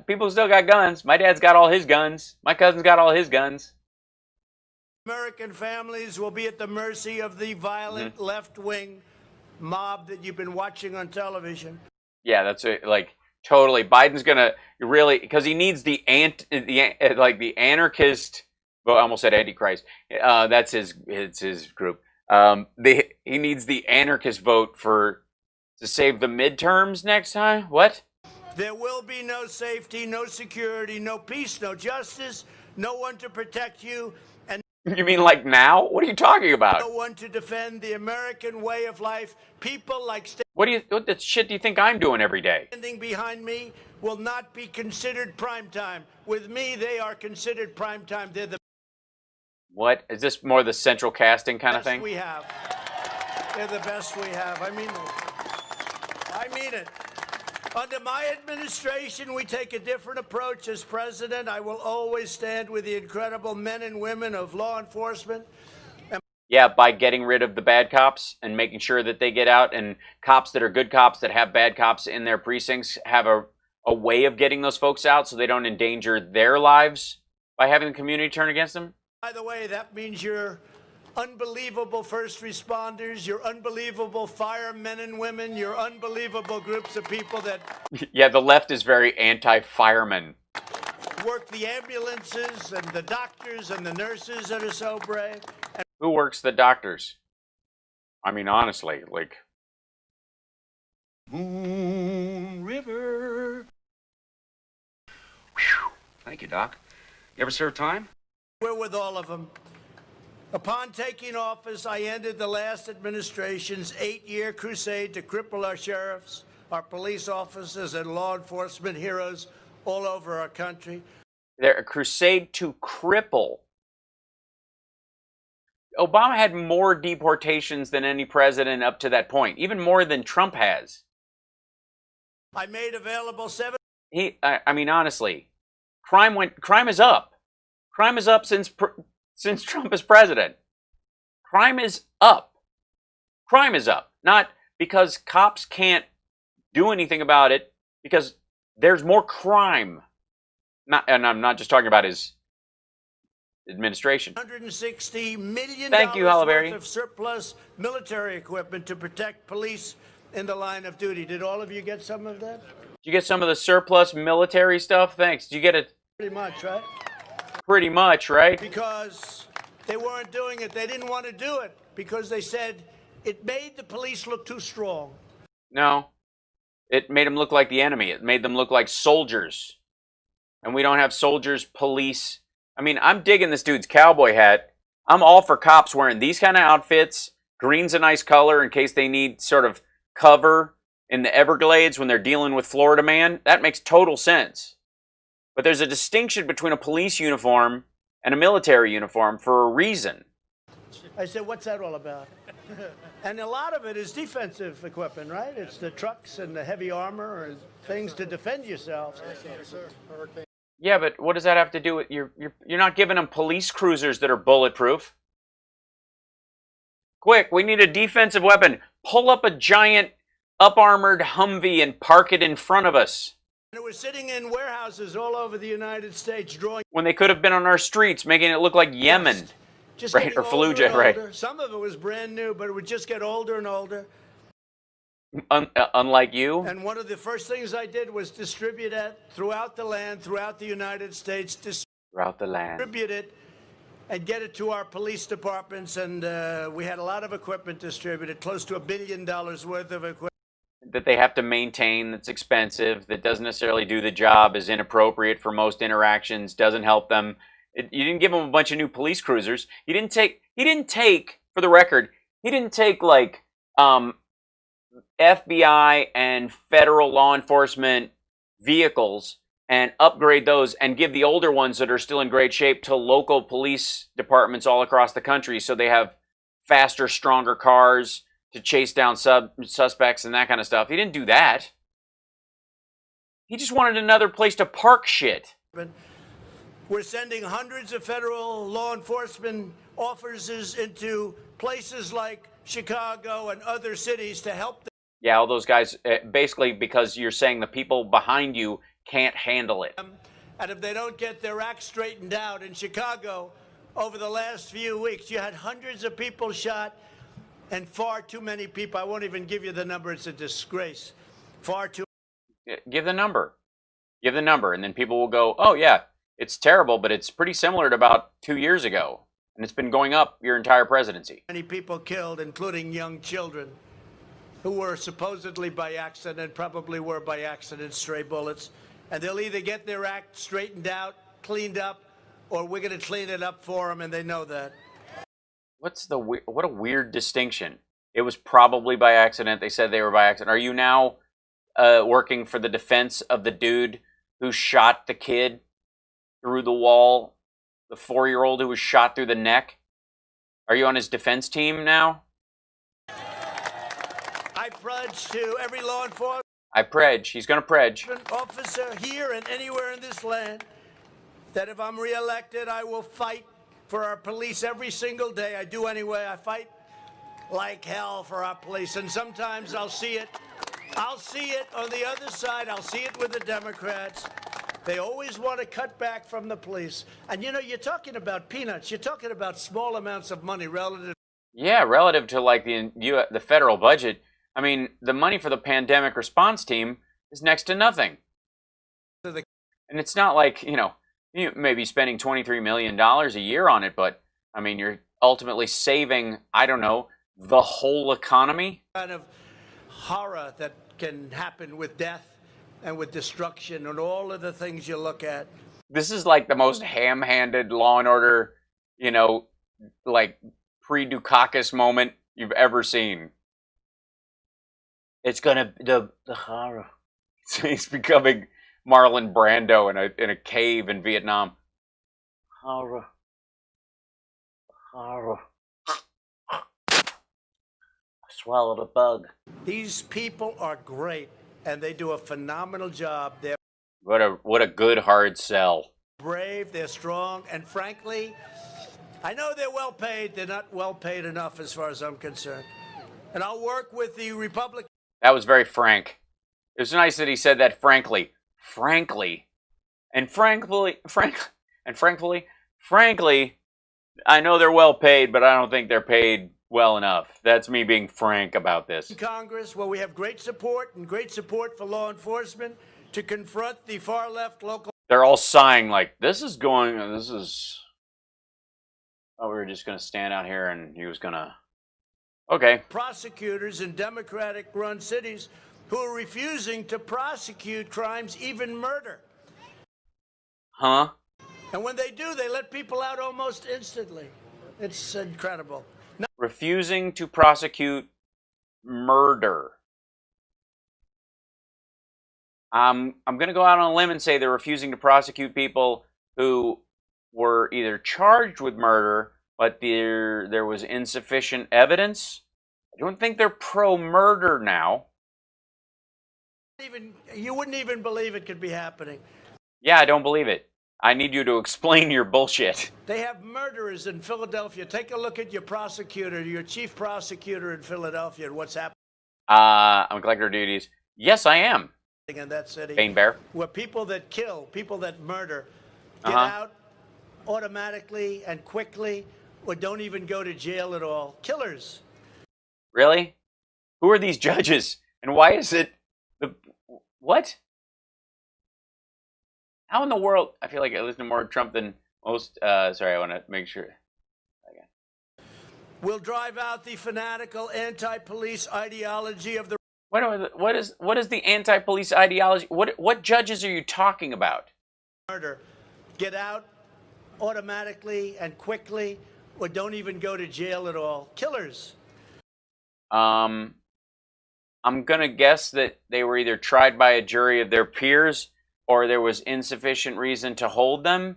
[SPEAKER 11] People still got guns. My dad's got all his guns. My cousin's got all his guns.
[SPEAKER 14] American families will be at the mercy of the violent left-wing mob that you've been watching on television.
[SPEAKER 11] Yeah, that's it. Like, totally. Biden's gonna really, because he needs the anarchist. Well, I almost said Antichrist. That's his group. He needs the anarchist vote to save the midterms next time. What?
[SPEAKER 14] There will be no safety, no security, no peace, no justice, no one to protect you, and
[SPEAKER 11] you mean like now? What are you talking about?
[SPEAKER 14] No one to defend the American way of life. People like
[SPEAKER 11] what the shit do you think I'm doing every day?
[SPEAKER 14] Standing behind me will not be considered prime time. With me, they are considered prime time. They're the
[SPEAKER 11] What? Is this more the central casting kind of thing?
[SPEAKER 14] We have. They're the best we have. I mean it. Under my administration, we take a different approach. As president, I will always stand with the incredible men and women of law enforcement.
[SPEAKER 11] Yeah, by getting rid of the bad cops and making sure that they get out, and cops that are good cops that have bad cops in their precincts have a way of getting those folks out so they don't endanger their lives by having the community turn against them.
[SPEAKER 14] By the way, that means your unbelievable first responders, your unbelievable firemen and women, your unbelievable groups of people that...
[SPEAKER 11] Yeah, the left is very anti-firemen.
[SPEAKER 14] Work the ambulances and the doctors and the nurses that are so brave.
[SPEAKER 11] Who works the doctors? I mean, honestly, like...
[SPEAKER 15] Moon River. Whew. Thank you, Doc. You ever serve time?
[SPEAKER 14] We're with all of them. Upon taking office, I ended the last administration's 8-year crusade to cripple our sheriffs, our police officers, and law enforcement heroes all over our country.
[SPEAKER 11] They're a crusade to cripple. Obama had more deportations than any president up to that point, even more than Trump has.
[SPEAKER 14] I made available
[SPEAKER 11] I mean, honestly, crime is up. Crime is up since Trump is president. Crime is up. Crime is up. Not because cops can't do anything about it, because there's more crime. And I'm not just talking about his administration.
[SPEAKER 14] $160 million
[SPEAKER 11] Thank you, Halle Berry.
[SPEAKER 14] worth of surplus military equipment to protect police in the line of duty. Did all of you get some of that?
[SPEAKER 11] Did you get some of the surplus military stuff? Thanks. Did you get it?
[SPEAKER 14] Pretty much, right?
[SPEAKER 11] Pretty much, right?
[SPEAKER 14] Because they weren't doing it. They didn't want to do it because they said it made the police look too strong.
[SPEAKER 11] No. It made them look like the enemy. It made them look like soldiers. And we don't have soldiers, police. I mean, I'm digging this dude's cowboy hat. I'm all for cops wearing these kind of outfits. Green's a nice color in case they need sort of cover in the Everglades when they're dealing with Florida man. That makes total sense. But there's a distinction between a police uniform and a military uniform for a reason.
[SPEAKER 14] I said, what's that all about? And a lot of it is defensive equipment, right? It's the trucks and the heavy armor and things to defend yourselves.
[SPEAKER 11] Yeah, but what does that have to do with you're not giving them police cruisers that are bulletproof? Quick, we need a defensive weapon. Pull up a giant up-armored Humvee and park it in front of us.
[SPEAKER 14] And it was sitting in warehouses all over the United States drawing.
[SPEAKER 11] When they could have been on our streets, making it look like Yemen.
[SPEAKER 14] Just
[SPEAKER 11] right, or Fallujah, right.
[SPEAKER 14] Some of it was brand new, but it would just get older and older.
[SPEAKER 11] Unlike you.
[SPEAKER 14] And one of the first things I did was distribute it throughout the land, throughout the United States.
[SPEAKER 11] Throughout the land.
[SPEAKER 14] Distribute it and get it to our police departments. And we had a lot of equipment distributed, close to $1 billion worth of equipment.
[SPEAKER 11] That they have to maintain, that's expensive, that doesn't necessarily do the job, is inappropriate for most interactions, doesn't help them. You didn't give them a bunch of new police cruisers. He didn't take, for the record, he didn't take like FBI and federal law enforcement vehicles and upgrade those and give the older ones that are still in great shape to local police departments all across the country so they have faster, stronger cars to chase down suspects and that kind of stuff. He didn't do that. He just wanted another place to park shit.
[SPEAKER 14] We're sending hundreds of federal law enforcement officers into places like Chicago and other cities to help them.
[SPEAKER 11] Yeah, all those guys, basically because you're saying the people behind you can't handle it.
[SPEAKER 14] And if they don't get their act straightened out in Chicago, over the last few weeks, you had hundreds of people shot and far too many people. I won't even give you the number. It's a disgrace. Far too.
[SPEAKER 11] Give the number. Give the number. And then people will go, oh, yeah, it's terrible, but it's pretty similar to about 2 years ago. And it's been going up your entire presidency.
[SPEAKER 14] Many people killed, including young children, who were supposedly by accident, probably were by accident stray bullets. And they'll either get their act straightened out, cleaned up, or we're going to clean it up for them, and they know that.
[SPEAKER 11] What a weird distinction. It was probably by accident. They said they were by accident. Are you now working for the defense of the dude who shot the kid through the wall, the 4-year-old who was shot through the neck? Are you on his defense team now?
[SPEAKER 14] I pledge to every law enforcement
[SPEAKER 11] He's going to pledge.
[SPEAKER 14] Officer here and anywhere in this land that if I'm reelected, I will fight for our police every single day. I do anyway. I fight like hell for our police. And sometimes I'll see it on the other side. I'll see it with the Democrats. They always want to cut back from the police. And, you know, you're talking about peanuts. You're talking about small amounts of money relative.
[SPEAKER 11] Yeah, relative to like the federal budget. I mean, the money for the pandemic response team is next to nothing. And it's not like, you may be spending $23 million a year on it, but, I mean, you're ultimately saving, I don't know, the whole economy.
[SPEAKER 14] Kind of horror that can happen with death and with destruction and all of the things you look at.
[SPEAKER 11] This is like the most ham-handed Law and Order, like pre-Dukakis moment you've ever seen. It's gonna the horror. He's becoming Marlon Brando in a cave in Vietnam. Horror. I swallowed a bug.
[SPEAKER 14] These people are great, and they do a phenomenal job. They're
[SPEAKER 11] what a good hard sell.
[SPEAKER 14] Brave, they're strong, and frankly, I know they're well paid. They're not well paid enough as far as I'm concerned. And I'll work with the Republicans.
[SPEAKER 11] That was very frank. It was nice that he said that frankly. Frankly, I know they're well paid, but I don't think they're paid well enough. That's me being frank about this.
[SPEAKER 14] Congress, where we have great support for law enforcement to confront the far left local.
[SPEAKER 11] They're all sighing like, oh, we were just going to stand out here and he was going to, okay.
[SPEAKER 14] Prosecutors in Democratic-run cities who are refusing to prosecute crimes, even murder.
[SPEAKER 11] Huh?
[SPEAKER 14] And when they do, they let people out almost instantly. It's incredible.
[SPEAKER 11] Refusing to prosecute murder. I'm going to go out on a limb and say they're refusing to prosecute people who were either charged with murder, but there was insufficient evidence. I don't think they're pro-murder now.
[SPEAKER 14] You wouldn't even believe it could be happening.
[SPEAKER 11] Yeah, I don't believe it. I need you to explain your bullshit.
[SPEAKER 14] They have murderers in Philadelphia. Take a look at your prosecutor, your chief prosecutor in Philadelphia, and what's happening.
[SPEAKER 11] I'm a collector of duties. Yes, I am.
[SPEAKER 14] In that city.
[SPEAKER 11] Bane Bear.
[SPEAKER 14] Where people that kill, people that murder, get out automatically and quickly, or don't even go to jail at all. Killers.
[SPEAKER 11] Really? Who are these judges? And why is it what? How in the world? I feel like I listen to more Trump than most. Sorry, I want to make sure. Okay.
[SPEAKER 14] We'll drive out the fanatical anti-police ideology of the.
[SPEAKER 11] What is the anti-police ideology? What judges are you talking about?
[SPEAKER 14] Murder. Get out automatically and quickly, or don't even go to jail at all. Killers.
[SPEAKER 11] I'm gonna guess that they were either tried by a jury of their peers, or there was insufficient reason to hold them,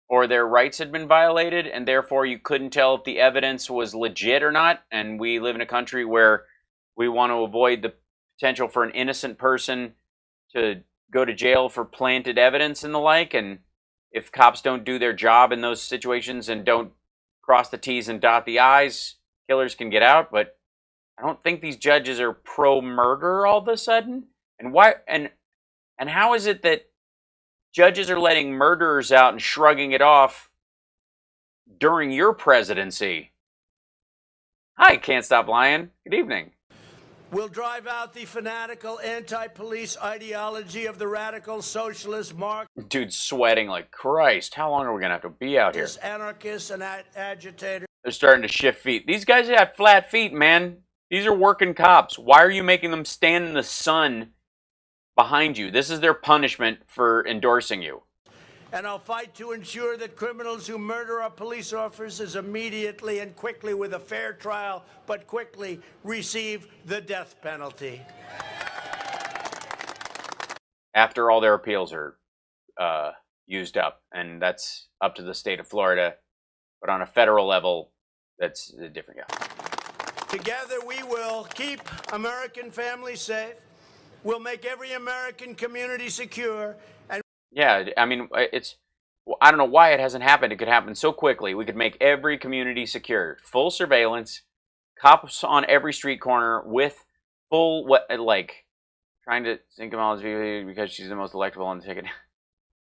[SPEAKER 11] or their rights had been violated, and therefore you couldn't tell if the evidence was legit or not. And we live in a country where we want to avoid the potential for an innocent person to go to jail for planted evidence and the like. And if cops don't do their job in those situations and don't cross the T's and dot the I's, killers can get out. But I don't think these judges are pro-murder all of a sudden. And why? And how is it that judges are letting murderers out and shrugging it off during your presidency? Hi, Can't Stop Lying. Good evening.
[SPEAKER 14] We'll drive out the fanatical anti-police ideology of the radical socialist Marxist.
[SPEAKER 11] Dude's sweating like Christ. How long are we going to have to be out here?
[SPEAKER 14] Anarchists and agitators.
[SPEAKER 11] They're starting to shift feet. These guys have flat feet, man. These are working cops. Why are you making them stand in the sun behind you? This is their punishment for endorsing you.
[SPEAKER 14] And I'll fight to ensure that criminals who murder our police officers immediately and quickly, with a fair trial, but quickly, receive the death penalty.
[SPEAKER 11] After all their appeals are used up, and that's up to the state of Florida. But on a federal level, that's a different guy.
[SPEAKER 14] Together we will keep American families safe. We'll make every American community secure. And
[SPEAKER 11] yeah, I mean, I don't know why it hasn't happened. It could happen so quickly. We could make every community secure. Full surveillance, cops on every street corner with full, trying to think of all because she's the most electable on the ticket.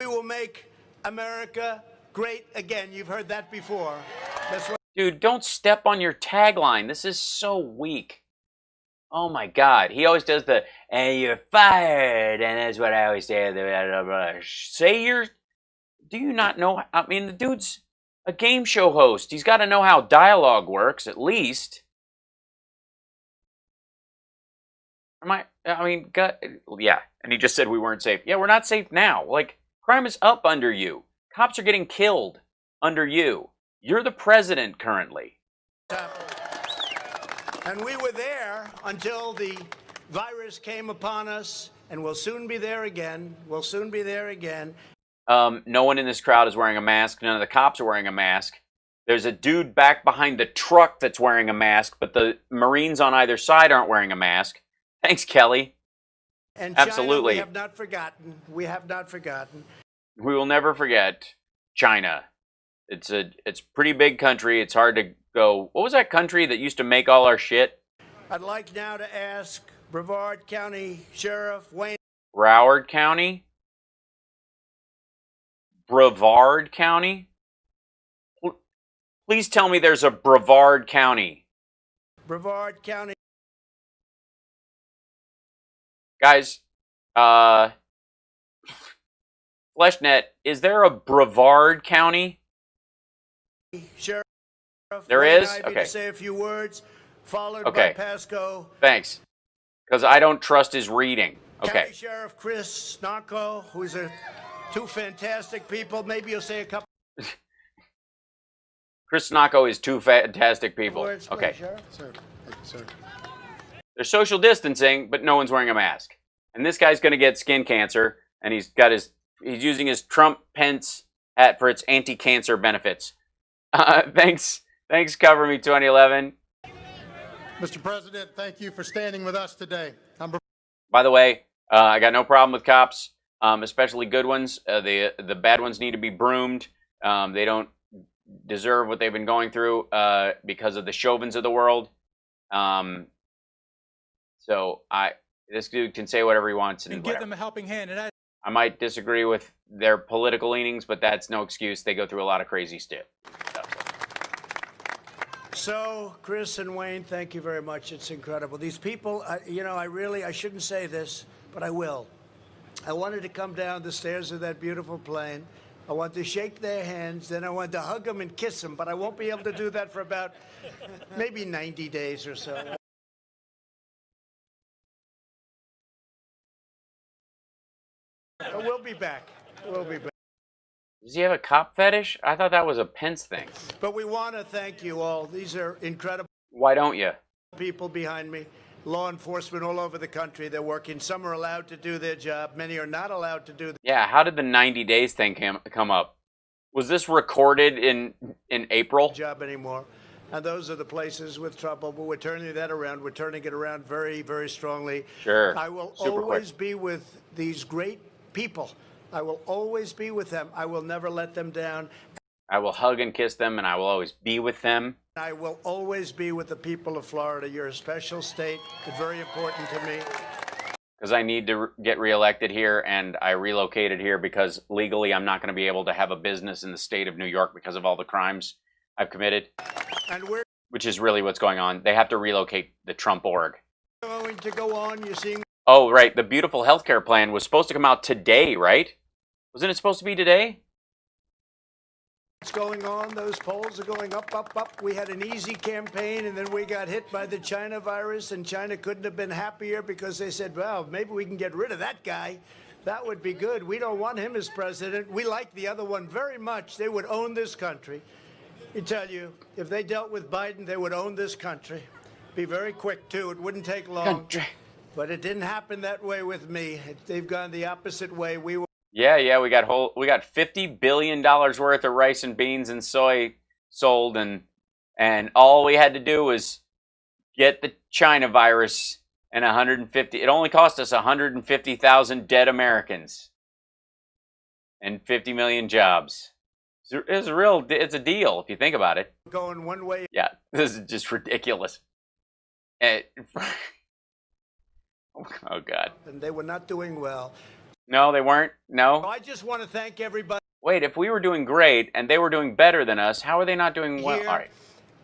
[SPEAKER 14] We will make America great again. You've heard that before. That's what.
[SPEAKER 11] Dude, don't step on your tagline. This is so weak. Oh my God. He always does the, and you're fired. And that's what I always say. Do you not know? I mean, the dude's a game show host. He's got to know how dialogue works, at least. Yeah. And he just said we weren't safe. Yeah, we're not safe now. Like, crime is up under you. Cops are getting killed under you. You're the president currently.
[SPEAKER 14] And we were there until the virus came upon us, and we'll soon be there again. We'll soon be there again.
[SPEAKER 11] No one in this crowd is wearing a mask. None of the cops are wearing a mask. There's a dude back behind the truck that's wearing a mask, but the Marines on either side aren't wearing a mask. Thanks, Kelly.
[SPEAKER 14] And
[SPEAKER 11] absolutely.
[SPEAKER 14] China, we have not forgotten. We have not forgotten.
[SPEAKER 11] We will never forget China. It's a pretty big country. It's hard to go. What was that country that used to make all our shit?
[SPEAKER 14] I'd like now to ask Brevard County Sheriff Wayne.
[SPEAKER 11] Broward County? Brevard County? Please tell me there's a Brevard County.
[SPEAKER 14] Brevard County.
[SPEAKER 11] Guys, FleshNet, is there a Brevard County?
[SPEAKER 14] Sheriff
[SPEAKER 11] there
[SPEAKER 14] Wayne
[SPEAKER 11] is?
[SPEAKER 14] Ivey
[SPEAKER 11] Okay.
[SPEAKER 14] to say a few words, followed by Pasco.
[SPEAKER 11] Thanks. Because I don't trust his reading. Okay.
[SPEAKER 14] County Sheriff Chris Snocko, who's two fantastic people. Maybe you'll say a couple.
[SPEAKER 11] Chris Snocko is two fantastic people.
[SPEAKER 14] Words,
[SPEAKER 11] okay.
[SPEAKER 14] please, Sheriff. Sir. Thank you, sir.
[SPEAKER 11] There's social distancing, but no one's wearing a mask. And this guy's going to get skin cancer, and he's using his Trump-Pence for its anti-cancer benefits. Thanks, Cover Me 2011.
[SPEAKER 16] Mr. President, thank you for standing with us today.
[SPEAKER 11] By the way, I got no problem with cops, especially good ones. The bad ones need to be broomed. They don't deserve what they've been going through because of the Chauvins of the world. So this dude can say whatever he wants and
[SPEAKER 17] give them a helping hand. And
[SPEAKER 11] I might disagree with their political leanings, but that's no excuse. They go through a lot of crazy stuff.
[SPEAKER 14] So, Chris and Wayne, thank you very much. It's incredible. These people, I shouldn't say this, but I will. I wanted to come down the stairs of that beautiful plane. I want to shake their hands, then I want to hug them and kiss them, but I won't be able to do that for about maybe 90 days or so. We'll be back. We'll be back.
[SPEAKER 11] Does he have a cop fetish? I thought that was a Pence thing.
[SPEAKER 14] But we want to thank you all. These are incredible.
[SPEAKER 11] Why don't you?
[SPEAKER 14] People behind me, law enforcement all over the country. They're working. Some are allowed to do their job. Many are not allowed to do their
[SPEAKER 11] Yeah, how did the 90 days thing come up? Was this recorded in April?
[SPEAKER 14] job anymore. And those are the places with trouble. But we're turning that around. We're turning it around very, very strongly.
[SPEAKER 11] Sure.
[SPEAKER 14] I will
[SPEAKER 11] Super
[SPEAKER 14] always
[SPEAKER 11] quick.
[SPEAKER 14] be with these great people. I will always be with them. I will never let them down.
[SPEAKER 11] I will hug and kiss them, and I will always be with them.
[SPEAKER 14] I will always be with the people of Florida. You're a special state. It's very important to me.
[SPEAKER 11] Because I need to get reelected here, and I relocated here because legally I'm not going to be able to have a business in the state of New York because of all the crimes I've committed.
[SPEAKER 14] And we're
[SPEAKER 11] Which is really what's going on. They have to relocate the Trump org.
[SPEAKER 14] going to go on. You're seeing
[SPEAKER 11] Oh, right. The beautiful healthcare plan was supposed to come out today, right? Wasn't it supposed to be today?
[SPEAKER 14] what's going on. Those polls are going up, up, up. We had an easy campaign, and then we got hit by the China virus, and China couldn't have been happier because they said, well, maybe we can get rid of that guy. That would be good. We don't want him as president. We like the other one very much. They would own this country. I tell you, if they dealt with Biden, they would own this country. Be very quick, too. It wouldn't take long. But it didn't happen that way with me. They've gone the opposite way. We were.
[SPEAKER 11] Yeah, we got $50 billion worth of rice and beans and soy sold, and all we had to do was get the China virus and 150. It only cost us 150,000 dead Americans and 50 million jobs. It's a deal if you think about it.
[SPEAKER 14] Going one way.
[SPEAKER 11] Yeah, this is just ridiculous. Oh God.
[SPEAKER 14] And they were not doing well.
[SPEAKER 11] No, they weren't. No.
[SPEAKER 14] I just want to thank everybody.
[SPEAKER 11] Wait, if we were doing great and they were doing better than us, how are they not doing well?
[SPEAKER 14] Here.
[SPEAKER 11] All right.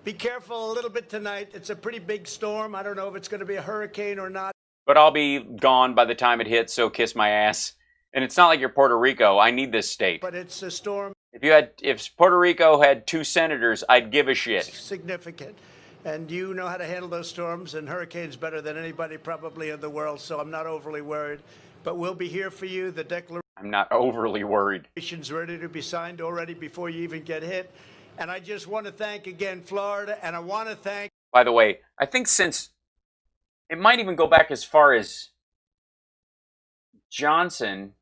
[SPEAKER 14] Be careful a little bit tonight. It's a pretty big storm. I don't know if it's going to be a hurricane or not.
[SPEAKER 11] But I'll be gone by the time it hits, so kiss my ass. And it's not like you're Puerto Rico. I need this state.
[SPEAKER 14] But it's a storm.
[SPEAKER 11] If Puerto Rico had 2 senators, I'd give a shit.
[SPEAKER 14] Significant. And you know how to handle those storms and hurricanes better than anybody probably in the world, so I'm not overly worried. But we'll be here for you. The declaration.
[SPEAKER 11] I'm not overly worried.
[SPEAKER 14] Ready to be signed already before you even get hit. And I just want to thank again Florida, and I want to thank.
[SPEAKER 11] By the way, I think since it might even go back as far as Johnson,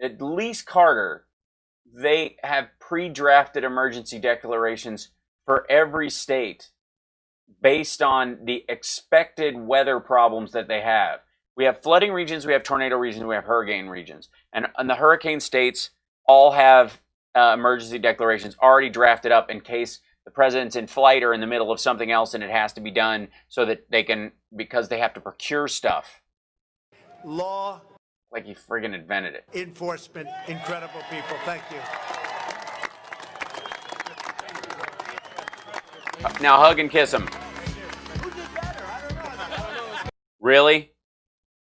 [SPEAKER 11] at least Carter, they have pre-drafted emergency declarations for every state based on the expected weather problems that they have. We have flooding regions, we have tornado regions, we have hurricane regions. And the hurricane states all have emergency declarations already drafted up in case the president's in flight or in the middle of something else and it has to be done so that they can, because they have to procure stuff.
[SPEAKER 14] Law.
[SPEAKER 11] Like he friggin' invented it.
[SPEAKER 14] Enforcement. Incredible people. Thank you.
[SPEAKER 11] Now hug and kiss him. Really?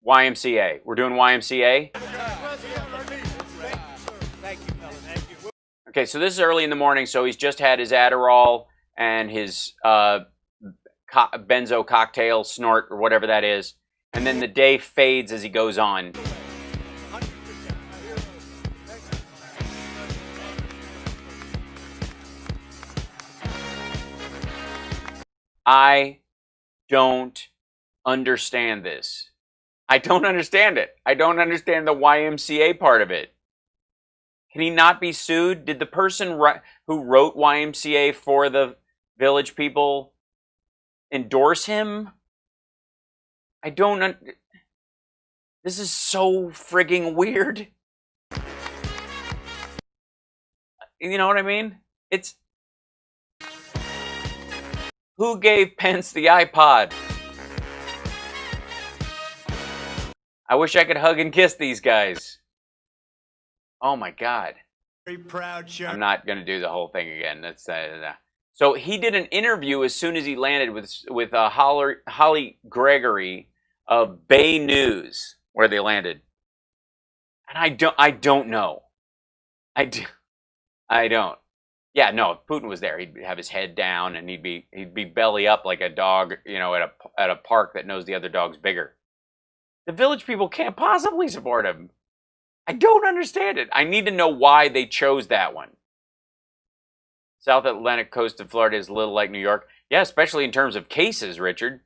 [SPEAKER 11] YMCA. We're doing YMCA? Okay, so this is early in the morning, so he's just had his Adderall and his benzo cocktail snort or whatever that is. And then the day fades as he goes on. I don't understand this. I don't understand it. I don't understand the YMCA part of it. Can he not be sued? Did the person who wrote YMCA for the Village People endorse him? I don't. This is so frigging weird. You know what I mean? It's. Who gave Pence the iPod? I wish I could hug and kiss these guys. Oh my God.
[SPEAKER 14] Very proud, sure.
[SPEAKER 11] I'm not going to do the whole thing again. That's So he did an interview as soon as he landed with Holly Gregory of Bay News, where they landed. And I don't know. I don't. Yeah, no, if Putin was there, he'd have his head down and he'd be belly up like a dog, you know, at a park that knows the other dog's bigger. The Village People can't possibly support him. I don't understand it. I need to know why they chose that one. South Atlantic coast of Florida is a little like New York. Yeah, especially in terms of cases, Richard.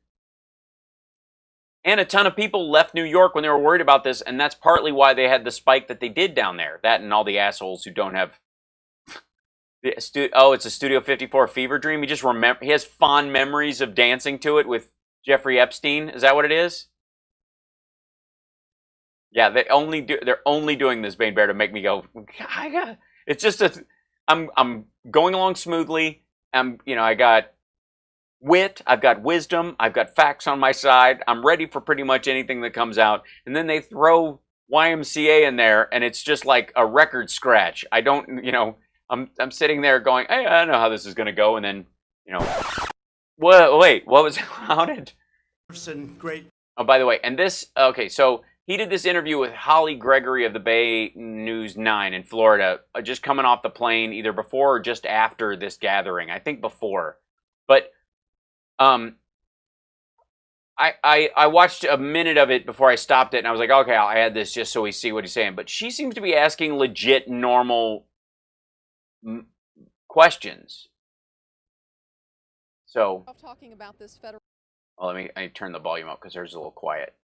[SPEAKER 11] And a ton of people left New York when they were worried about this, and that's partly why they had the spike that they did down there. That and all the assholes who don't have... it's a Studio 54 fever dream. He has fond memories of dancing to it with Jeffrey Epstein. Is that what it is? Yeah, they're only doing this, Bane Bear, to make me go. It's just I'm going along smoothly. I got wit, I've got wisdom, I've got facts on my side. I'm ready for pretty much anything that comes out. And then they throw YMCA in there, and it's just like a record scratch. I don't, I'm sitting there going, hey, I don't know how this is going to go, and then, wait, what was how did?
[SPEAKER 14] Great.
[SPEAKER 11] Oh, by the way, and this, okay, so. He did this interview with Holly Gregory of the Bay News 9 in Florida, just coming off the plane, either before or just after this gathering. I think before. But I watched a minute of it before I stopped it, and I was like, okay, I'll add this just so we see what he's saying. But she seems to be asking legit, normal questions. So,
[SPEAKER 13] talking about this federal.
[SPEAKER 11] Well, I turn the volume up because there's a little quiet.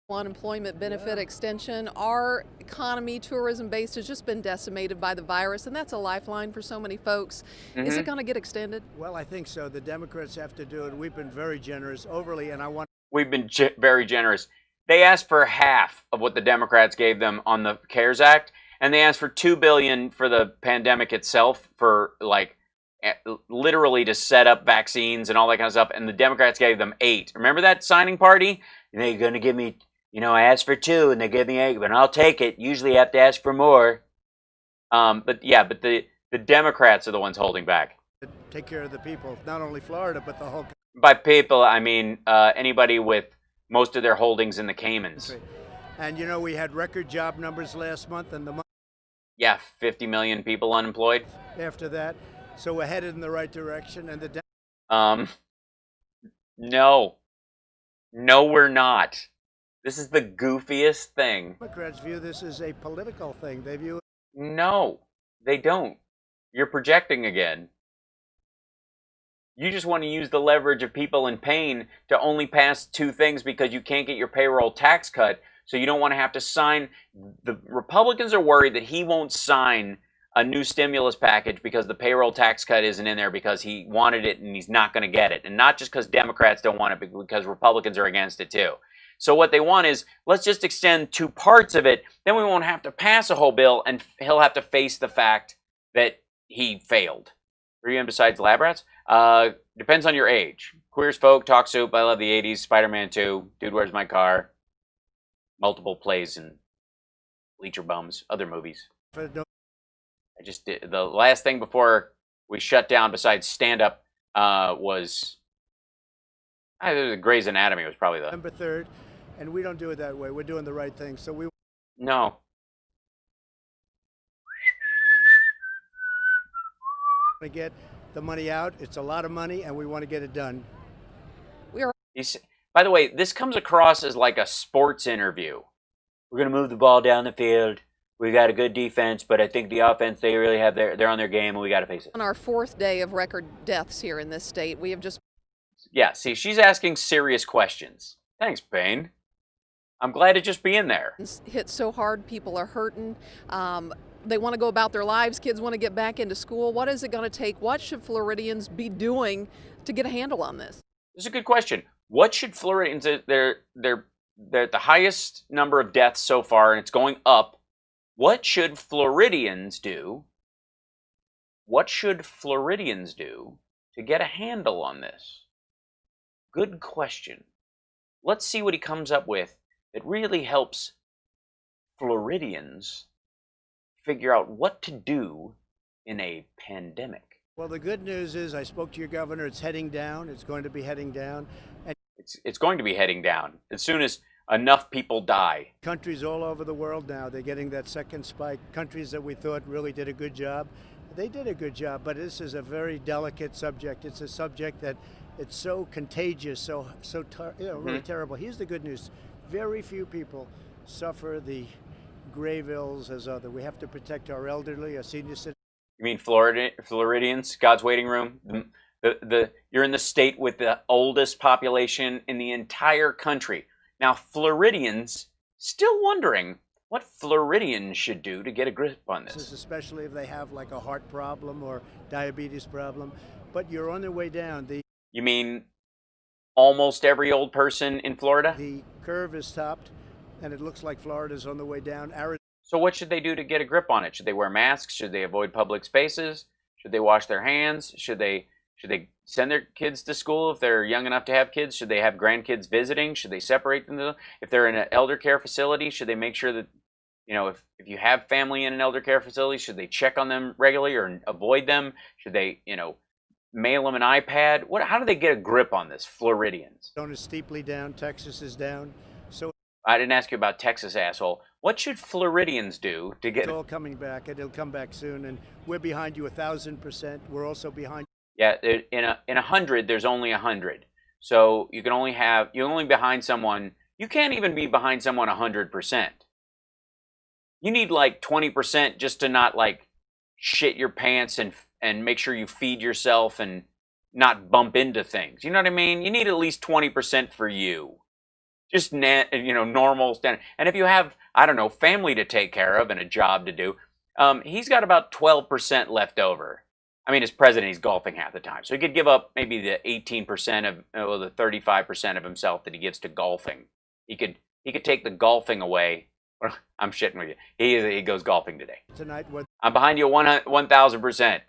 [SPEAKER 13] Unemployment benefit extension. Our economy, tourism based, has just been decimated by the virus, and that's a lifeline for so many folks. Mm-hmm. Is it going to get extended?
[SPEAKER 14] Well, I think so. The Democrats have to do it. We've been very generous, overly, and I want.
[SPEAKER 11] We've been very generous. They asked for half of what the Democrats gave them on the CARES Act, and they asked for $2 billion for the pandemic itself, for literally to set up vaccines and all that kind of stuff. And the Democrats gave them $8 billion. Remember that signing party? And they're going to give me. I asked for 2 and they gave me 8, but I'll take it. Usually you have to ask for more. But the Democrats are the ones holding back.
[SPEAKER 14] Take care of the people, not only Florida, but the whole country.
[SPEAKER 11] By people, I mean anybody with most of their holdings in the Caymans.
[SPEAKER 14] And we had record job numbers last month and the month.
[SPEAKER 11] Yeah, 50 million people unemployed.
[SPEAKER 14] After that, so we're headed in the right direction. And
[SPEAKER 11] no, we're not. This is the goofiest thing.
[SPEAKER 14] Democrats view this as a political thing. They view it.
[SPEAKER 11] No, they don't. You're projecting again. You just want to use the leverage of people in pain to only pass 2 things because you can't get your payroll tax cut, so you don't want to have to sign. The Republicans are worried that he won't sign a new stimulus package because the payroll tax cut isn't in there because he wanted it and he's not going to get it. And not just because Democrats don't want it, but because Republicans are against it too. So what they want is, let's just extend 2 parts of it, then we won't have to pass a whole bill, and he'll have to face the fact that he failed. Are you in besides lab rats? Depends on your age. Queer as Folk, Talk Soup, I love the 80s, Spider-Man 2, Dude, Where's My Car? Multiple plays in Bleacher Bums, other movies. I just did, the last thing before we shut down besides stand-up was... Grey's Anatomy was probably the...
[SPEAKER 14] November 3rd, and we don't do it that way. We're doing the right thing, so we...
[SPEAKER 11] No.
[SPEAKER 14] To get the money out. It's a lot of money, and we want to get it done.
[SPEAKER 11] By the way, this comes across as like a sports interview. We're going to move the ball down the field. We got a good defense, but I think the offense, they really have they're on their game, and we got to face it.
[SPEAKER 13] On our 4th day of record deaths here in this state, we have just...
[SPEAKER 11] Yeah, see, she's asking serious questions. Thanks, Bane. I'm glad to just be in there.
[SPEAKER 13] Hit so hard, people are hurting. they want to go about their lives. Kids want to get back into school. What is it going to take? What should Floridians be doing to get a handle on this?
[SPEAKER 11] This is a good question. What should Floridians? They're at the highest number of deaths so far, and it's going up. What should Floridians do? What should Floridians do to get a handle on this? Good question. Let's see what he comes up with that really helps Floridians figure out what to do in a pandemic.
[SPEAKER 14] Well, the good news is I spoke to your governor. It's heading down. It's going to be heading down. And
[SPEAKER 11] it's going to be heading down as soon as enough people die.
[SPEAKER 14] Countries all over the world now, they're getting that second spike. Countries that we thought really did a good job, they did a good job, but this is a very delicate subject. It's a subject that it's so contagious, really terrible. Here's the good news. Very few people suffer the grave ills as other. We have to protect our elderly, our senior citizens.
[SPEAKER 11] You mean Floridians, God's waiting room? You're in the state with the oldest population in the entire country. Now, Floridians still wondering what Floridians should do to get a grip on this.
[SPEAKER 14] Especially if they have like a heart problem or diabetes problem. But you're on their way down.
[SPEAKER 11] You mean almost every old person in Florida?
[SPEAKER 14] The curve is topped, and it looks like Florida's on the way down.
[SPEAKER 11] So what should they do to get a grip on it? Should they wear masks? Should they avoid public spaces? Should they wash their hands? Should they send their kids to school if they're young enough to have kids? Should they have grandkids visiting? Should they separate them? If they're in an elder care facility, should they make sure that, if you have family in an elder care facility, should they check on them regularly or avoid them? Should they, mail them an iPad? How do they get a grip on this, Floridians?
[SPEAKER 14] Arizona is steeply down. Texas is down. So
[SPEAKER 11] I didn't ask you about Texas, asshole. What should Floridians do to get?
[SPEAKER 14] It's all coming back. It'll come back soon, and we're behind you 1,000%. We're also behind.
[SPEAKER 11] Yeah, in 100, there's only 100. So you're only behind someone. You can't even be behind someone 100%. You need like 20% just to not like shit your pants and make sure you feed yourself and not bump into things. You know what I mean? You need at least 20% for you. Just normal standard. And if you have, I don't know, family to take care of and a job to do, he's got about 12% left over. I mean, as president, he's golfing half the time. So he could give up maybe the 18% the 35% of himself that he gives to golfing. He could take the golfing away. I'm shitting with you. He goes golfing today.
[SPEAKER 14] Tonight,
[SPEAKER 11] I'm behind you 1,000%.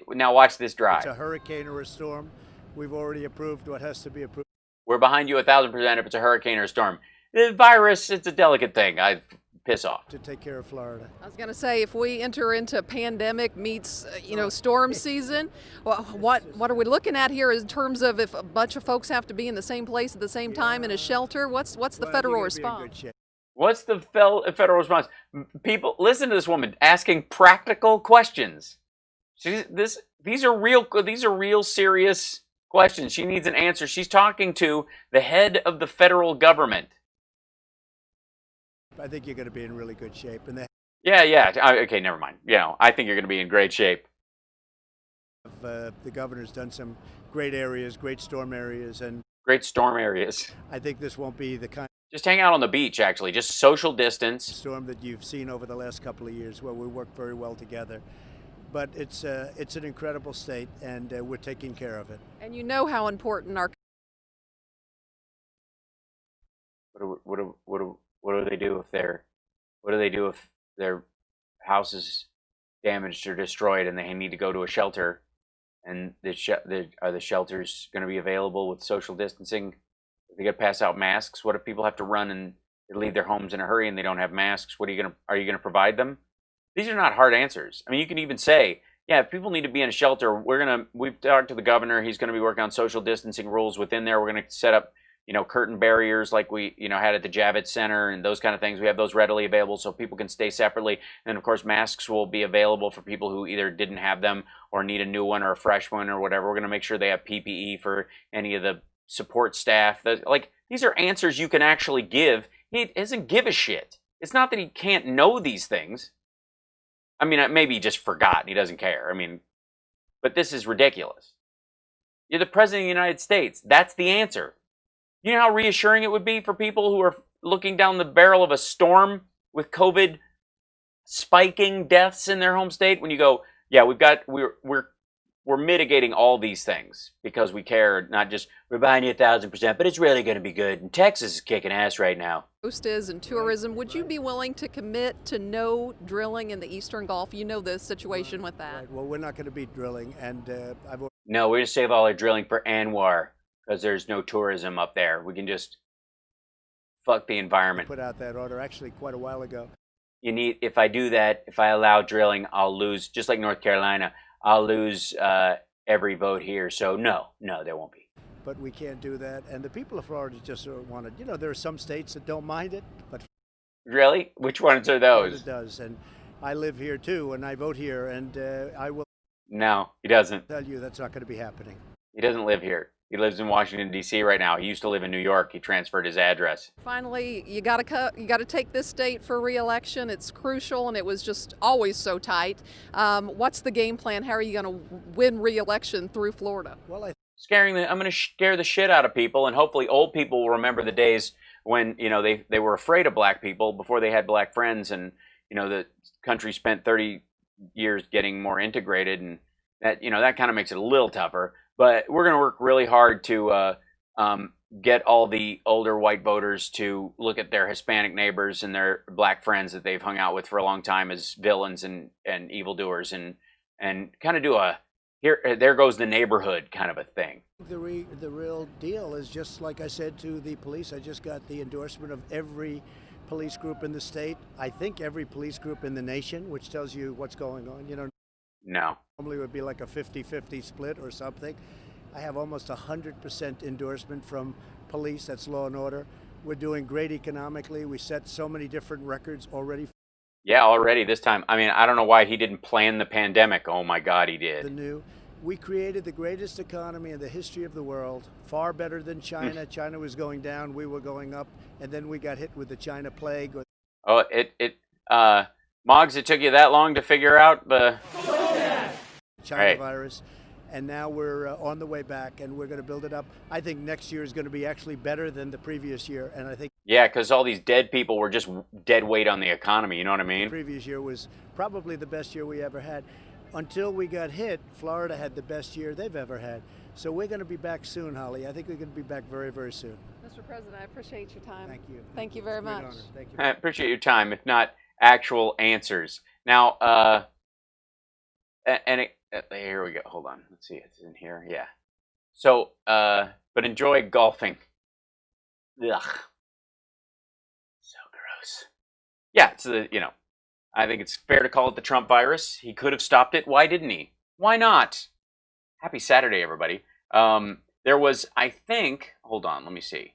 [SPEAKER 11] Now watch this drive.
[SPEAKER 14] It's a hurricane or a storm. We've already approved what has to be approved.
[SPEAKER 11] We're behind you 1,000% if it's a hurricane or a storm. The virus, it's a delicate thing. I piss off.
[SPEAKER 14] To take care of Florida.
[SPEAKER 13] I was going to say, if we enter into pandemic meets, storm season, what are we looking at here in terms of if a bunch of folks have to be in the same place at the same time in a shelter? What's the federal response?
[SPEAKER 11] What's the federal response? People, listen to this woman asking practical questions. These are real serious questions. She needs an answer. She's talking to the head of the federal government.
[SPEAKER 14] I think you're going to be in really good shape. And
[SPEAKER 11] yeah. Okay, never mind. I think you're going to be in great shape.
[SPEAKER 14] The governor's done some great areas, great storm areas.
[SPEAKER 11] I
[SPEAKER 14] think this won't be the kind.
[SPEAKER 11] Just hang out on the beach, actually. Just social distance.
[SPEAKER 14] Storm that you've seen over the last couple of years where we work very well together. But it's an incredible state, and we're taking care of it.
[SPEAKER 13] And you know how important our...
[SPEAKER 11] What do they do if their house is damaged or destroyed and they need to go to a shelter? And are the shelters going to be available with social distancing? If they got to pass out masks, what if people have to run and they leave their homes in a hurry and they don't have masks? Are you going to provide them? These are not hard answers. I mean, you can even say, yeah, if people need to be in a shelter, we've talked to the governor. He's going to be working on social distancing rules within there. We're going to set up, curtain barriers like we, had at the Javits Center and those kind of things. We have those readily available so people can stay separately. And of course, masks will be available for people who either didn't have them or need a new one or a fresh one or whatever. We're going to make sure they have PPE for any of the support staff. These are answers you can actually give. He doesn't give a shit. It's not that he can't know these things. I mean, maybe he just forgot and he doesn't care. I mean, but this is ridiculous. You're the president of the United States. That's the answer. You know how reassuring it would be for people who are looking down the barrel of a storm with COVID spiking deaths in their home state, when you go, yeah, we're mitigating all these things because we care, not just we're buying you 1,000%, but it's really going to be good. And Texas is kicking ass right now.
[SPEAKER 13] Coast is and tourism. Would you be willing to commit to no drilling in the Eastern Gulf? You know the situation with that.
[SPEAKER 14] Right. Well, we're not going to be drilling, and
[SPEAKER 11] No, we're going to save all our drilling for Anwar because there's no tourism up there. We can just fuck the environment.
[SPEAKER 14] Put out that order actually quite a while ago.
[SPEAKER 11] If I do that, if I allow drilling, I'll lose, just like North Carolina, I'll lose every vote here. So no, there won't be.
[SPEAKER 14] But we can't do that. And the people of Florida just want to, there are some states that don't mind it, but
[SPEAKER 11] really? Which ones are those?
[SPEAKER 14] It does. And I live here too, and I vote here, and I will.
[SPEAKER 11] No, he doesn't.
[SPEAKER 14] Tell you that's not going to be happening.
[SPEAKER 11] He doesn't live here. He lives in Washington, D.C. right now. He used to live in New York. He transferred his address.
[SPEAKER 13] Finally, you got to take this state for re-election. It's crucial, and it was just always so tight. What's the game plan? How are you going to win re-election through Florida?
[SPEAKER 14] Well, I'm
[SPEAKER 11] going to scare the shit out of people, and hopefully old people will remember the days when they were afraid of black people before they had black friends, and the country spent 30 years getting more integrated, and that that kind of makes it a little tougher. But we're going to work really hard to get all the older white voters to look at their Hispanic neighbors and their black friends that they've hung out with for a long time as villains and evildoers, and kind of do a there goes the neighborhood kind of a thing.
[SPEAKER 14] The real deal is, just like I said to the police, I just got the endorsement of every police group in the state. I think every police group in the nation, which tells you what's going on.
[SPEAKER 11] No.
[SPEAKER 14] Normally it would be like a 50-50 split or something. I have almost 100% endorsement from police. That's law and order. We're doing great economically. We set so many different records already.
[SPEAKER 11] Yeah, already this time. I mean, I don't know why he didn't plan the pandemic. Oh my God, he did.
[SPEAKER 14] We created the greatest economy in the history of the world, far better than China. China was going down, we were going up, and then we got hit with the China plague.
[SPEAKER 11] Oh, Moggs, it took you that long to figure out the
[SPEAKER 14] China virus, and now we're on the way back, and we're going to build it up. I think next year is going to be actually better than the previous year, and I think
[SPEAKER 11] because all these dead people were just dead weight on the economy. You know what I mean?
[SPEAKER 14] The previous year was probably the best year we ever had. Until we got hit, Florida had the best year they've ever had. So we're going to be back soon, Holly. I think we're going to be back very, very soon.
[SPEAKER 13] Mr. President, I appreciate your time.
[SPEAKER 14] Thank you.
[SPEAKER 13] Thank you very much.
[SPEAKER 14] Thank you.
[SPEAKER 11] I appreciate your time, if not actual answers. Now, here we go. Hold on. Let's see. It's in here. Yeah. So, but enjoy golfing. Ugh. So gross. Yeah. It's I think it's fair to call it the Trump virus. He could have stopped it. Why didn't he? Why not? Happy Saturday, everybody. There was, I think, hold on, let me see.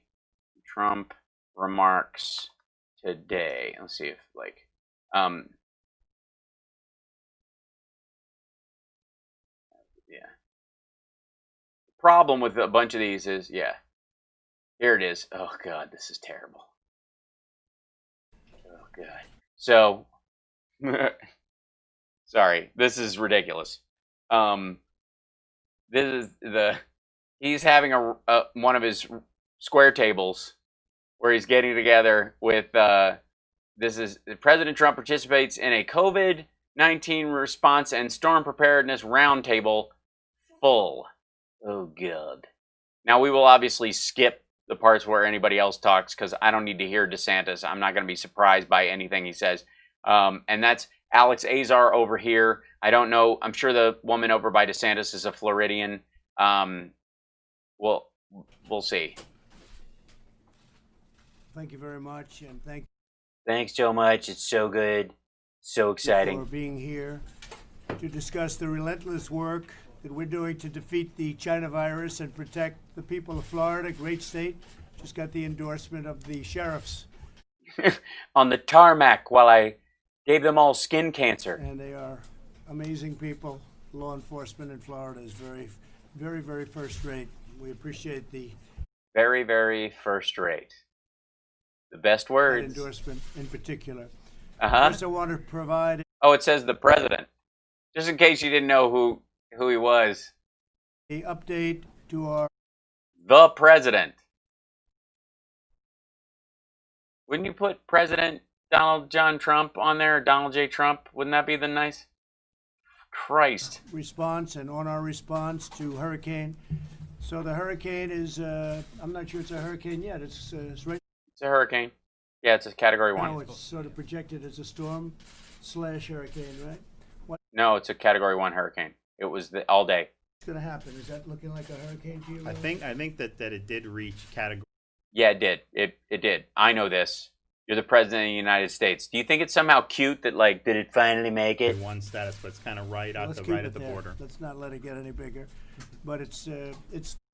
[SPEAKER 11] Trump remarks today. Let's see if, yeah. The problem with a bunch of these is, here it is. Oh, God, this is terrible. Oh, God. So, sorry, this is ridiculous. This is he's having one of his square tables where he's getting together with, President Trump participates in a COVID-19 response and storm preparedness roundtable full. Oh, God. Now, we will obviously skip the parts where anybody else talks because I don't need to hear DeSantis. I'm not going to be surprised by anything he says. And that's Alex Azar over here. I don't know. I'm sure the woman over by DeSantis is a Floridian. We'll see.
[SPEAKER 14] Thank you very much, and
[SPEAKER 11] thanks so much. It's so good, so exciting.
[SPEAKER 14] For being here to discuss the relentless work that we're doing to defeat the China virus and protect the people of Florida. Great state. Just got the endorsement of the sheriffs
[SPEAKER 11] on the tarmac while I gave them all skin cancer.
[SPEAKER 14] And they are amazing people. Law enforcement in Florida is very, very, very first rate. We appreciate the
[SPEAKER 11] very, very first rate. The best words.
[SPEAKER 14] Endorsement in particular.
[SPEAKER 11] Uh-huh.
[SPEAKER 14] First, I want to provide.
[SPEAKER 11] Oh, it says the president. Just in case you didn't know who he was.
[SPEAKER 14] The update to
[SPEAKER 11] the president. Wouldn't you put president Donald John Trump on there, or Donald J. Trump? Wouldn't that be the nice? Christ.
[SPEAKER 14] Response and on our response to hurricane. So the hurricane is, I'm not sure it's a hurricane yet. It's right.
[SPEAKER 11] It's a hurricane. Yeah, it's a Category 1.
[SPEAKER 14] Now it's sort of projected as a storm/hurricane, right? What's
[SPEAKER 11] No, it's a Category 1 hurricane. It was all day.
[SPEAKER 14] going to happen? Is that looking like a hurricane to you?
[SPEAKER 17] I think that it did reach category.
[SPEAKER 11] Yeah, it did. It did. I know this. You're the president of the United States. Do you think it's somehow cute that, like, did it finally make it?
[SPEAKER 17] One status, but it's kind of right
[SPEAKER 14] Let's
[SPEAKER 17] at
[SPEAKER 14] keep
[SPEAKER 17] the
[SPEAKER 14] it there.
[SPEAKER 17] border.
[SPEAKER 14] Let's not let it get any bigger. But it's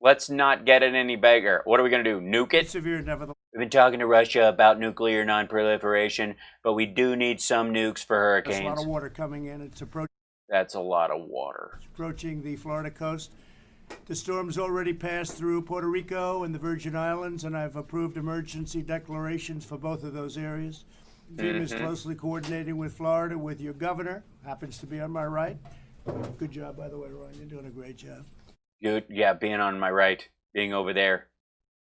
[SPEAKER 11] Let's not get it any bigger. What are we going to do? Nuke it?
[SPEAKER 14] severe, nevertheless.
[SPEAKER 11] We've been talking to Russia about nuclear non-proliferation, but we do need some nukes for
[SPEAKER 14] There's a lot
[SPEAKER 11] hurricanes.
[SPEAKER 14] of water coming in. It's
[SPEAKER 11] That's a lot of water.
[SPEAKER 14] approaching the Florida coast. The storm's already passed through Puerto Rico and the Virgin Islands, and I've approved emergency declarations for both of those areas. FEMA is closely coordinating with Florida, with your governor, happens to be on my right. Good job, by the way, Ron. You're doing a great job.
[SPEAKER 11] Good. Yeah, being on my right, being over there,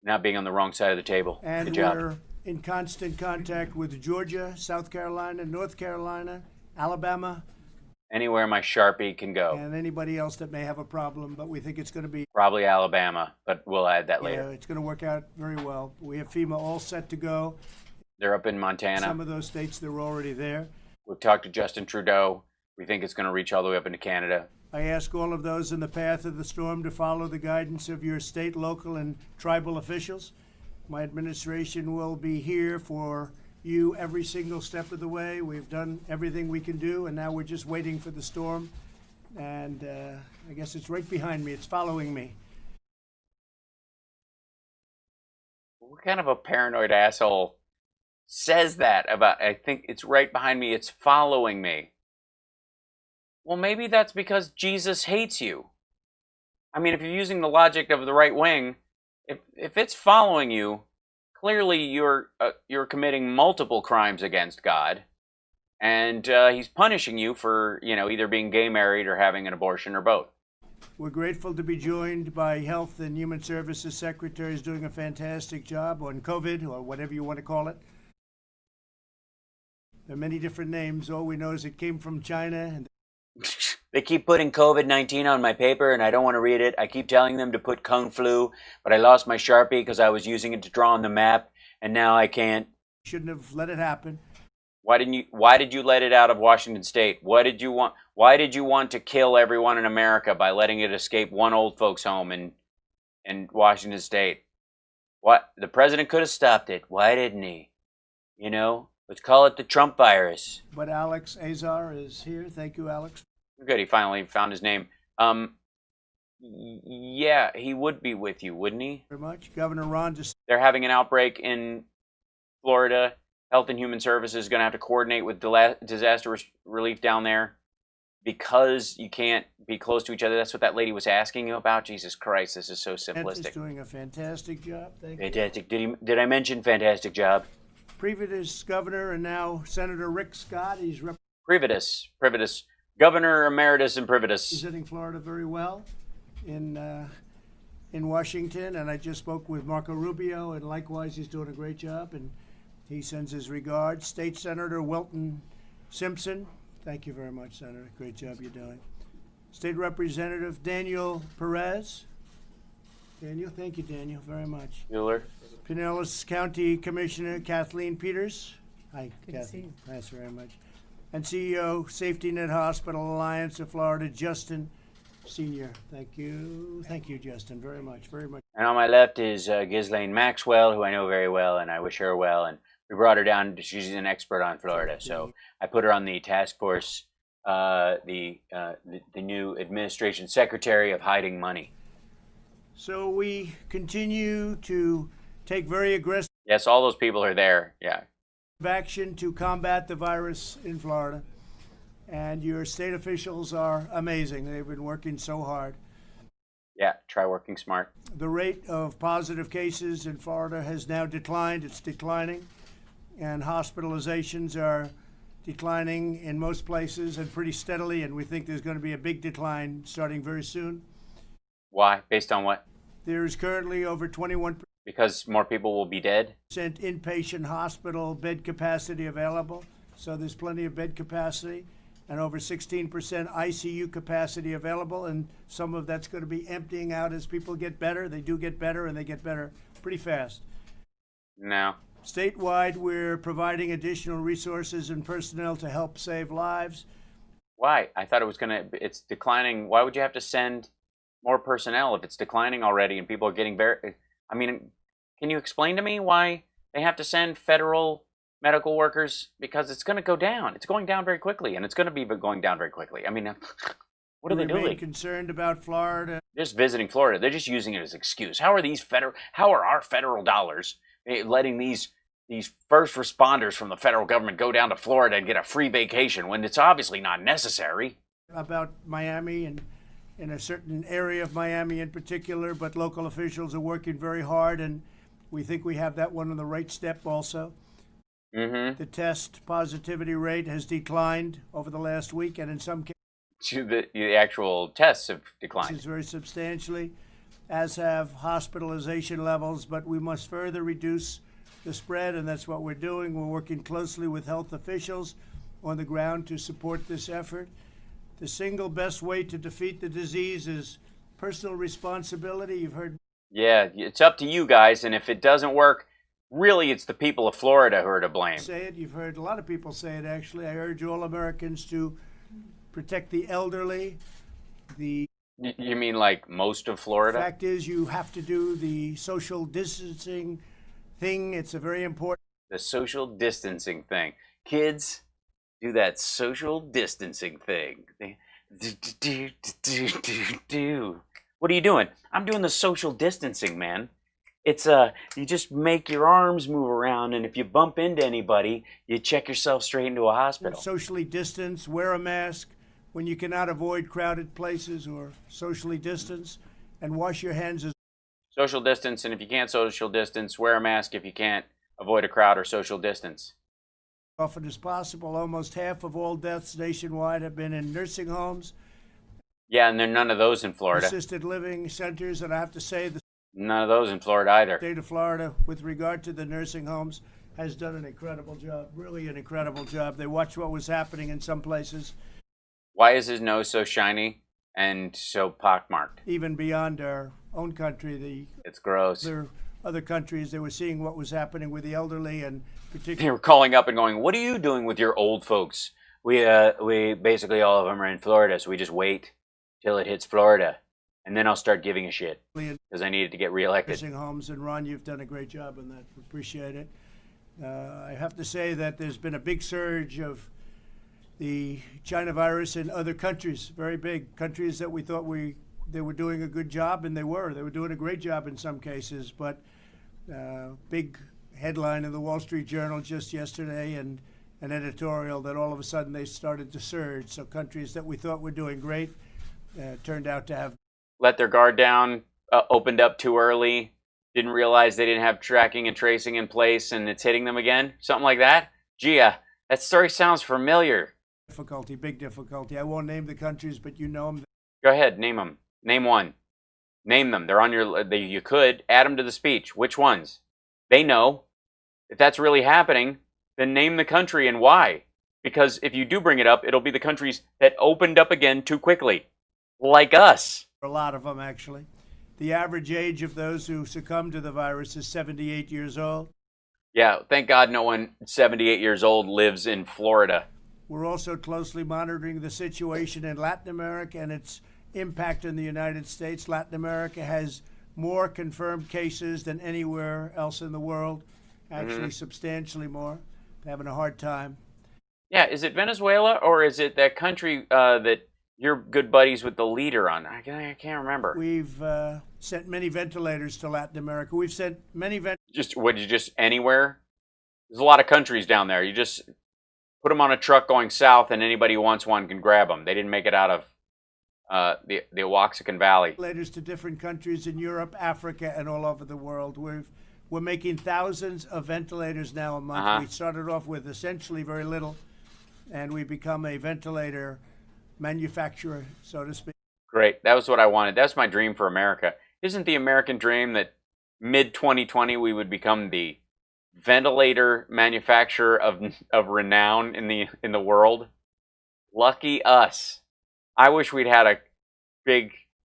[SPEAKER 11] not being on the wrong side of the table.
[SPEAKER 14] And
[SPEAKER 11] Good job.
[SPEAKER 14] we're in constant contact with Georgia, South Carolina, North Carolina, Alabama,
[SPEAKER 11] Anywhere my Sharpie can go.
[SPEAKER 14] and anybody else that may have a problem, but we think it's going to be
[SPEAKER 11] Probably Alabama, but we'll add that later.
[SPEAKER 14] it's going to work out very well. We have FEMA all set to go.
[SPEAKER 11] They're up in Montana.
[SPEAKER 14] Some of those states, they're already there.
[SPEAKER 11] We've talked to Justin Trudeau. We think it's going to reach all the way up into Canada.
[SPEAKER 14] I ask all of those in the path of the storm to follow the guidance of your state, local, and tribal officials. My administration will be here for you every single step of the way. We've done everything we can do, and now we're just waiting for the storm. And I guess it's right behind me. It's following me.
[SPEAKER 11] What kind of a paranoid asshole says that about, I think it's right behind me, it's following me? Well, maybe that's because Jesus hates you. I mean, if you're using the logic of the right wing, if it's following you, clearly you're committing multiple crimes against God, and he's punishing you for, either being gay married or having an abortion or both.
[SPEAKER 14] We're grateful to be joined by Health and Human Services Secretary, who's doing a fantastic job on COVID, or whatever you want to call it. There are many different names. All we know is it came from China. And
[SPEAKER 11] They keep putting COVID-19 on my paper, and I don't want to read it. I keep telling them to put Kung Flu, but I lost my Sharpie because I was using it to draw on the map, and now I can't.
[SPEAKER 14] shouldn't have let it happen.
[SPEAKER 11] Why did you let it out of Washington State? Why did you want to kill everyone in America by letting it escape one old folks home in Washington State? What? The president could have stopped it. Why didn't he? Let's call it the Trump virus.
[SPEAKER 14] But Alex Azar is here. Thank you, Alex.
[SPEAKER 11] Good, he finally found his name. Yeah, he would be with you, wouldn't he?
[SPEAKER 14] Very much. Governor Ron
[SPEAKER 11] They're having an outbreak in Florida. Health and Human Services is going to have to coordinate with disaster relief down there because you can't be close to each other. That's what that lady was asking you about. Jesus Christ, this is so simplistic.
[SPEAKER 14] is doing a fantastic job. Thank you.
[SPEAKER 11] Fantastic. Did I mention fantastic job?
[SPEAKER 14] Previous governor and now Senator Rick Scott. He's
[SPEAKER 11] Privitus. Governor Emeritus and Privitus.
[SPEAKER 14] representing Florida very well in Washington. And I just spoke with Marco Rubio, and likewise he's doing a great job. And he sends his regards. State Senator Wilton Simpson. Thank you very much, Senator. Great job you're doing. State Representative Daniel Perez. Daniel, thank you, Daniel, very much.
[SPEAKER 11] Bueller.
[SPEAKER 14] Pinellas County Commissioner Kathleen Peters. Hi,
[SPEAKER 18] Good to
[SPEAKER 14] Kathy.
[SPEAKER 18] see you.
[SPEAKER 14] Thanks very much. And CEO Safety Net Hospital Alliance of Florida, Justin Senior. Thank you. Thank you, Justin, very much, very much.
[SPEAKER 11] And on my left is Ghislaine Maxwell, who I know very well, and I wish her well. And we brought her down. She's an expert on Florida, so I put her on the task force, the new administration secretary of hiding money.
[SPEAKER 14] So we continue to take very aggressive
[SPEAKER 11] Yes, all those people are there. Yeah.
[SPEAKER 14] action to combat the virus in Florida. And your state officials are amazing. They've been working so hard.
[SPEAKER 11] Yeah, try working smart.
[SPEAKER 14] The rate of positive cases in Florida has now declined. It's declining. And hospitalizations are declining in most places and pretty steadily. And we think there's going to be a big decline starting very soon.
[SPEAKER 11] Why? Based on what?
[SPEAKER 14] There is currently over 21%.
[SPEAKER 11] Because more people will be dead?
[SPEAKER 14] Inpatient hospital bed capacity available, so there's plenty of bed capacity, and over 16% ICU capacity available, and some of that's going to be emptying out as people get better. They do get better, and they get better pretty fast.
[SPEAKER 11] No.
[SPEAKER 14] Statewide, we're providing additional resources and personnel to help save lives.
[SPEAKER 11] Why? I thought it was it's declining. Why would you have to send more personnel if it's declining already and people are getting very... I mean, can you explain to me why they have to send federal medical workers? Because it's going to go down. It's going down very quickly, and it's going to be going down very quickly. I mean, what are they doing?
[SPEAKER 14] Concerned about Florida.
[SPEAKER 11] They're just visiting Florida. They're just using it as an excuse. How are our federal dollars letting these first responders from the federal government go down to Florida and get a free vacation when it's obviously not necessary?
[SPEAKER 14] About Miami and in a certain area of Miami in particular, but local officials are working very hard, and we think we have that one on the right step also.
[SPEAKER 11] Mm-hmm.
[SPEAKER 14] The test positivity rate has declined over the last week, and in some cases,
[SPEAKER 11] the actual tests have declined.
[SPEAKER 14] Very substantially, as have hospitalization levels, but we must further reduce the spread, and that's what we're doing. We're working closely with health officials on the ground to support this effort. The single best way to defeat the disease is personal responsibility. You've heard.
[SPEAKER 11] Yeah, it's up to you guys, and if it doesn't work, really it's the people of Florida who are to blame.
[SPEAKER 14] Say it. You've heard a lot of people say it, actually. I urge all Americans to protect the elderly.
[SPEAKER 11] You mean like most of Florida?
[SPEAKER 14] The fact is, you have to do the social distancing thing. It's a very important.
[SPEAKER 11] The social distancing thing. Kids, do that social distancing thing. What are you doing? I'm doing the social distancing, man. It's you just make your arms move around, and if you bump into anybody, you check yourself straight into a hospital.
[SPEAKER 14] Socially distance, wear a mask when you cannot avoid crowded places, or socially distance, and wash your hands.
[SPEAKER 11] Social distance, and if you can't social distance, wear a mask if you can't avoid a crowd or social distance.
[SPEAKER 14] Often as possible. Almost half of all deaths nationwide have been in nursing homes.
[SPEAKER 11] Yeah, and there are none of those in Florida.
[SPEAKER 14] Assisted living centers, and I have to say
[SPEAKER 11] none of those in Florida either.
[SPEAKER 14] The state of Florida, with regard to the nursing homes, has done an incredible job, really an incredible job. They watched what was happening in some places.
[SPEAKER 11] Why is his nose so shiny and so pockmarked?
[SPEAKER 14] Even beyond our own country,
[SPEAKER 11] it's gross.
[SPEAKER 14] There are other countries, they were seeing what was happening with the elderly, and particularly
[SPEAKER 11] they were calling up and going, "What are you doing with your old folks? We basically all of them are in Florida, so we just wait till it hits Florida, and then I'll start giving a shit because I needed to get reelected."
[SPEAKER 14] Nursing homes, and Ron, you've done a great job on that. We appreciate it. I have to say that there's been a big surge of the China virus in other countries, very big countries that we thought they were doing a good job, and they were doing a great job in some cases, but big headline in the Wall Street Journal just yesterday, and an editorial that all of a sudden they started to surge. So countries that we thought were doing great turned out to have
[SPEAKER 11] let their guard down, opened up too early, didn't realize they didn't have tracking and tracing in place, and it's hitting them again, something like that. Gee, that story sounds familiar.
[SPEAKER 14] Difficulty, big difficulty. I won't name the countries, but you know them.
[SPEAKER 11] Go ahead, name them. Name one. Name them. They're on your. You could add them to the speech. Which ones? They know. If that's really happening, then name the country and why. Because if you do bring it up, it'll be the countries that opened up again too quickly, like us.
[SPEAKER 14] A lot of them, actually. The average age of those who succumb to the virus is 78 years old.
[SPEAKER 11] Yeah, thank God no one 78 years old lives in Florida.
[SPEAKER 14] We're also closely monitoring the situation in Latin America and its impact in the United States. Latin America has more confirmed cases than anywhere else in the world, actually substantially more. They're having a hard time.
[SPEAKER 11] Yeah, is it Venezuela or is it that country that you're good buddies with the leader on? I can't remember.
[SPEAKER 14] We've sent many ventilators to Latin America. We've sent many
[SPEAKER 11] just anywhere? There's a lot of countries down there. You just put them on a truck going south, and anybody who wants one can grab them. They didn't make it out of the Oaxacan Valley.
[SPEAKER 14] Ventilators to different countries in Europe, Africa, and all over the world. We're making thousands of ventilators now a month. We started off with essentially very little, and we become a ventilator manufacturer, so to speak.
[SPEAKER 11] Great. That was what I wanted. That's my dream for America. Isn't the American dream that mid-2020 we would become the ventilator manufacturer of renown in the world. Lucky us. I wish we'd had a big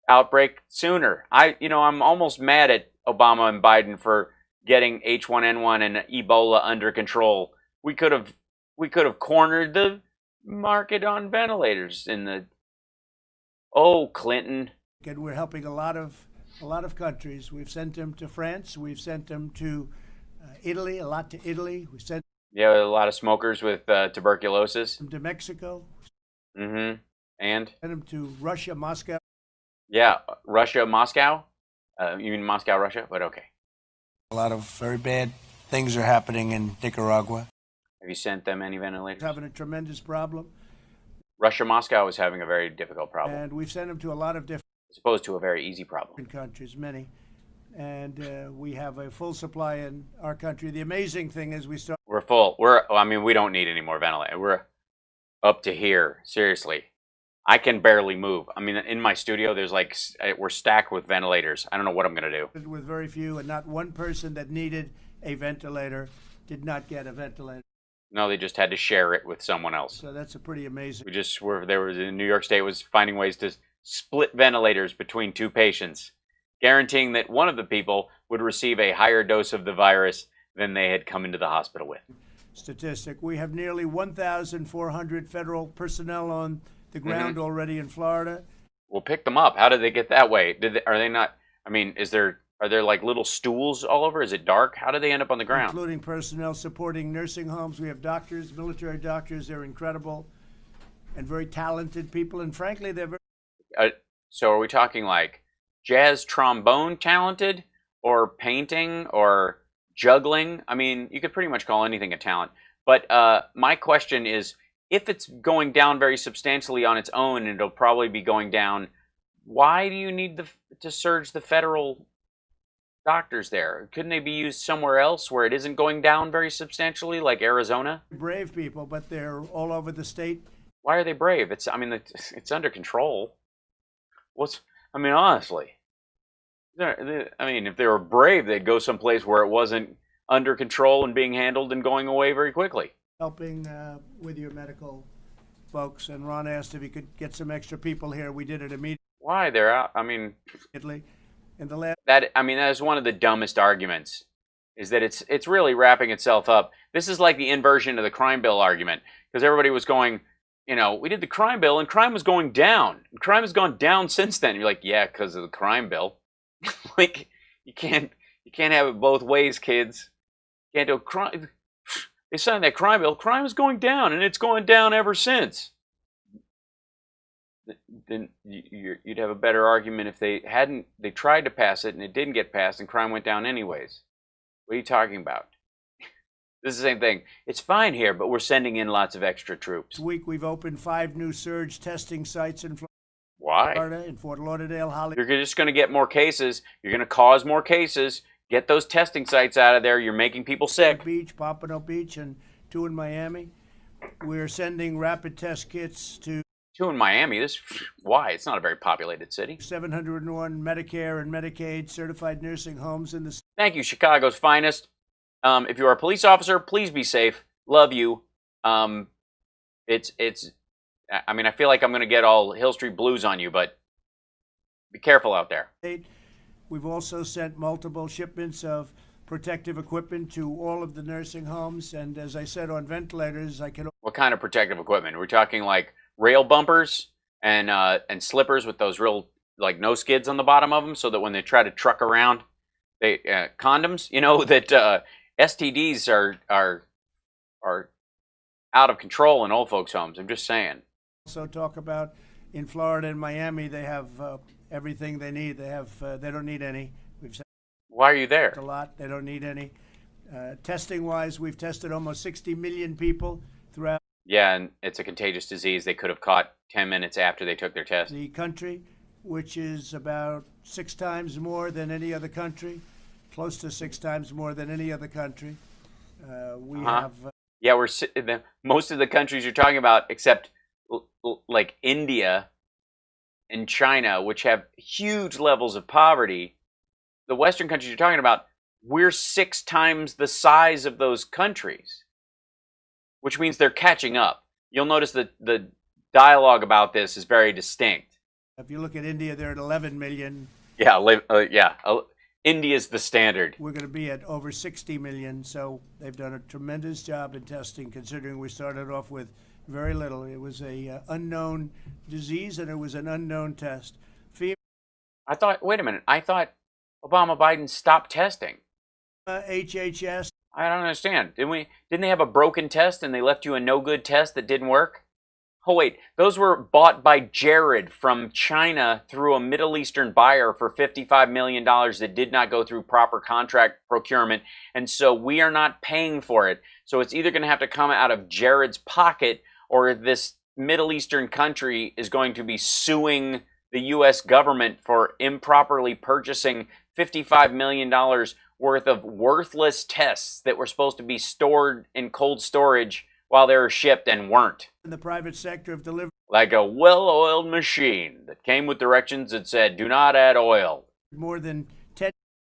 [SPEAKER 11] outbreak sooner. I'm almost mad at Obama and Biden for getting H1N1 and Ebola under control. We could have cornered the market on ventilators Clinton.
[SPEAKER 14] And we're helping a lot of countries. We've sent them to France. We've sent them to Italy, a lot to Italy. We sent
[SPEAKER 11] a lot of smokers with tuberculosis.
[SPEAKER 14] them to Mexico.
[SPEAKER 11] Mm-hmm. And?
[SPEAKER 14] Sent them to Russia, Moscow.
[SPEAKER 11] Yeah, Russia, Moscow? You mean Moscow, Russia? But okay.
[SPEAKER 9] A lot of very bad things are happening in Nicaragua.
[SPEAKER 11] Have you sent them any ventilators?
[SPEAKER 14] Having a tremendous problem.
[SPEAKER 11] Russia, Moscow is having a very difficult problem.
[SPEAKER 14] And we've sent them to a lot of different...
[SPEAKER 11] As opposed to a very easy problem.
[SPEAKER 14] ...countries, many. And we have a full supply in our country. The amazing thing is
[SPEAKER 11] We're full. We don't need any more ventilators. We're up to here. Seriously. I can barely move. In my studio, we're stacked with ventilators. I don't know what I'm going to do.
[SPEAKER 14] With very few, and not one person that needed a ventilator did not get a ventilator.
[SPEAKER 11] No, they just had to share it with someone else.
[SPEAKER 14] So that's a pretty amazing.
[SPEAKER 11] New York State was finding ways to split ventilators between two patients, guaranteeing that one of the people would receive a higher dose of the virus than they had come into the hospital with.
[SPEAKER 14] Statistic. We have nearly 1,400 federal personnel on the ground already in Florida.
[SPEAKER 11] We'll pick them up. How did they get that way? Are they not? Are there like little stools all over? Is it dark? How did they end up on the ground?
[SPEAKER 14] Including personnel supporting nursing homes. We have doctors, military doctors. They're incredible and very talented people. And frankly, they're very...
[SPEAKER 11] So are we talking like jazz trombone talented or painting or juggling? You could pretty much call anything a talent. But my question is, if it's going down very substantially on its own, and it'll probably be going down, why do you need to surge the federal doctors there? Couldn't they be used somewhere else where it isn't going down very substantially, like Arizona?
[SPEAKER 14] Brave people, but they're all over the state.
[SPEAKER 11] Why are they brave? It's under control. Honestly. If they were brave, they'd go someplace where it wasn't under control and being handled and going away very quickly.
[SPEAKER 14] Helping with your medical folks, and Ron asked if he could get some extra people here. We did it immediately.
[SPEAKER 11] Why? They're out.
[SPEAKER 14] In the last...
[SPEAKER 11] That is one of the dumbest arguments, is that it's really wrapping itself up. This is like the inversion of the crime bill argument, because everybody was going, we did the crime bill and crime was going down. And crime has gone down since then. You're like, yeah, because of the crime bill. You can't have it both ways, kids. You can't do crime. They signed that crime bill. Crime is going down, and it's going down ever since. Then you'd have a better argument if they tried to pass it and it didn't get passed and crime went down anyways. What are you talking about? This is the same thing. It's fine here, but we're sending in lots of extra troops.
[SPEAKER 14] This week we've opened 5 new surge testing sites in
[SPEAKER 11] Why?
[SPEAKER 14] Florida, in Fort Lauderdale, Hollywood.
[SPEAKER 11] You're just going to get more cases. You're going to cause more cases. Get those testing sites out of there. You're making people sick.
[SPEAKER 14] Beach, Pompano Beach, and 2 in Miami. We're sending rapid test kits to
[SPEAKER 11] 2 in Miami. Why? It's not a very populated city.
[SPEAKER 14] 701 Medicare and Medicaid certified nursing homes in the...
[SPEAKER 11] Thank you, Chicago's finest. If you are a police officer, please be safe. Love you. I feel like I'm going to get all Hill Street Blues on you, but be careful out there.
[SPEAKER 14] We've also sent multiple shipments of protective equipment to all of the nursing homes, and as I said, on ventilators,
[SPEAKER 11] What kind of protective equipment? We're talking like rail bumpers and slippers with those real no skids on the bottom of them, so that when they try to truck around, they condoms. That STDs are out of control in old folks' homes. I'm just saying.
[SPEAKER 14] Also talk about in Florida and Miami, they have everything they need. They don't need any.
[SPEAKER 11] Why are you there?
[SPEAKER 14] A lot. They don't need any. Testing-wise, we've tested almost 60 million people throughout.
[SPEAKER 11] Yeah, and it's a contagious disease they could have caught 10 minutes after they took their test.
[SPEAKER 14] The country, which is about 6 times more than any other country, close to 6 times more than any other country. We have...
[SPEAKER 11] most of the countries you're talking about, except like India and China, which have huge levels of poverty, the Western countries you're talking about, we're 6 times the size of those countries, which means they're catching up. You'll notice that the dialogue about this is very distinct.
[SPEAKER 14] If you look at India, they're at 11 million.
[SPEAKER 11] Yeah, India's the standard.
[SPEAKER 14] We're going to be at over 60 million, so they've done a tremendous job in testing, considering we started off with very little. It was a unknown disease, and it was an unknown test.
[SPEAKER 11] I thought, wait a minute, I thought Obama-Biden stopped testing.
[SPEAKER 14] HHS.
[SPEAKER 11] I don't understand. Didn't they have a broken test and they left you a no-good test that didn't work? Oh wait, those were bought by Jared from China through a Middle Eastern buyer for $55 million that did not go through proper contract procurement, and so we are not paying for it. So it's either going to have to come out of Jared's pocket, or this Middle Eastern country is going to be suing the U.S. government for improperly purchasing $55 million worth of worthless tests that were supposed to be stored in cold storage while they were shipped and weren't.
[SPEAKER 14] In the private sector of delivery.
[SPEAKER 11] Like a well-oiled machine that came with directions that said, do not add oil.
[SPEAKER 14] More than 10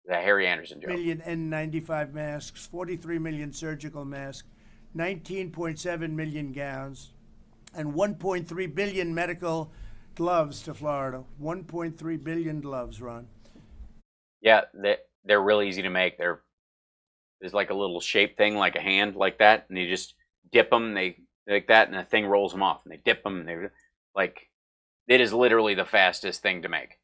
[SPEAKER 11] the Harry Anderson joke.
[SPEAKER 14] million N95 masks, 43 million surgical masks, 19.7 million gowns, and 1.3 billion medical gloves to Florida. 1.3 billion gloves, Ron.
[SPEAKER 11] Yeah, they're really easy to make. There's like a little shape thing, like a hand, like that, and you just dip them, they like that, and the thing rolls them off. And they dip them, and they like, it is literally the fastest thing to make.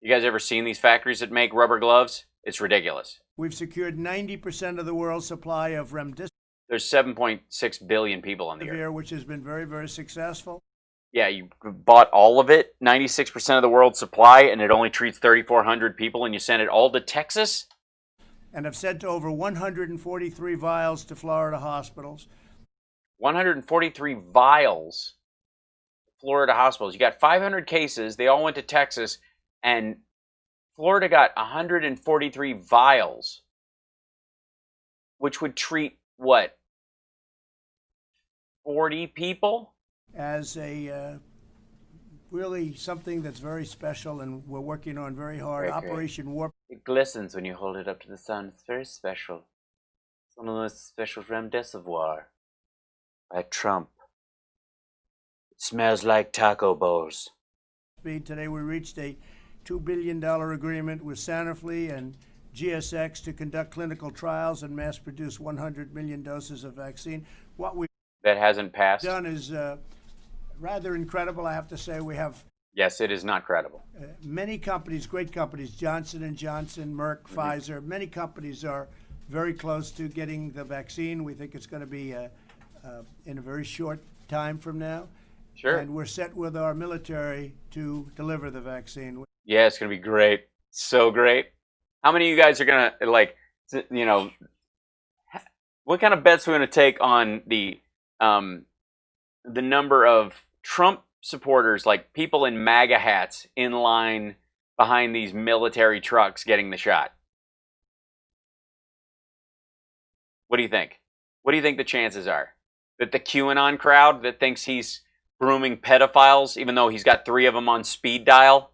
[SPEAKER 11] You guys ever seen these factories that make rubber gloves? It's ridiculous.
[SPEAKER 14] We've secured 90% of the world's supply of remdesivir.
[SPEAKER 11] There's 7.6 billion people on the earth,
[SPEAKER 14] which has been very, very successful.
[SPEAKER 11] Yeah, you bought all of it, 96% of the world's supply, and it only treats 3,400 people, and you send it all to Texas?
[SPEAKER 14] And have sent over 143 vials to Florida hospitals.
[SPEAKER 11] 143 vials to Florida hospitals. You got 500 cases. They all went to Texas, and Florida got 143 vials, which would treat, what, 40 people?
[SPEAKER 14] As a really something that's very special, and we're working on very hard.
[SPEAKER 11] Okay.
[SPEAKER 14] Operation Warp.
[SPEAKER 11] It glistens when you hold it up to the sun. It's very special. It's one of the most special remdesivir by Trump. It smells like taco bowls.
[SPEAKER 14] Today we reached a $2 billion agreement with Sanofi and GSX to conduct clinical trials and mass produce 100 million doses of vaccine. What we've
[SPEAKER 11] That hasn't passed?
[SPEAKER 14] done is rather incredible, I have to say. We have
[SPEAKER 11] Yes, it is not credible.
[SPEAKER 14] many companies, great companies, Johnson & Johnson, Merck, Pfizer. Many companies are very close to getting the vaccine. We think it's going to be in a very short time from now.
[SPEAKER 11] Sure.
[SPEAKER 14] And we're set with our military to deliver the vaccine.
[SPEAKER 11] Yeah, it's going to be great. So great. How many of you guys are going to, like, you know, what kind of bets are we going to take on the number of Trump supporters, like people in MAGA hats in line behind these military trucks getting the shot? What do you think? What do you think the chances are? That the QAnon crowd that thinks he's grooming pedophiles, even though he's got 3 of them on speed dial?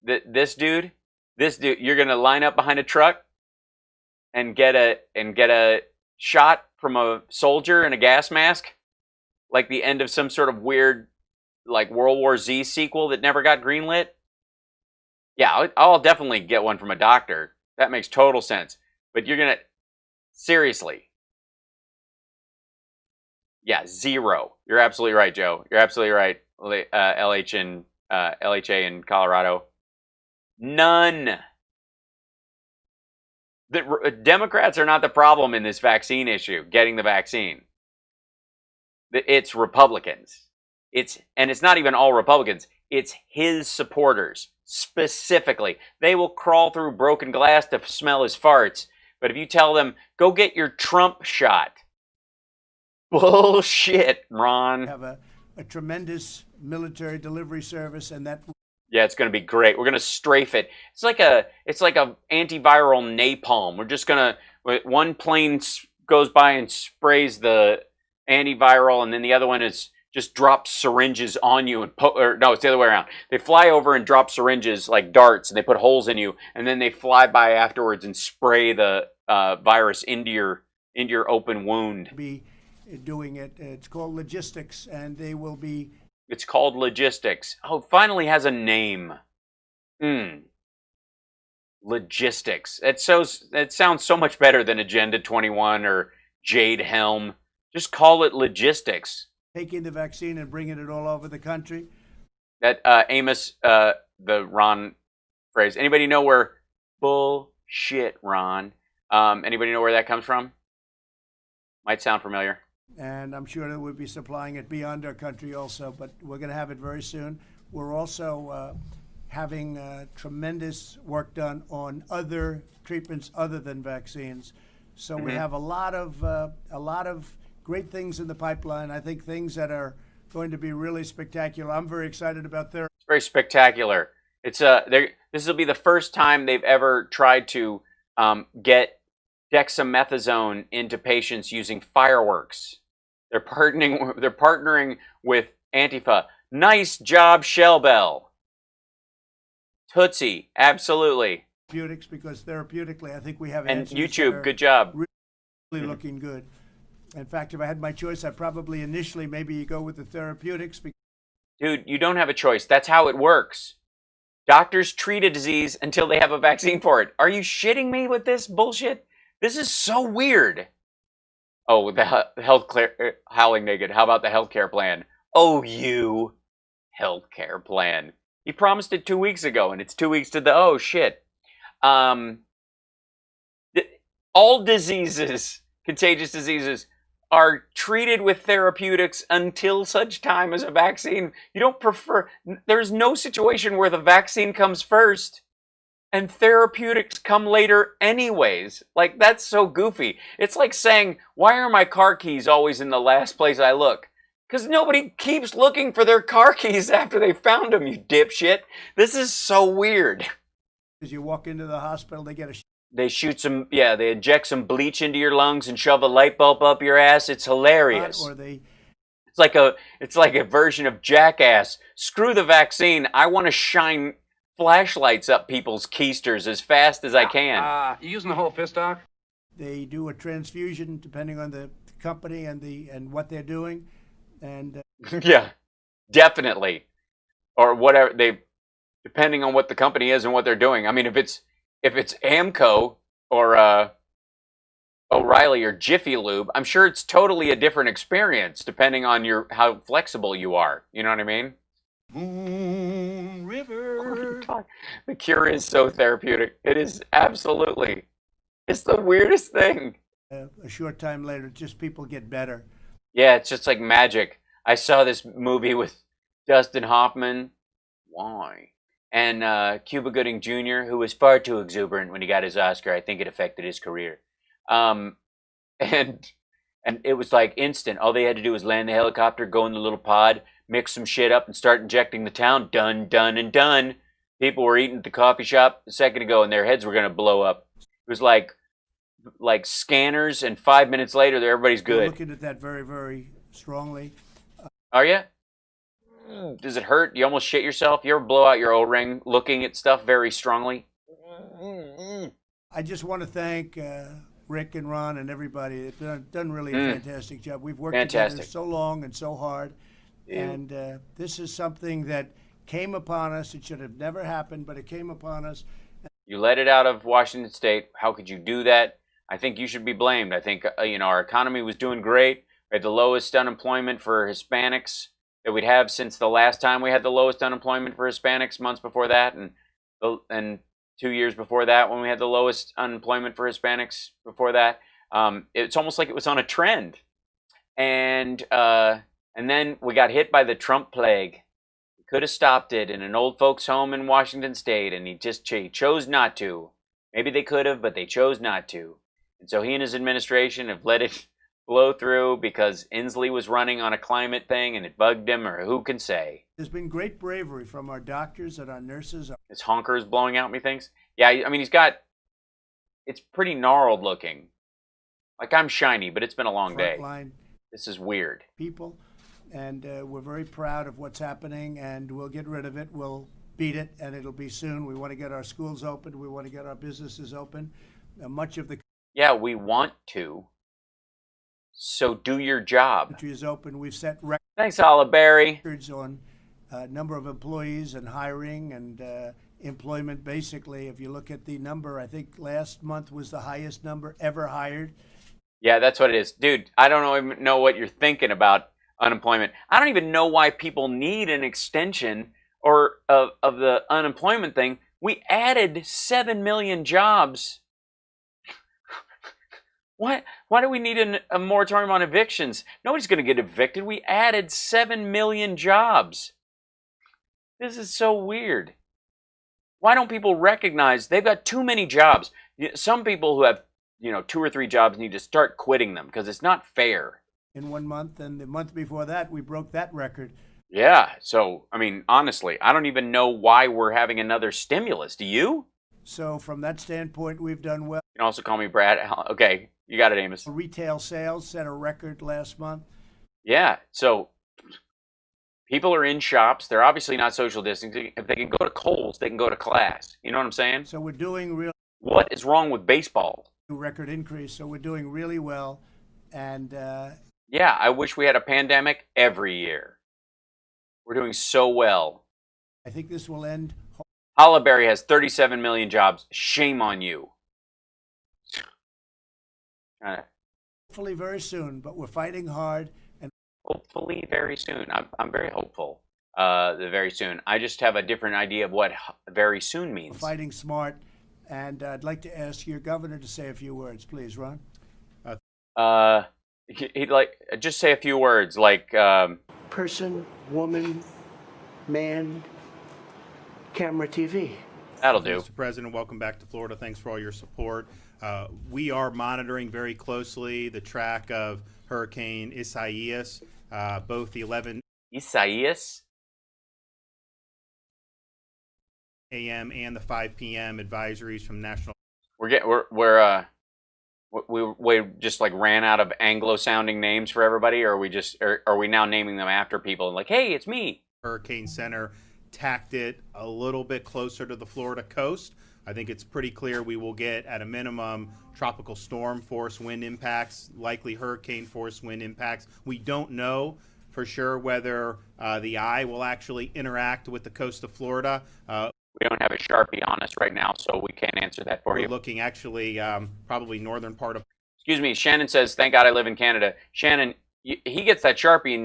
[SPEAKER 11] This dude, you're going to line up behind a truck and get a shot from a soldier in a gas mask, like the end of some sort of weird, like, World War Z sequel that never got greenlit? Yeah, I'll definitely get one from a doctor. That makes total sense. But you're going to, seriously. Yeah, 0. You're absolutely right, Joe. You're absolutely right. LHA in Colorado. None. The Democrats are not the problem in this vaccine issue, getting the vaccine. It's Republicans. And it's not even all Republicans. It's his supporters, specifically. They will crawl through broken glass to smell his farts. But if you tell them, go get your Trump shot. Bullshit, Ron.
[SPEAKER 14] We have a tremendous military delivery service, and that...
[SPEAKER 11] Yeah, it's going to be great. We're going to strafe it. It's like a antiviral napalm. We're just going to, one plane goes by and sprays the antiviral, and then the other one is just drop syringes on you and or no, it's the other way around. They fly over and drop syringes like darts, and they put holes in you, and then they fly by afterwards and spray the virus into your open wound.
[SPEAKER 14] Be doing it. It's called logistics, and they will be.
[SPEAKER 11] It's called logistics. Oh, it finally has a name. Logistics. It sounds so much better than Agenda 21 or Jade Helm. Just call it logistics.
[SPEAKER 14] Taking the vaccine and bringing it all over the country.
[SPEAKER 11] That Amos, the Ron phrase. Anybody know where bullshit, Ron? Anybody know where that comes from? Might sound familiar.
[SPEAKER 14] And I'm sure that we'll be supplying it beyond our country also, but we're going to have it very soon. We're also having tremendous work done on other treatments other than vaccines. So we have a lot of great things in the pipeline. I think things that are going to be really spectacular. I'm very excited about their.
[SPEAKER 11] It's very spectacular. It's this will be the first time they've ever tried to get dexamethasone into patients using fireworks. They're partnering with Antifa. Nice job, Shell Bell. Tootsie, absolutely.
[SPEAKER 14] Therapeutics, because therapeutically, I think we have
[SPEAKER 11] and
[SPEAKER 14] answers
[SPEAKER 11] YouTube. Good job.
[SPEAKER 14] Really looking good. In fact, if I had my choice, I'd probably initially maybe go with the therapeutics.
[SPEAKER 11] Dude, you don't have a choice. That's how it works. Doctors treat a disease until they have a vaccine for it. Are you shitting me with this bullshit? This is so weird. Oh, the healthcare howling naked. How about the healthcare plan? Oh, you healthcare plan. He promised it 2 weeks ago, and it's 2 weeks to the oh shit. All diseases, contagious diseases, are treated with therapeutics until such time as a vaccine. You don't prefer. There's no situation where the vaccine comes first and therapeutics come later anyways. Like, that's so goofy. It's like saying, why are my car keys always in the last place I look? Because nobody keeps looking for their car keys after they found them, you dipshit. This is so weird.
[SPEAKER 14] As you walk into the hospital, they get a.
[SPEAKER 11] They shoot some, they inject some bleach into your lungs and shove a light bulb up your ass. It's hilarious.
[SPEAKER 14] Or they.
[SPEAKER 11] It's like a version of Jackass. Screw the vaccine. I want to shine flashlights up people's keisters as fast as I can.
[SPEAKER 15] You using the whole fist, Doc?
[SPEAKER 14] They do a transfusion depending on the company and what they're doing, and
[SPEAKER 11] yeah, definitely, or whatever depending on what the company is and what they're doing. I mean, if it's Amco or O'Reilly or Jiffy Lube, I'm sure it's totally a different experience depending on how flexible you are. You know what I mean?
[SPEAKER 15] Moon River.
[SPEAKER 11] The cure is so therapeutic. It is absolutely. It's the weirdest thing.
[SPEAKER 14] A short time later, just people get better.
[SPEAKER 11] Yeah, it's just like magic. I saw this movie with Dustin Hoffman. Why? And Cuba Gooding Jr., who was far too exuberant when he got his Oscar. I think it affected his career. And it was like instant. All they had to do was land the helicopter, go in the little pod, mix some shit up, and start injecting the town. Done, done, and done. People were eating at the coffee shop a second ago, and their heads were going to blow up. It was like scanners, and 5 minutes later, everybody's good.
[SPEAKER 14] We're looking at that very, very strongly.
[SPEAKER 11] Are you? Does it hurt? You almost shit yourself? You ever blow out your O-ring looking at stuff very strongly?
[SPEAKER 14] I just want to thank Rick and Ron and everybody. They've done really a fantastic job. We've worked together so long and so hard. And this is something that came upon us. It should have never happened, but it came upon us.
[SPEAKER 11] You let it out of Washington State. How could you do that? I think you should be blamed. I think our economy was doing great. We had the lowest unemployment for Hispanics that we'd have since the last time we had the lowest unemployment for Hispanics, months before that, and 2 years before that when we had the lowest unemployment for Hispanics before that. It's almost like it was on a trend. And then we got hit by the Trump plague. We could have stopped it in an old folks' home in Washington State, and he chose not to. Maybe they could have, but they chose not to. And so he and his administration have let it blow through because Inslee was running on a climate thing and it bugged him, or who can say.
[SPEAKER 14] There's been great bravery from our doctors and our nurses.
[SPEAKER 11] His honker is blowing out, methinks. Yeah, I mean, it's pretty gnarled looking. Like I'm shiny, but it's been a long day. This is weird.
[SPEAKER 14] People and we're very proud of what's happening, and we'll get rid of it. We'll beat it, and it'll be soon. We want to get our schools open. We want to get our businesses open. Much of the
[SPEAKER 11] Yeah, we want to. So do your job.
[SPEAKER 14] country is open. We've set
[SPEAKER 11] Thanks, Oliberry.
[SPEAKER 14] records on number of employees and hiring and employment. Basically, if you look at the number, I think last month was the highest number ever hired.
[SPEAKER 11] Yeah, that's what it is. Dude, I don't even know what you're thinking about unemployment. I don't even know why people need an extension or of the unemployment thing. We added 7 million jobs. Why do we need a moratorium on evictions? Nobody's going to get evicted. We added 7 million jobs. This is so weird. Why don't people recognize they've got too many jobs? Some people who have, 2 or 3 jobs need to start quitting them because it's not fair.
[SPEAKER 14] In 1 month, and the month before that, we broke that record.
[SPEAKER 11] Yeah, so, I mean, honestly, I don't even know why we're having another stimulus. Do you?
[SPEAKER 14] So from that standpoint, we've done well.
[SPEAKER 11] You can also call me Brad. Okay, you got it, Amos.
[SPEAKER 14] Retail sales set a record last month.
[SPEAKER 11] Yeah, so people are in shops. They're obviously not social distancing. If they can go to Kohl's, they can go to class. You know what I'm saying?
[SPEAKER 14] So we're doing real.
[SPEAKER 11] What is wrong with baseball?
[SPEAKER 14] Record increase. So we're doing really well. And
[SPEAKER 11] yeah, I wish we had a pandemic every year. We're doing so well.
[SPEAKER 14] I think this will end.
[SPEAKER 11] Holliberry has 37 million jobs. Shame on you.
[SPEAKER 14] Hopefully very soon, but we're fighting hard. And
[SPEAKER 11] hopefully very soon. I'm very hopeful. Very soon. I just have a different idea of what very soon means.
[SPEAKER 14] We're fighting smart. And I'd like to ask your governor to say a few words, please, Ron.
[SPEAKER 11] He'd just say a few words like
[SPEAKER 18] person, woman, man, camera, TV.
[SPEAKER 11] That'll do.
[SPEAKER 17] Mr. President, welcome back to Florida. Thanks for all your support. We are monitoring very closely the track of Hurricane Isaias, both the 11
[SPEAKER 11] Isaias
[SPEAKER 17] a.m. and the 5 p.m. advisories from national.
[SPEAKER 11] We just like ran out of Anglo-sounding names for everybody, or are we now naming them after people? Like, hey, it's me.
[SPEAKER 17] Hurricane Center tacked it a little bit closer to the Florida coast. I think it's pretty clear we will get, at a minimum, tropical storm force wind impacts, likely hurricane force wind impacts. We don't know for sure whether the eye will actually interact with the coast of Florida.
[SPEAKER 11] We don't have a Sharpie on us right now, so we can't answer that for you.
[SPEAKER 17] We're looking actually probably northern part of.
[SPEAKER 11] Excuse me, Shannon says, thank God I live in Canada. Shannon, he gets that Sharpie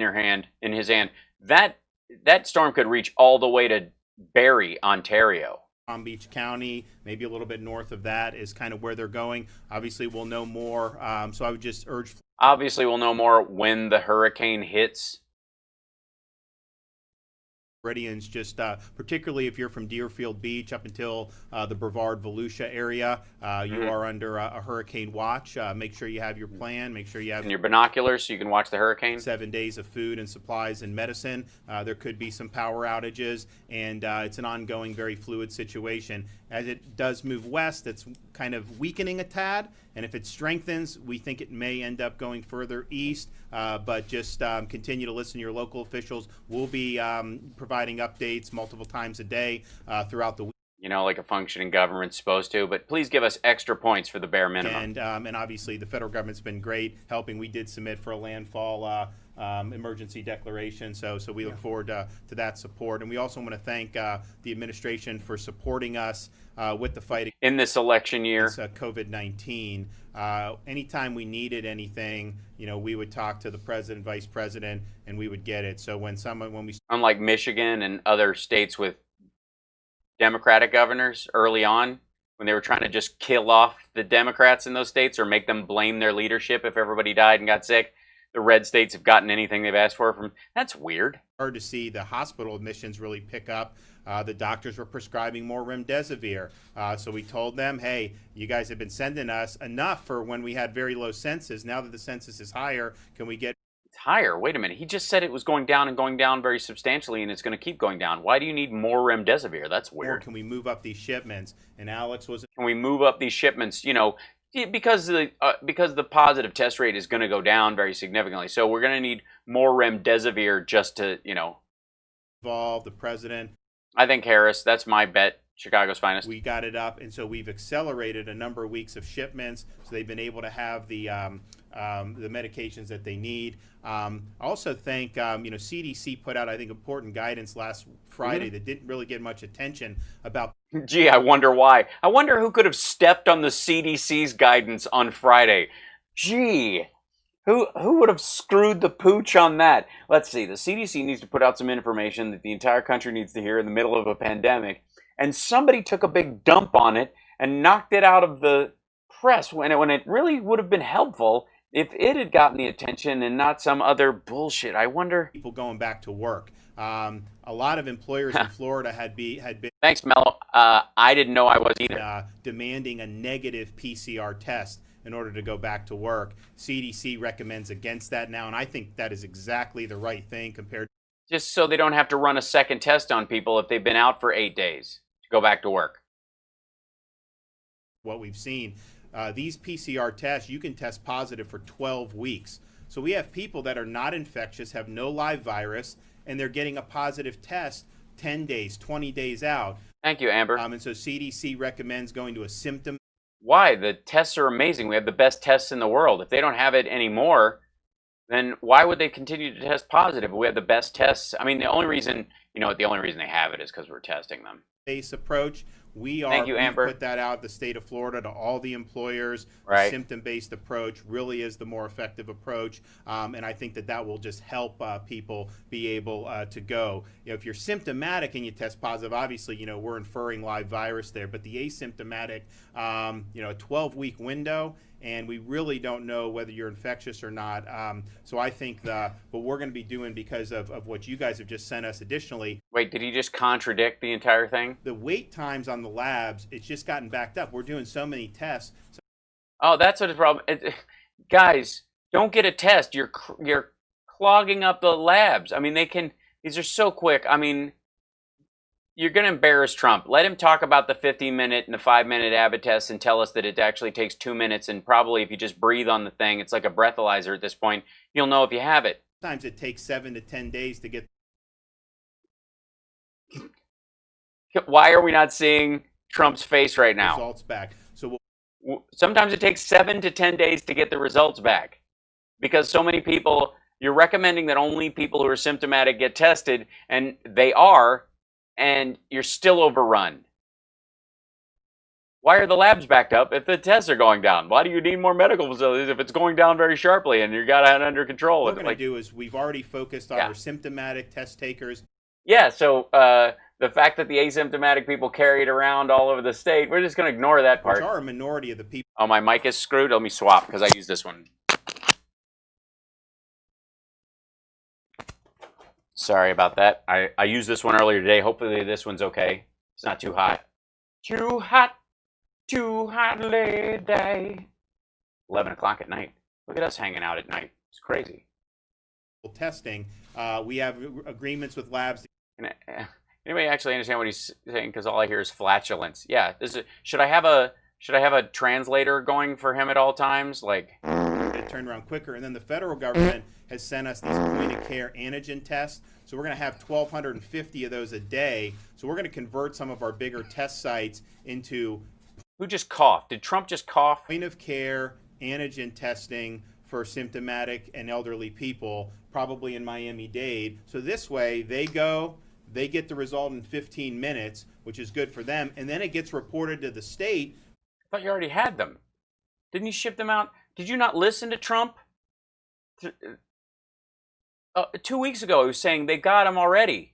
[SPEAKER 11] in his hand. That storm could reach all the way to Barrie, Ontario.
[SPEAKER 17] Palm Beach County, maybe a little bit north of that is kind of where they're going. Obviously, we'll know more. So I would just urge.
[SPEAKER 11] Obviously, we'll know more when the hurricane hits.
[SPEAKER 17] Floridians, just particularly if you're from Deerfield Beach up until the Brevard Volusia area, you are under a hurricane watch. Make sure you have your plan. Make sure you have
[SPEAKER 11] your binoculars so you can watch the hurricane.
[SPEAKER 17] 7 days of food and supplies and medicine. There could be some power outages, and it's an ongoing, very fluid situation. As it does move west, it's kind of weakening a tad, and if it strengthens, we think it may end up going further east. But just continue to listen to your local officials. We'll be providing updates multiple times a day throughout the week.
[SPEAKER 11] You know, like a functioning government's supposed to, but please give us extra points for the bare minimum.
[SPEAKER 17] And obviously the federal government's been great helping. We did submit for a landfall emergency declaration, so we look forward to that support. And we also want to thank the administration for supporting us with the fight
[SPEAKER 11] in this election year.
[SPEAKER 17] COVID-19. Anytime we needed anything, we would talk to the president, vice president, and we would get it. So when we
[SPEAKER 11] unlike Michigan and other states with Democratic governors early on, when they were trying to just kill off the Democrats in those states or make them blame their leadership if everybody died and got sick, the red states have gotten anything they've asked for from. That's weird.
[SPEAKER 17] Hard to see the hospital admissions really pick up. The doctors were prescribing more remdesivir. So we told them, hey, you guys have been sending us enough for when we had very low census. Now that the census is higher, can we get...
[SPEAKER 11] It's higher? Wait a minute. He just said it was going down and going down very substantially, and it's going to keep going down. Why do you need more remdesivir? That's weird.
[SPEAKER 17] Or can we move up these shipments? And Alex was...
[SPEAKER 11] Can we move up these shipments? because the positive test rate is going to go down very significantly. So we're going to need more remdesivir just to,
[SPEAKER 17] involve the president.
[SPEAKER 11] I think Harris. That's my bet. Chicago's finest.
[SPEAKER 17] We got it up, and so we've accelerated a number of weeks of shipments, so they've been able to have the medications that they need. I also think CDC put out, I think, important guidance last Friday that didn't really get much attention about.
[SPEAKER 11] Gee, I wonder why. I wonder who could have stepped on the CDC's guidance on Friday. Gee, who would have screwed the pooch on that? Let's see. The CDC needs to put out some information that the entire country needs to hear in the middle of a pandemic, and somebody took a big dump on it and knocked it out of the press when it really would have been helpful if it had gotten the attention and not some other bullshit. I wonder.
[SPEAKER 17] People going back to work. A lot of employers in Florida had been.
[SPEAKER 11] Thanks, Mello. I didn't know I was either.
[SPEAKER 17] Demanding a negative PCR test in order to go back to work. CDC recommends against that now, and I think that is exactly the right thing compared.
[SPEAKER 11] Just so they don't have to run a second test on people if they've been out for 8 days to go back to work.
[SPEAKER 17] What we've seen, these PCR tests, you can test positive for 12 weeks. So we have people that are not infectious, have no live virus, and they're getting a positive test 10 days, 20 days out.
[SPEAKER 11] Thank you, Amber.
[SPEAKER 17] And so CDC recommends going to a symptom.
[SPEAKER 11] Why? The tests are amazing. We have the best tests in the world. If they don't have it anymore, then why would they continue to test positive? We have the best tests. I mean, the only reason they have it is because we're testing them.
[SPEAKER 17] Base approach.
[SPEAKER 11] Thank you, Amber.
[SPEAKER 17] Put that out the state of Florida to all the employers.
[SPEAKER 11] Right.
[SPEAKER 17] The symptom-based approach really is the more effective approach, and I think that will just help people be able to go. If you're symptomatic and you test positive, obviously, we're inferring live virus there, but the asymptomatic, a 12-week window, and we really don't know whether you're infectious or not. So I think what we're going to be doing because of what you guys have just sent us additionally.
[SPEAKER 11] Wait, did he just contradict the entire thing?
[SPEAKER 17] The wait times on the labs, it's just gotten backed up. We're doing so many tests.
[SPEAKER 11] Oh, that's what the problem. Guys, don't get a test. You're clogging up the labs. I mean, these are so quick. I mean, you're going to embarrass Trump. Let him talk about the 15-minute and the 5-minute Abbott test and tell us that it actually takes 2 minutes. And probably if you just breathe on the thing, it's like a breathalyzer at this point. You'll know if you have it.
[SPEAKER 17] Sometimes it takes 7 to 10 days to get.
[SPEAKER 11] Why are we not seeing Trump's face right now?
[SPEAKER 17] Results back. So
[SPEAKER 11] sometimes it takes 7 to 10 days to get the results back because so many people. You're recommending that only people who are symptomatic get tested, and they are. And you're still overrun. Why are the labs backed up if the tests are going down? Why do you need more medical facilities if it's going down very sharply and you got it under control?
[SPEAKER 17] What we're going to do is we've already focused on our symptomatic test takers.
[SPEAKER 11] Yeah, so the fact that the asymptomatic people carry it around all over the state, we're just going to ignore that part.
[SPEAKER 17] Which are a minority of the people.
[SPEAKER 11] Oh, my mic is screwed? Let me swap because I use this one. Sorry about that. I used this one earlier today. Hopefully this one's okay. It's not too hot. Too hot lady. 11 o'clock at night. Look at us hanging out at night. It's crazy.
[SPEAKER 17] Testing. We have agreements with labs.
[SPEAKER 11] Anybody actually understand what he's saying? Because all I hear is flatulence. Yeah. Should I have a translator going for him at all times? Like.
[SPEAKER 17] It turned around quicker, and then the federal government has sent us these point-of-care antigen tests. So we're going to have 1,250 of those a day. So we're going to convert some of our bigger test sites into.
[SPEAKER 11] Who just coughed? Did Trump just cough?
[SPEAKER 17] Point-of-care antigen testing for symptomatic and elderly people, probably in Miami-Dade. So this way, they get the result in 15 minutes, which is good for them, and then it gets reported to the state.
[SPEAKER 11] I thought you already had them. Didn't you ship them out? Did you not listen to Trump? 2 weeks ago, he was saying they got them already.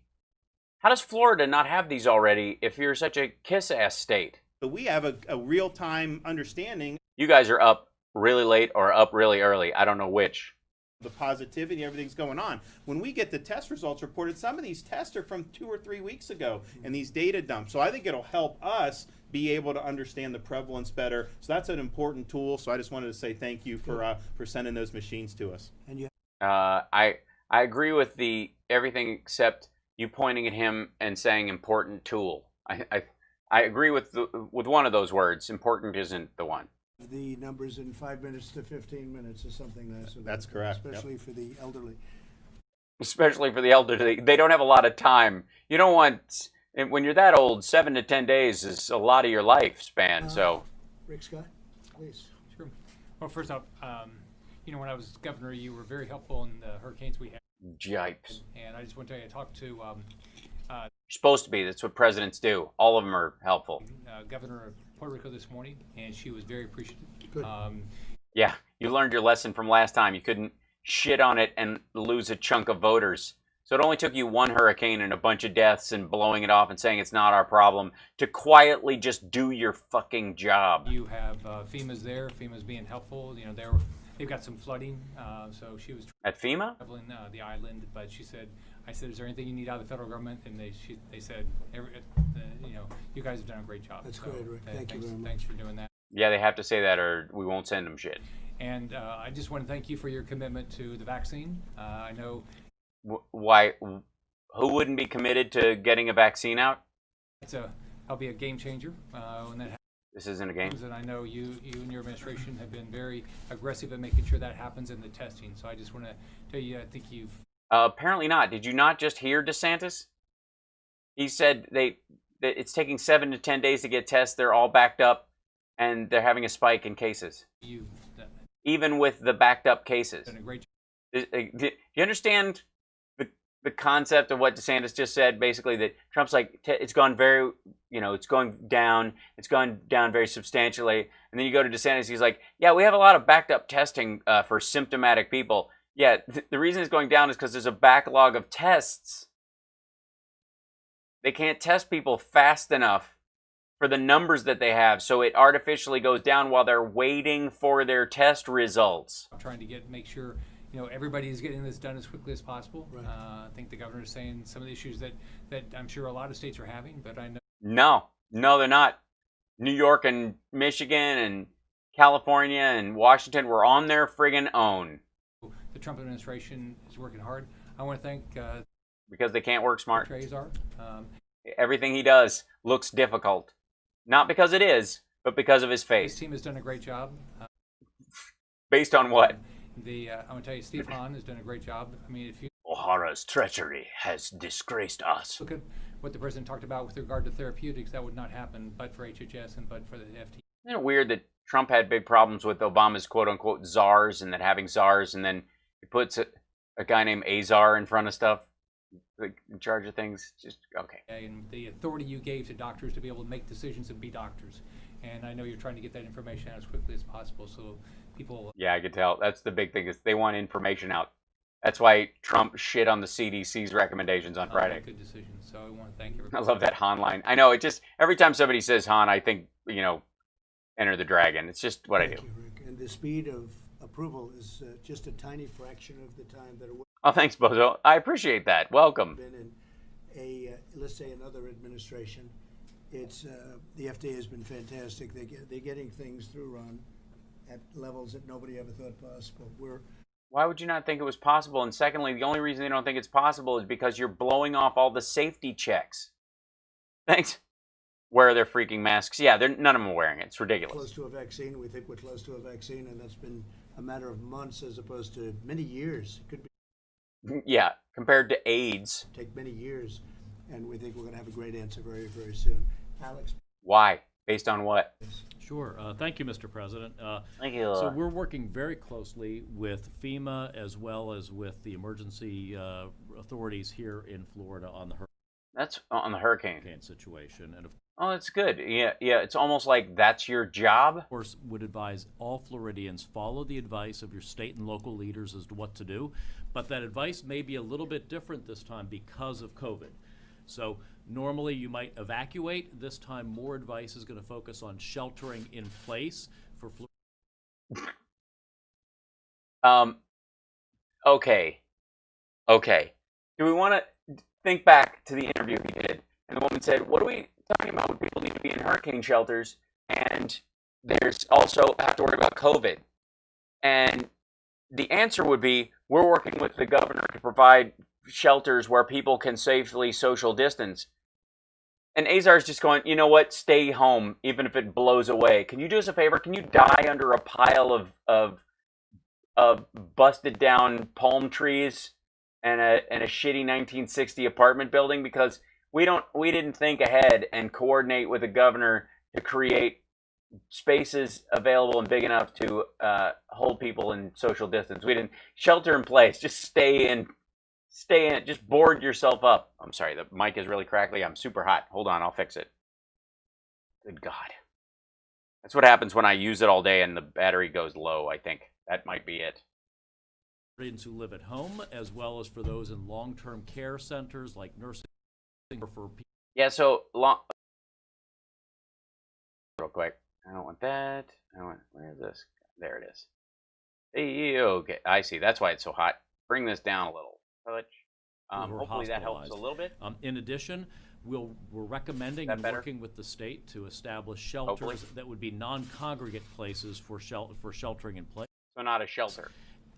[SPEAKER 11] How does Florida not have these already if you're such a kiss-ass state?
[SPEAKER 17] But we have a real-time understanding.
[SPEAKER 11] You guys are up really late or up really early. I don't know which.
[SPEAKER 17] The positivity, everything's going on. When we get the test results reported, some of these tests are from 2 or 3 weeks ago, and these data dumps. So I think it'll help us be able to understand the prevalence better. So that's an important tool. So I just wanted to say thank you for sending those machines to us.
[SPEAKER 18] And
[SPEAKER 11] I agree with everything except you pointing at him and saying important tool. I agree with one of those words. Important isn't the one.
[SPEAKER 14] The numbers in 5 minutes to 15 minutes or something nice.
[SPEAKER 17] That's correct.
[SPEAKER 14] Especially for the elderly.
[SPEAKER 11] Especially for the elderly. They don't have a lot of time. You don't want, when you're that old, 7 to 10 days is a lot of your lifespan, so.
[SPEAKER 14] Rick Scott, please.
[SPEAKER 19] Sure. Well, first off, you know, when I was governor, you were very helpful in the hurricanes we had.
[SPEAKER 11] Yikes.
[SPEAKER 19] And I just want to tell you, I talked to
[SPEAKER 11] You're supposed to be. That's what presidents do. All of them are helpful.
[SPEAKER 19] Governor of Puerto Rico this morning, and she was very appreciative.
[SPEAKER 14] Good.
[SPEAKER 11] Yeah, you learned your lesson from last time. You couldn't shit on it and lose a chunk of voters. So it only took you one hurricane and a bunch of deaths and blowing it off and saying it's not our problem to quietly just do your fucking job.
[SPEAKER 19] You have FEMA's there. FEMA's being helpful. You know, they've got some flooding, so she was
[SPEAKER 11] at FEMA
[SPEAKER 19] traveling the island. But she said, I said, is there anything you need out of the federal government? And they said, you know, you guys have done a great job.
[SPEAKER 14] That's
[SPEAKER 19] so,
[SPEAKER 14] great, Rick. Thank you very much.
[SPEAKER 19] Thanks for doing that.
[SPEAKER 11] Yeah, they have to say that or we won't send them shit.
[SPEAKER 19] And I just want to thank you for your commitment to the vaccine. I know.
[SPEAKER 11] Why? Who wouldn't be committed to getting a vaccine out?
[SPEAKER 19] I'll be a game changer when that happens.
[SPEAKER 11] This isn't a game.
[SPEAKER 19] And I know you and your administration have been very aggressive at making sure that happens in the testing. So I just want to tell you, I think you've.
[SPEAKER 11] Apparently not. Did you not just hear DeSantis? He said that it's taking 7 to 10 days to get tests. They're all backed up, and they're having a spike in cases. Even with the backed up cases.
[SPEAKER 19] Done a great
[SPEAKER 11] job. Do you understand the concept of what DeSantis just said? Basically, that Trump's like, it's gone very, you know, it's going down. It's gone down very substantially. And then you go to DeSantis, he's like, yeah, we have a lot of backed up testing for symptomatic people. Yeah, the reason it's going down is because there's a backlog of tests. They can't test people fast enough for the numbers that they have, so it artificially goes down while they're waiting for their test results.
[SPEAKER 19] I'm trying to make sure, you know, everybody is getting this done as quickly as possible.
[SPEAKER 14] Right.
[SPEAKER 19] I think the governor is saying some of the issues that I'm sure a lot of states are having, but I know.
[SPEAKER 11] No, they're not. New York and Michigan and California and Washington were on their friggin' own.
[SPEAKER 19] The Trump administration is working hard. I want to thank.
[SPEAKER 11] Because they can't work smart.
[SPEAKER 19] Trezor.
[SPEAKER 11] Everything he does looks difficult. Not because it is, but because of his face.
[SPEAKER 19] His team has done a great job.
[SPEAKER 11] Based on what?
[SPEAKER 19] I want to tell you, Steve Hahn has done a great job. I mean, if you.
[SPEAKER 11] O'Hara's treachery has disgraced us.
[SPEAKER 19] Look at what the president talked about with regard to therapeutics. That would not happen but for HHS and but for the FT.
[SPEAKER 11] Isn't it weird that Trump had big problems with Obama's quote-unquote czars and then having czars, and then he puts a guy named Azar in front of stuff, like in charge of things? Just, okay.
[SPEAKER 19] And the authority you gave to doctors to be able to make decisions and be doctors. And I know you're trying to get that information out as quickly as possible so people.
[SPEAKER 11] Yeah, I could tell. That's the big thing, is they want information out. That's why Trump shit on the CDC's recommendations on Friday.
[SPEAKER 19] Good decision. So I want to thank you.
[SPEAKER 11] I love that Han line. I know, it just, every time somebody says Han, I think, you know, Enter the Dragon. It's just what I do.
[SPEAKER 14] Thank you, Rick. And the speed of approval is just a tiny fraction of the time that it would.
[SPEAKER 11] Oh, thanks, Bozo. I appreciate that. Welcome.
[SPEAKER 14] Been in let's say another administration. It's the FDA has been fantastic. They're getting things through, Ron, at levels that nobody ever thought possible.
[SPEAKER 11] Why would you not think it was possible? And secondly, the only reason they don't think it's possible is because you're blowing off all the safety checks. Thanks. Wear their freaking masks. Yeah, none of them are wearing it. It's ridiculous.
[SPEAKER 14] Close to a vaccine. We think we're close to a vaccine, and that's been a matter of months as opposed to many years. It could be.
[SPEAKER 11] Yeah, compared to AIDS.
[SPEAKER 14] Take many years, and we think we're going to have a great answer very, very soon. Alex.
[SPEAKER 11] Why? Based on what?
[SPEAKER 20] Sure. Thank you, Mr. President.
[SPEAKER 11] Thank you.
[SPEAKER 20] So we're working very closely with FEMA as well as with the emergency authorities here in Florida on the
[SPEAKER 11] hurricane
[SPEAKER 20] situation. And
[SPEAKER 11] oh, that's good. Yeah. It's almost like that's your job.
[SPEAKER 20] Of course, would advise all Floridians follow the advice of your state and local leaders as to what to do. But that advice may be a little bit different this time because of COVID. So normally you might evacuate. This time more advice is going to focus on sheltering in place for
[SPEAKER 11] Okay. Do we want to think back to the interview he did? And the woman said, what are we talking about when people need to be in hurricane shelters? And there's also have to worry about COVID. And the answer would be, we're working with the governor to provide shelters where people can safely social distance. And Azar's just going, you know what? Stay home, even if it blows away. Can you do us a favor? Can you die under a pile of busted down palm trees and a shitty 1960 apartment building? Because we didn't think ahead and coordinate with the governor to create spaces available and big enough to hold people in social distance. We didn't shelter in place. Just stay in. Just board yourself up. I'm sorry, the mic is really crackly. I'm super hot. Hold on, I'll fix it. Good God. That's what happens when I use it all day and the battery goes low, I think. That might be it.
[SPEAKER 20] Floridians who live at home, as well as for those in long-term care centers like nursing or for people.
[SPEAKER 11] Yeah, so long. Real quick. I don't want that. Where is this? There it is. Hey, okay, I see. That's why it's so hot. Bring this down a little. Hopefully that helps a little bit.
[SPEAKER 20] In addition, we're recommending and working with the state to establish shelters that would be non-congregate places for sheltering in place.
[SPEAKER 11] So not a shelter.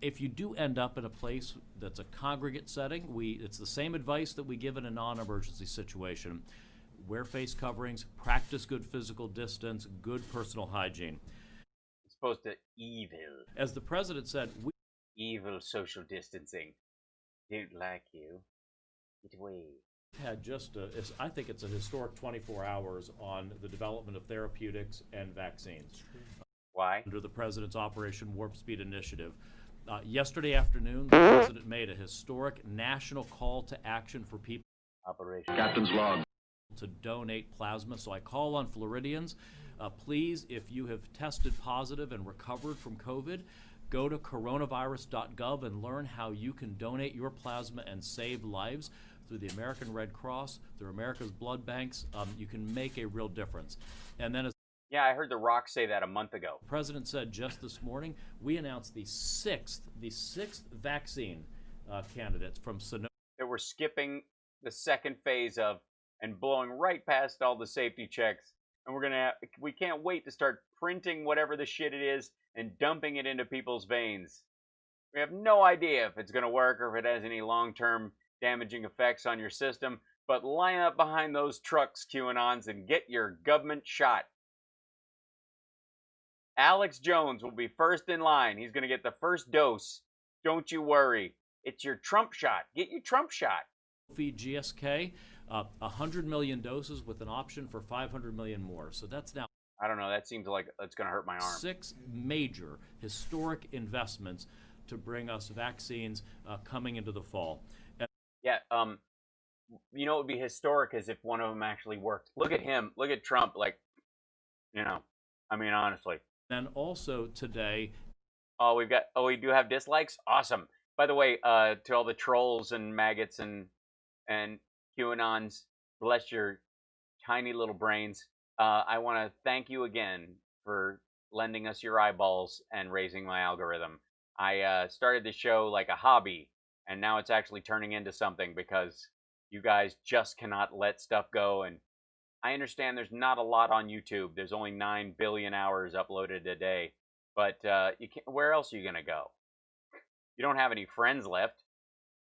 [SPEAKER 20] If you do end up in a place that's a congregate setting, it's the same advice that we give in a non-emergency situation. Wear face coverings, practice good physical distance, good personal hygiene.
[SPEAKER 11] It's supposed to evil.
[SPEAKER 20] As the president said,
[SPEAKER 11] evil social distancing. Don't like you. Get away.
[SPEAKER 20] Had I think it's a historic 24 hours on the development of therapeutics and vaccines.
[SPEAKER 11] Why?
[SPEAKER 20] Under the president's Operation Warp Speed initiative. Yesterday afternoon, the president made a historic national call to action for people.
[SPEAKER 11] Operation
[SPEAKER 20] Captain's log. To donate plasma. So I call on Floridians, please, if you have tested positive and recovered from COVID, go to coronavirus.gov and learn how you can donate your plasma and save lives through the American Red Cross, through America's blood banks. You can make a real difference. And then, as
[SPEAKER 11] yeah, I heard The Rock say that a month ago.
[SPEAKER 20] The president said just this morning, we announced the sixth vaccine candidates from Sanofi
[SPEAKER 11] that we're skipping the second phase of and blowing right past all the safety checks. And we can't wait to start printing whatever the shit it is and dumping it into people's veins. We have no idea if it's going to work or if it has any long-term damaging effects on your system, but line up behind those trucks, QAnons, and get your government shot. Alex Jones will be first in line. He's going to get the first dose. Don't you worry. It's your Trump shot. Get your Trump shot.
[SPEAKER 20] GSK, 100 million doses with an option for 500 million more. So that's now.
[SPEAKER 11] I don't know. That seems like it's going to hurt my arm.
[SPEAKER 20] 6 major historic investments to bring us vaccines coming into the fall.
[SPEAKER 11] Yeah. You know, it would be historic as if one of them actually worked. Look at him. Look at Trump. Like, you know, I mean, honestly.
[SPEAKER 20] And also today.
[SPEAKER 11] We do have dislikes. Awesome. By the way, to all the trolls and maggots and QAnons, bless your tiny little brains. I want to thank you again for lending us your eyeballs and raising my algorithm. I started the show like a hobby, and now it's actually turning into something because you guys just cannot let stuff go. And I understand there's not a lot on YouTube. There's only 9 billion hours uploaded a day. But you can't, where else are you going to go? You don't have any friends left.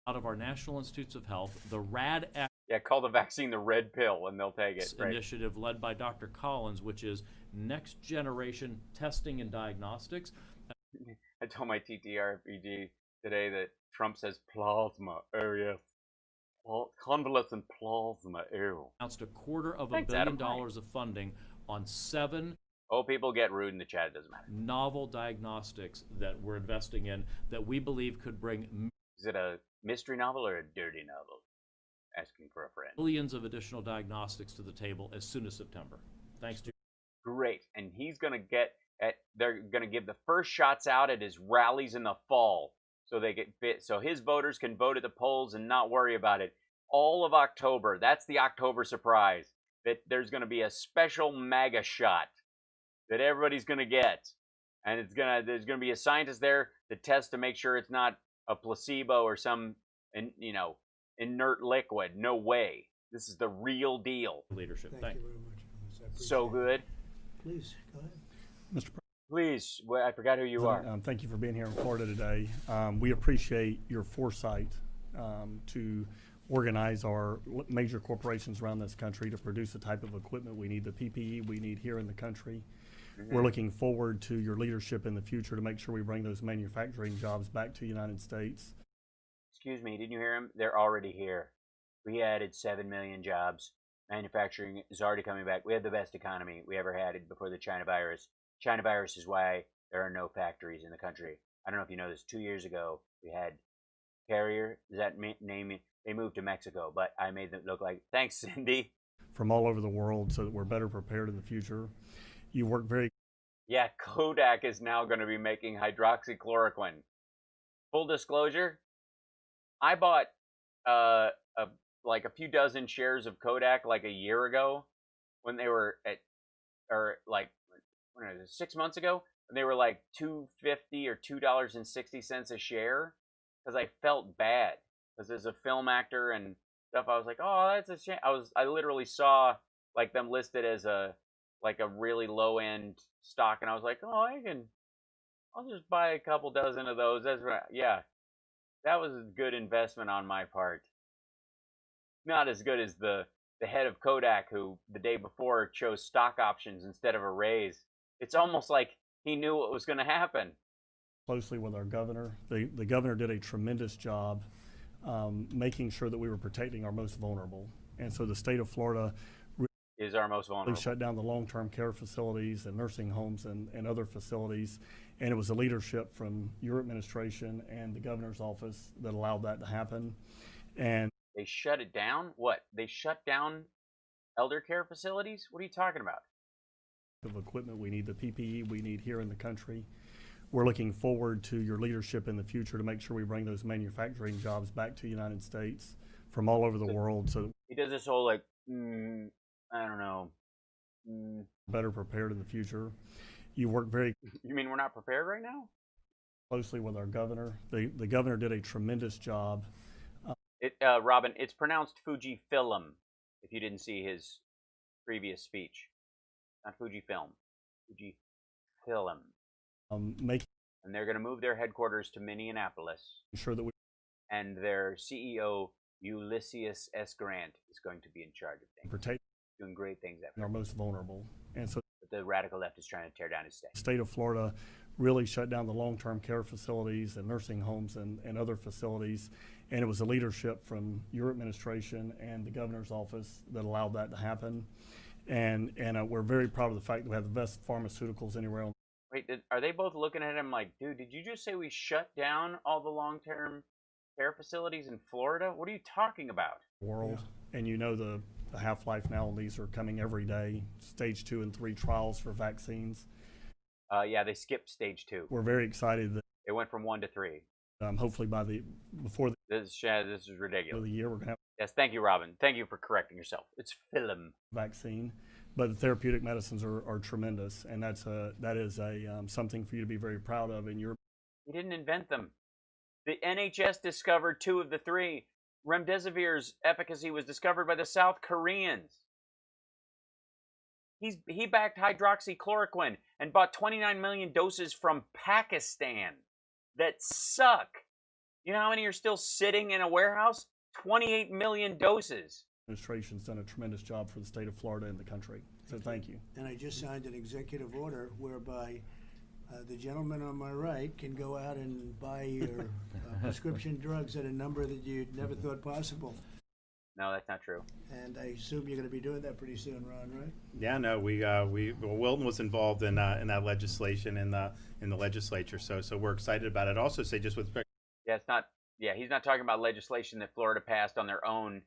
[SPEAKER 20] Out of our National Institutes of Health, the RAD
[SPEAKER 11] Yeah, call the vaccine the red pill and they'll take it. Right.
[SPEAKER 20] Initiative led by Dr. Collins, which is next generation testing and diagnostics.
[SPEAKER 11] I told my TTRPG today that Trump says plasma. Oh, yes. Convalescent plasma. Ew.
[SPEAKER 20] Announced $250 million of funding on 7.
[SPEAKER 11] Oh, people get rude in the chat. It doesn't matter.
[SPEAKER 20] Novel diagnostics that we're investing in that we believe could bring.
[SPEAKER 11] Is it a mystery novel or a dirty novel? Asking for a friend.
[SPEAKER 20] Millions of additional diagnostics to the table as soon as September. Thanks to.
[SPEAKER 11] Great. And he's going to get they're going to give the first shots out at his rallies in the fall so they get fit. So his voters can vote at the polls and not worry about it. All of October. That's the October surprise. That there's going to be a special MAGA shot that everybody's going to get. And there's going to be a scientist there to test to make sure it's not a placebo or some, inert liquid. No way. This is the real deal.
[SPEAKER 20] Leadership.
[SPEAKER 9] Thank you very much.
[SPEAKER 11] So good.
[SPEAKER 9] Please, go ahead.
[SPEAKER 21] Mr.
[SPEAKER 11] Please, I forgot who you are.
[SPEAKER 21] Thank you for being here in Florida today. We appreciate your foresight to organize our major corporations around this country to produce the type of equipment we need, the PPE we need here in the country. We're looking forward to your leadership in the future to make sure we bring those manufacturing jobs back to the United States.
[SPEAKER 11] Excuse me, didn't you hear him? They're already here. We added 7 million jobs. Manufacturing is already coming back. We have the best economy we ever had before the China virus. China virus is why there are no factories in the country. I don't know if you know this. 2 years ago, we had Carrier. Does that name? They moved to Mexico, but I made them look like. Thanks, Cindy.
[SPEAKER 21] From all over the world, so that we're better prepared in the future. You work very.
[SPEAKER 11] Yeah, Kodak is now going to be making hydroxychloroquine. Full disclosure, I bought like a few dozen shares of Kodak like a year ago when they were at, or like, when was it, 6 months ago, and they were like $2.50 or $2.60 a share, because I felt bad because as a film actor and stuff, I was like, oh, that's a shame. I literally saw like them listed as a really low end stock, and I was like, oh, I'll just buy a couple dozen of those. That's right. Yeah, that was a good investment on my part. Not as good as the head of Kodak, who the day before chose stock options instead of a raise. It's almost like he knew what was going to happen.
[SPEAKER 21] Closely with our governor. The governor did a tremendous job making sure that we were protecting our most vulnerable. And so the state of Florida
[SPEAKER 11] is our most vulnerable.
[SPEAKER 21] Shut down the long-term care facilities and nursing homes and other facilities. And it was the leadership from your administration and the governor's office that allowed that to happen. And
[SPEAKER 11] they shut it down? What? They shut down elder care facilities? What are you talking about?
[SPEAKER 21] Of equipment we need, the PPE we need here in the country. We're looking forward to your leadership in the future to make sure we bring those manufacturing jobs back to the United States from all over the world. So
[SPEAKER 11] he does this whole like, I don't know.
[SPEAKER 21] Better prepared in the future. You work very.
[SPEAKER 11] You mean we're not prepared right now?
[SPEAKER 21] Closely with our governor. The governor did a tremendous job.
[SPEAKER 11] Robin, it's pronounced Fujifilm. If you didn't see his previous speech, not Fujifilm, Fujifilm. And they're going to move their headquarters to Minneapolis.
[SPEAKER 21] Sure that we.
[SPEAKER 11] And their CEO Ulysses S. Grant is going to be in charge of things.
[SPEAKER 21] Protect.
[SPEAKER 11] Doing great things after.
[SPEAKER 21] Our most vulnerable, and so
[SPEAKER 11] the radical left is trying to tear down his state.
[SPEAKER 21] The state of Florida really shut down the long-term care facilities and nursing homes and other facilities, and it was the leadership from your administration and the governor's office that allowed that to happen. And we're very proud of the fact that we have the best pharmaceuticals anywhere else.
[SPEAKER 11] Wait, are they both looking at him like, dude, did you just say we shut down all the long-term care facilities in Florida? What are you talking about?
[SPEAKER 21] World, yeah. And you know the half-life now, and these are coming every day. Stage 2 and 3 trials for vaccines.
[SPEAKER 11] Yeah, they skipped stage 2.
[SPEAKER 21] We're very excited that
[SPEAKER 11] it went from 1 to 3.
[SPEAKER 21] Hopefully before
[SPEAKER 11] this is ridiculous.
[SPEAKER 21] The year we're gonna have.
[SPEAKER 11] Yes, thank you, Robin. Thank you for correcting yourself. It's film
[SPEAKER 21] vaccine, but the therapeutic medicines are tremendous, and that is something for you to be very proud of. And
[SPEAKER 11] he didn't invent them. The NHS discovered 2 of the 3. Remdesivir's efficacy was discovered by the South Koreans. He backed hydroxychloroquine and bought 29 million doses from Pakistan that suck. You know how many are still sitting in a warehouse? 28 million doses.
[SPEAKER 21] The administration's done a tremendous job for the state of Florida and the country. So thank you.
[SPEAKER 18] And I just signed an executive order whereby the gentleman on my right can go out and buy your prescription drugs at a number that you never thought possible.
[SPEAKER 11] No, that's not true.
[SPEAKER 18] And I assume you're going to be doing that pretty soon, Ron, right?
[SPEAKER 17] Yeah, no, Wilton was involved in that legislation in the legislature, so we're excited about it. Also, say just with respect.
[SPEAKER 11] Yeah, it's not. Yeah, he's not talking about legislation that Florida passed on their own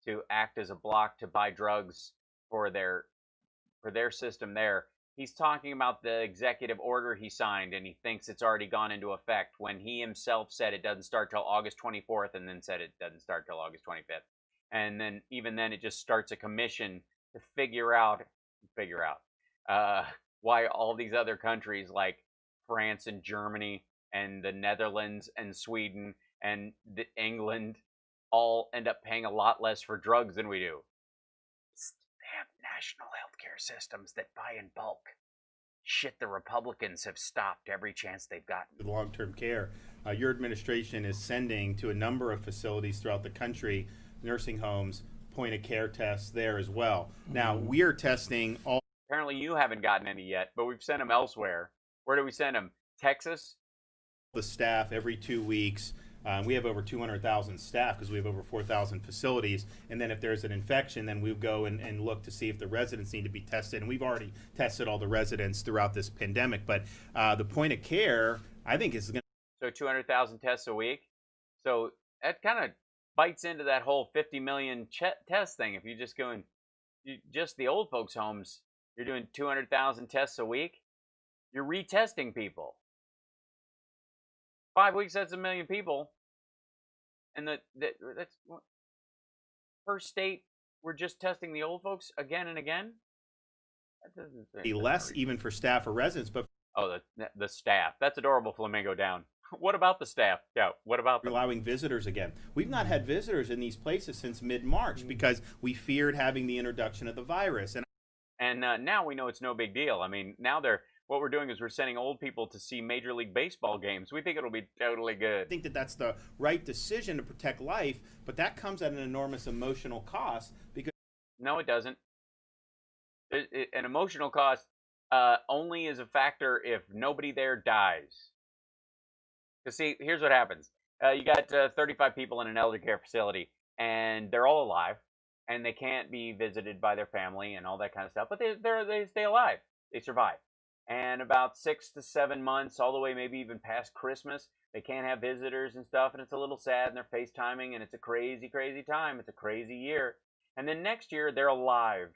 [SPEAKER 11] to act as a block to buy drugs for their system there. He's talking about the executive order he signed, and he thinks it's already gone into effect when he himself said it doesn't start till August 24th, and then said it doesn't start till August 25th. And then even then, it just starts a commission to figure out why all these other countries like France and Germany and the Netherlands and Sweden and England all end up paying a lot less for drugs than we do. They have national healthcare systems that buy in bulk. Shit, the Republicans have stopped every chance they've gotten.
[SPEAKER 17] Long-term care. Your administration is sending to a number of facilities throughout the country nursing homes, point-of-care tests there as well. Now, we are testing all...
[SPEAKER 11] Apparently you haven't gotten any yet, but we've sent them elsewhere. Where do we send them? Texas?
[SPEAKER 17] The staff every 2 weeks. We have over 200,000 staff because we have over 4,000 facilities. And then if there's an infection, then we'll go and look to see if the residents need to be tested. And we've already tested all the residents throughout this pandemic. But the point of care, I think, is going to...
[SPEAKER 11] So 200,000 tests a week? So that kind of bites into that whole 50 million test thing. If you just go in, just the old folks' homes, you're doing 200,000 tests a week. You're retesting people. 5 weeks, that's 1 million people. And that's per state, we're just testing the old folks again and again? That doesn't
[SPEAKER 17] be less even for staff or residents, but...
[SPEAKER 11] Oh, the staff. That's adorable flamingo down. What about the staff? Yeah, what about them?
[SPEAKER 17] Allowing visitors again. We've not had visitors in these places since mid-March because we feared having the introduction of the virus.
[SPEAKER 11] And now we know it's no big deal. I mean, now what we're doing is we're sending old people to see Major League Baseball games. We think it'll be totally good.
[SPEAKER 17] I think that that's the right decision to protect life, but that comes at an enormous emotional cost because...
[SPEAKER 11] No, it doesn't. An emotional cost only is a factor if nobody there dies. Because see, here's what happens. You got 35 people in an elder care facility, and they're all alive, and they can't be visited by their family and all that kind of stuff, but they stay alive. They survive. And about 6 to 7 months, all the way maybe even past Christmas, they can't have visitors and stuff, and it's a little sad, and they're FaceTiming, and it's a crazy, crazy time. It's a crazy year. And then next year, they're alive,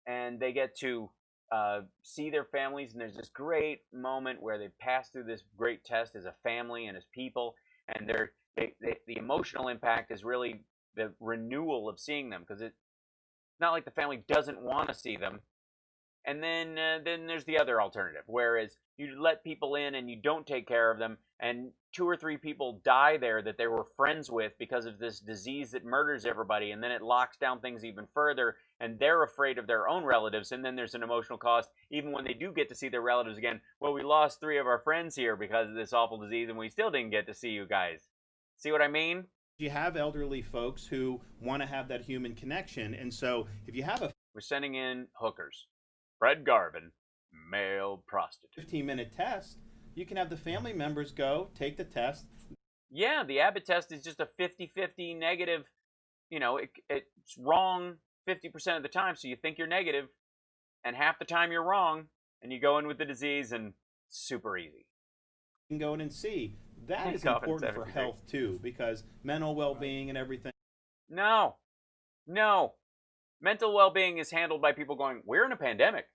[SPEAKER 11] and they get to see their families, and there's this great moment where they pass through this great test as a family and as people, and the emotional impact is really the renewal of seeing them, because it's not like the family doesn't want to see them. And then there's the other alternative, whereas you let people in and you don't take care of them, and 2 or 3 people die there that they were friends with because of this disease that murders everybody, and then it locks down things even further, and they're afraid of their own relatives, and then there's an emotional cost even when they do get to see their relatives again. Well, we lost 3 of our friends here because of this awful disease, and we still didn't get to see you guys. See what I mean?
[SPEAKER 17] You have elderly folks who want to have that human connection, and so if you have
[SPEAKER 11] We're sending in hookers. Fred Garvin, male prostitute.
[SPEAKER 17] 15-minute test, you can have the family members go, take the test.
[SPEAKER 11] Yeah, the Abbott test is just a 50-50 negative. You know, it's wrong 50% of the time, so you think you're negative, and half the time you're wrong, and you go in with the disease, and super easy.
[SPEAKER 17] You can go in and see. That is important for health, too, because mental well-being and everything.
[SPEAKER 11] No. Mental well-being is handled by people going, we're in a pandemic.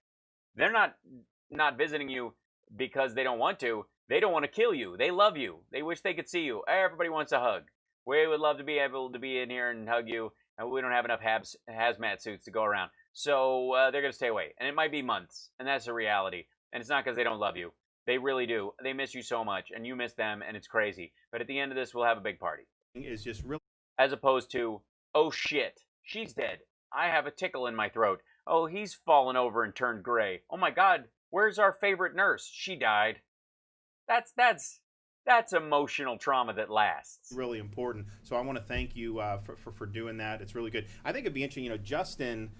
[SPEAKER 11] They're not visiting you because they don't want to. They don't want to kill you. They love you. They wish they could see you. Everybody wants a hug. We would love to be able to be in here and hug you, and we don't have enough hazmat suits to go around. So they're going to stay away. And it might be months, and that's a reality. And it's not because they don't love you. They really do. They miss you so much, and you miss them, and it's crazy. But at the end of this, we'll have a big party.
[SPEAKER 17] It's just real.
[SPEAKER 11] As opposed to, oh shit, she's dead. I have a tickle in my throat. Oh, he's fallen over and turned gray. Oh my God, where's our favorite nurse? She died. That's emotional trauma that lasts.
[SPEAKER 17] Really important. So I want to thank you for doing that. It's really good. I think it'd be interesting. You know, Justin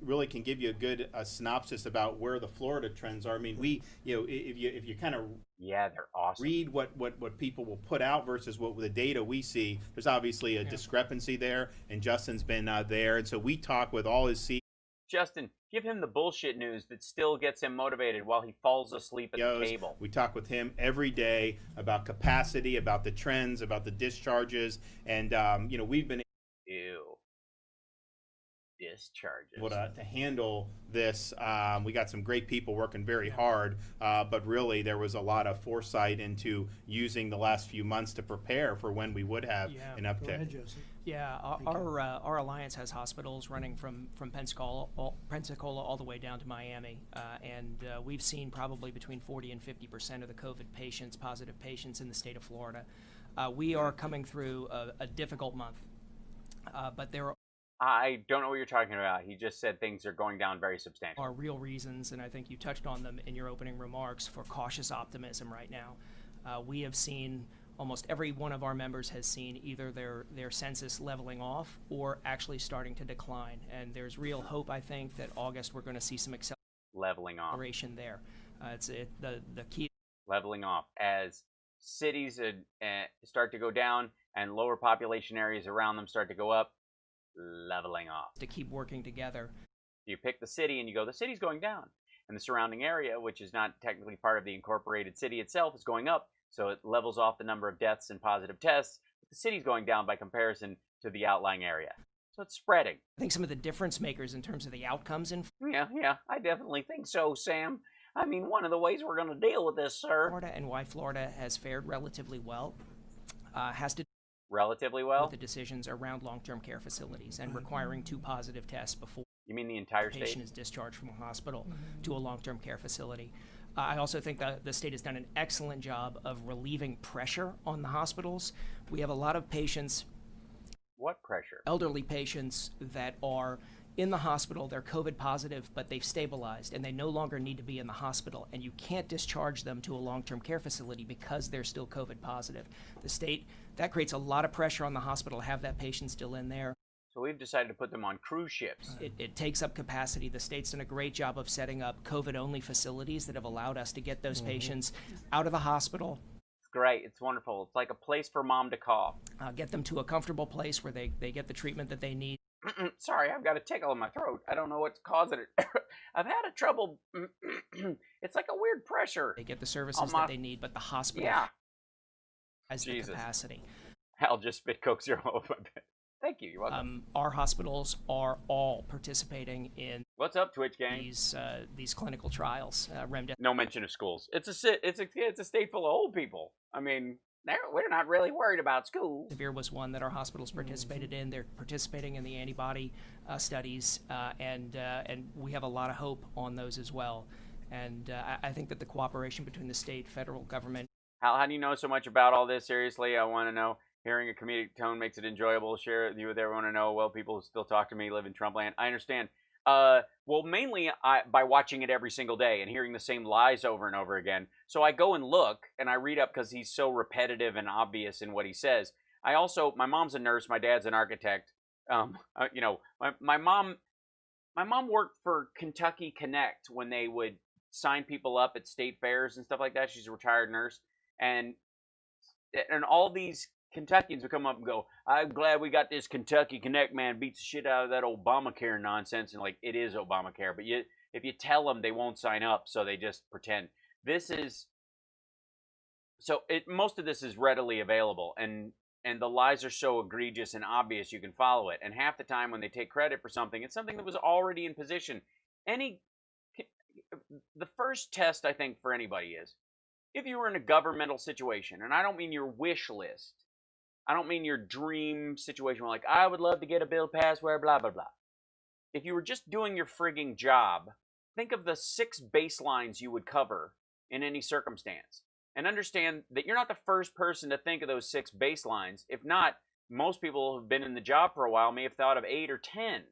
[SPEAKER 17] really can give you a good synopsis about where the Florida trends are. I mean, if you kind of
[SPEAKER 11] they're awesome.
[SPEAKER 17] Read what people will put out versus what the data we see. There's obviously a discrepancy there, and Justin's been there, and so we talk with all his
[SPEAKER 11] Justin, give him the bullshit news that still gets him motivated while he falls asleep at the table.
[SPEAKER 17] We talk with him every day about capacity, about the trends, about the discharges, and we've been discharges to handle this. We got some great people working very hard, but really there was a lot of foresight into using the last few months to prepare for when we would have an uptick.
[SPEAKER 18] Go ahead, Joseph.
[SPEAKER 4] Yeah, our alliance has hospitals running from Pensacola all the way down to Miami, and we've seen probably between 40 and 50% of the COVID patients, positive patients in the state of Florida. We are coming through a difficult month, but there
[SPEAKER 11] I don't know what you're talking about. He just said things are going down very substantially.
[SPEAKER 4] Are real reasons, and I think you touched on them in your opening remarks, for cautious optimism right now. We have seen almost every one of our members has seen either their census leveling off or actually starting to decline. And there's real hope, I think, that August we're going to see some
[SPEAKER 11] leveling off
[SPEAKER 4] there. The key.
[SPEAKER 11] Leveling off as cities start to go down and lower population areas around them start to go up. Leveling off.
[SPEAKER 4] To keep working together.
[SPEAKER 11] You pick the city and you go, the city's going down. And the surrounding area, which is not technically part of the incorporated city itself, is going up. So it levels off the number of deaths and positive tests. But the city's going down by comparison to the outlying area. So it's spreading.
[SPEAKER 4] I think some of the difference makers in terms of the outcomes in
[SPEAKER 11] Yeah, I definitely think so, Sam. I mean, one of the ways we're going to deal with this, sir.
[SPEAKER 4] Florida, and why Florida has fared relatively well has to
[SPEAKER 11] relatively well
[SPEAKER 4] with the decisions around long-term care facilities and requiring 2 positive tests before.
[SPEAKER 11] You mean the entire
[SPEAKER 4] patient
[SPEAKER 11] state
[SPEAKER 4] is discharged from a hospital to a long-term care facility. I also think that the state has done an excellent job of relieving pressure on the hospitals. We have a lot of patients.
[SPEAKER 11] What pressure?
[SPEAKER 4] Elderly patients that are in the hospital, they're COVID positive, but they've stabilized and they no longer need to be in the hospital, and you can't discharge them to a long-term care facility because they're still COVID positive. The state, that creates a lot of pressure on the hospital to have that patient still in there.
[SPEAKER 11] So we've decided to put them on cruise ships.
[SPEAKER 4] It takes up capacity. The state's done a great job of setting up COVID-only facilities that have allowed us to get those patients out of the hospital.
[SPEAKER 11] It's great. It's wonderful. It's like a place for mom to call.
[SPEAKER 4] Get them to a comfortable place where they get the treatment that they need.
[SPEAKER 11] Sorry, I've got a tickle in my throat. I don't know what's causing it. I've had a trouble. It's like a weird pressure.
[SPEAKER 4] They get the services that they need, but the hospital has the capacity.
[SPEAKER 11] Hal just spit Coke Zero over my bed. Thank you. You're welcome.
[SPEAKER 4] Our hospitals are all participating in
[SPEAKER 11] what's up, Twitch gang?
[SPEAKER 4] These clinical trials.
[SPEAKER 11] No mention of schools. It's a state full of old people. I mean, we're not really worried about schools.
[SPEAKER 4] Severe was one that our hospitals participated in. They're participating in the antibody studies, and we have a lot of hope on those as well. And I think that the cooperation between the state, federal government.
[SPEAKER 11] How do you know so much about all this? Seriously, I want to know. Hearing a comedic tone makes it enjoyable. Share it with everyone to know. Well, people still talk to me, live in Trumpland. I understand. Well, mainly by watching it every single day and hearing the same lies over and over again. So I go and look and I read up because he's so repetitive and obvious in what he says. My mom's a nurse. My dad's an architect. My mom worked for Kentucky Connect when they would sign people up at state fairs and stuff like that. She's a retired nurse, and all these Kentuckians would come up and go, I'm glad we got this Kentucky Connect man beats the shit out of that Obamacare nonsense. And like, it is Obamacare, but if you tell them, they won't sign up, so they just pretend. Most of this is readily available, and the lies are so egregious and obvious you can follow it. And half the time when they take credit for something, it's something that was already in position. The first test, I think, for anybody is, if you were in a governmental situation, and I don't mean your wish list, I don't mean your dream situation where, like, I would love to get a bill passed where blah, blah, blah. If you were just doing your frigging job, think of the 6 baselines you would cover in any circumstance. And understand that you're not the first person to think of those 6 baselines. If not, most people who have been in the job for a while may have thought of 8 or 10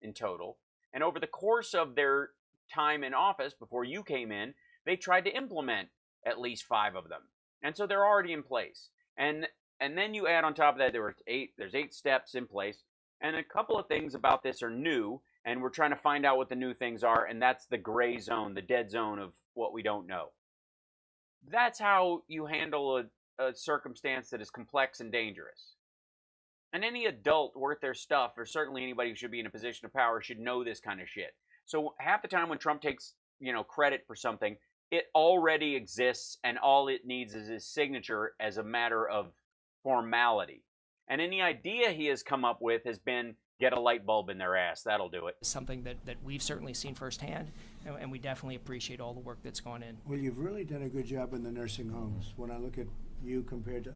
[SPEAKER 11] in total. And over the course of their time in office, before you came in, they tried to implement at least 5 of them. And so they're already in place. And then you add on top of that, there's 8 steps in place. And a couple of things about this are new, and we're trying to find out what the new things are, and that's the gray zone, the dead zone of what we don't know. That's how you handle a circumstance that is complex and dangerous. And any adult worth their stuff, or certainly anybody who should be in a position of power, should know this kind of shit. So half the time when Trump takes, credit for something, it already exists, and all it needs is his signature as a matter of formality. And any idea he has come up with has been, get a light bulb in their ass. That'll do it.
[SPEAKER 4] Something that we've certainly seen firsthand, and we definitely appreciate all the work that's gone in.
[SPEAKER 18] Well, you've really done a good job in the nursing homes. When I look at you compared to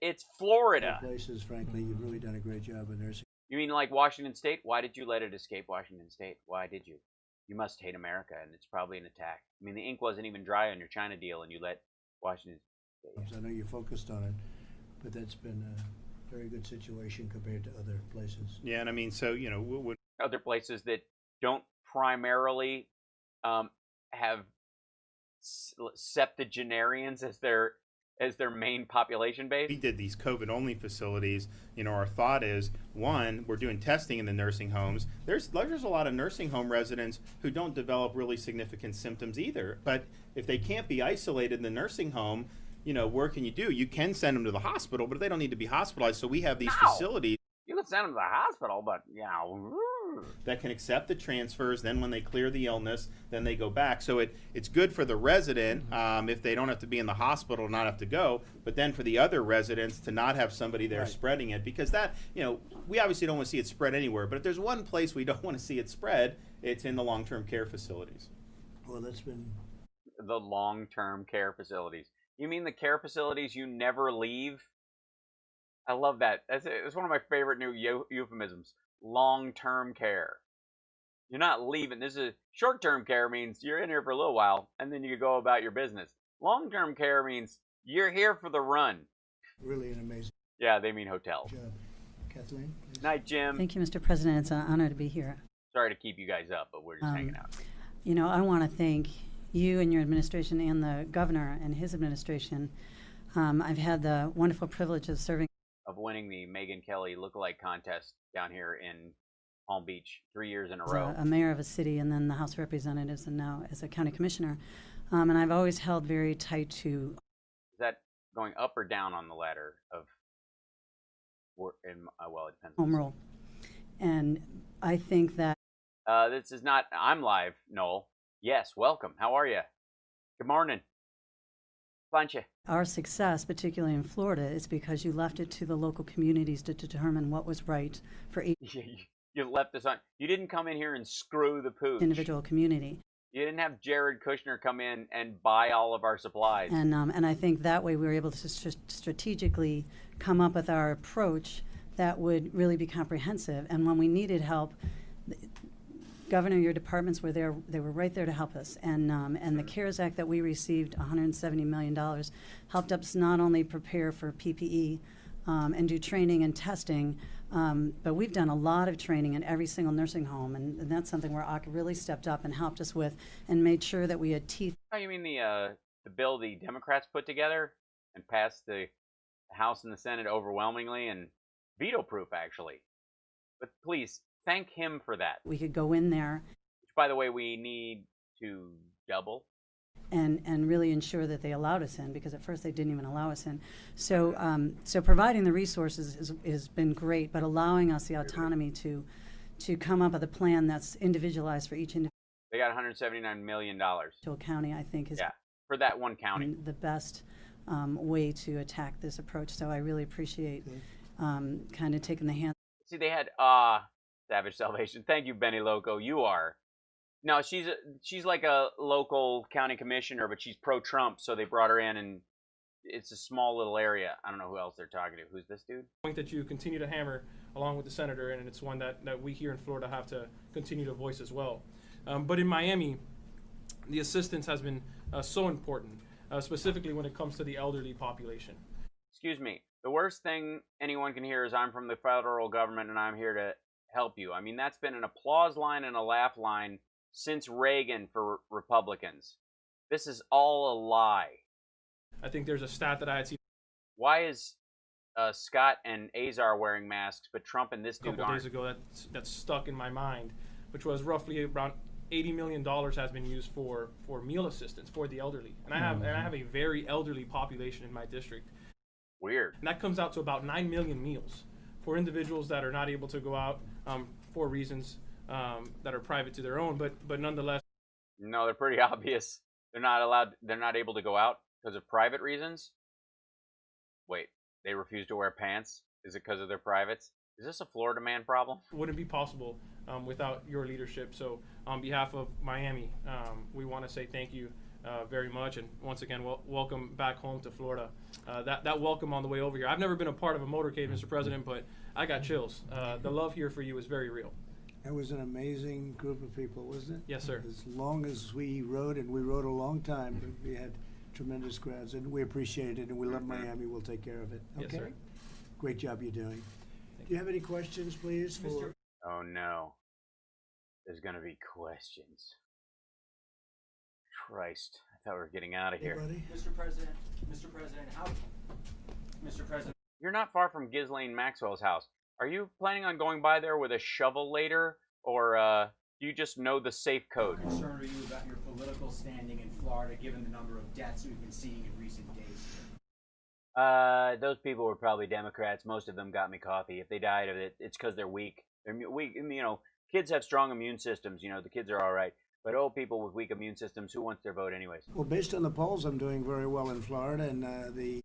[SPEAKER 11] it's Florida
[SPEAKER 18] places, frankly, you've really done a great job in nursing.
[SPEAKER 11] You mean like Washington State? Why did you let it escape Washington State? Why did you? You must hate America, and it's probably an attack. I mean, the ink wasn't even dry on your China deal, and you let Washington State.
[SPEAKER 18] I know you focused on it, but that's been a very good situation compared to other places.
[SPEAKER 17] Yeah, and I mean, so,
[SPEAKER 11] other places that don't primarily have septuagenarians as their as their main population base.
[SPEAKER 17] We did these COVID-only facilities. You know, our thought is, one, we're doing testing in the nursing homes. There's a lot of nursing home residents who don't develop really significant symptoms either. But if they can't be isolated in the nursing home, you know, what can you do? You can send them to the hospital, but they don't need to be hospitalized. So we have these facilities.
[SPEAKER 11] You can send them to the hospital, but, you know,
[SPEAKER 17] that can accept the transfers. Then when they clear the illness, then they go back. So it's good for the resident if they don't have to be in the hospital, not have to go. But then for the other residents to not have somebody there spreading it, because that, you know, we obviously don't want to see it spread anywhere. But if there's one place we don't want to see it spread, it's in the long-term care facilities.
[SPEAKER 18] Well, that's been
[SPEAKER 11] the long-term care facilities. You mean the care facilities you never leave? I love that. It's one of my favorite new euphemisms. Long-term care. You're not leaving. This is short-term care means you're in here for a little while and then you go about your business. Long-term care means you're here for the run.
[SPEAKER 18] Really an amazing.
[SPEAKER 11] Yeah, they mean hotel.
[SPEAKER 18] Good job. Kathleen? Please.
[SPEAKER 11] Night, Jim.
[SPEAKER 6] Thank you, Mr. President. It's an honor to be here.
[SPEAKER 11] Sorry to keep you guys up, but we're just hanging out.
[SPEAKER 6] You know, I want to thank you and your administration and the governor and his administration. I've had the wonderful privilege of serving.
[SPEAKER 11] Of winning the Megyn Kelly lookalike contest down here in Palm Beach 3 years in a
[SPEAKER 6] As
[SPEAKER 11] row.
[SPEAKER 6] a mayor of a city and then the House of Representatives and now as a county commissioner. And I've always held very tight to.
[SPEAKER 11] Is that going up or down on the ladder of, well, it depends.
[SPEAKER 6] Home rule. And I think that.
[SPEAKER 11] This is not, I'm live, Noel. Yes, welcome. How are you? Good morning. Bunch of.
[SPEAKER 6] Our success, particularly in Florida, is because you left it to the local communities to determine what was right for each
[SPEAKER 11] You left this on. You didn't come in here and screw the pooch.
[SPEAKER 6] individual community.
[SPEAKER 11] You didn't have Jared Kushner come in and buy all of our supplies.
[SPEAKER 6] And I think that way we were able to strategically come up with our approach that would really be comprehensive. And when we needed help, Governor, your departments were there. They were right there to help us. And the CARES Act that we received, $170 million, helped us not only prepare for PPE and do training and testing, but we've done a lot of training in every single nursing home, and that's something where ACA really stepped up and helped us with and made sure that we had teeth.
[SPEAKER 11] Oh, you mean the bill the Democrats put together and passed the House and the Senate overwhelmingly and veto-proof, actually. But please, thank him for that.
[SPEAKER 6] We could go in there.
[SPEAKER 11] Which, by the way, we need to double.
[SPEAKER 6] And really ensure that they allowed us in, because at first they didn't even allow us in. So so providing the resources has been great, but allowing us the autonomy to come up with a plan that's individualized for each individual.
[SPEAKER 11] They got $179 million.
[SPEAKER 6] County, I think, is
[SPEAKER 11] for that one county.
[SPEAKER 6] The best way to attack this approach. So I really appreciate kind of taking the hand.
[SPEAKER 11] See, they had Savage Salvation. Thank you, Benny Loco. You are. No, she's like a local county commissioner, but she's pro-Trump, so they brought her in, and it's a small little area. I don't know who else they're talking to. Who's this dude?
[SPEAKER 22] Point that you continue to hammer along with the senator, and it's one that we here in Florida have to continue to voice as well. But in Miami, the assistance has been so important, specifically when it comes to the elderly population.
[SPEAKER 11] Excuse me. The worst thing anyone can hear is I'm from the federal government and I'm here to help you. I mean, that's been an applause line and a laugh line since Reagan for Republicans. This is all a lie.
[SPEAKER 22] I think there's a stat that I had seen.
[SPEAKER 11] Why is Scott and Azar wearing masks, but Trump and this dude aren't?
[SPEAKER 22] A couple days ago that stuck in my mind, which was roughly around $80 million has been used for meal assistance for the elderly. And I have a very elderly population in my district.
[SPEAKER 11] Weird.
[SPEAKER 22] And that comes out to about 9 million meals for individuals that are not able to go out for reasons that are private to their own, but nonetheless.
[SPEAKER 11] No, they're pretty obvious. They're not able to go out because of private reasons. Wait, they refuse to wear pants? Is it because of their privates? Is this a Florida man problem?
[SPEAKER 22] Wouldn't be possible without your leadership. So on behalf of Miami, we want to say thank you very much. And once again, welcome back home to Florida. That welcome on the way over here. I've never been a part of a motorcade, Mr. President, but I got chills. The love here for you is very real.
[SPEAKER 18] It was an amazing group of people, wasn't it?
[SPEAKER 22] Yes, sir.
[SPEAKER 18] As long as we rode, and we rode a long time, we had tremendous crowds, and we appreciate it, and we love Miami. We'll take care of it. Okay?
[SPEAKER 22] Yes, sir.
[SPEAKER 18] Great job you're doing. Do you have any questions, please? For
[SPEAKER 11] Oh, no. There's going to be questions. Christ, I thought we were getting out of here.
[SPEAKER 18] Anybody?
[SPEAKER 4] Mr. President,
[SPEAKER 1] Mr. President, Mr. President.
[SPEAKER 11] You're not far from Ghislaine Maxwell's house. Are you planning on going by there with a shovel later, or do you just know the safe code?
[SPEAKER 1] How concerned are you about your political standing in Florida, given the number of deaths we've been seeing in recent days?
[SPEAKER 11] Those people were probably Democrats. Most of them got me coffee. If they died of it, it's because they're weak. They're weak. You know, kids have strong immune systems. You know, the kids are all right. But old people with weak immune systems, who wants their vote anyways?
[SPEAKER 18] Well, based on the polls, I'm doing very well in Florida, and the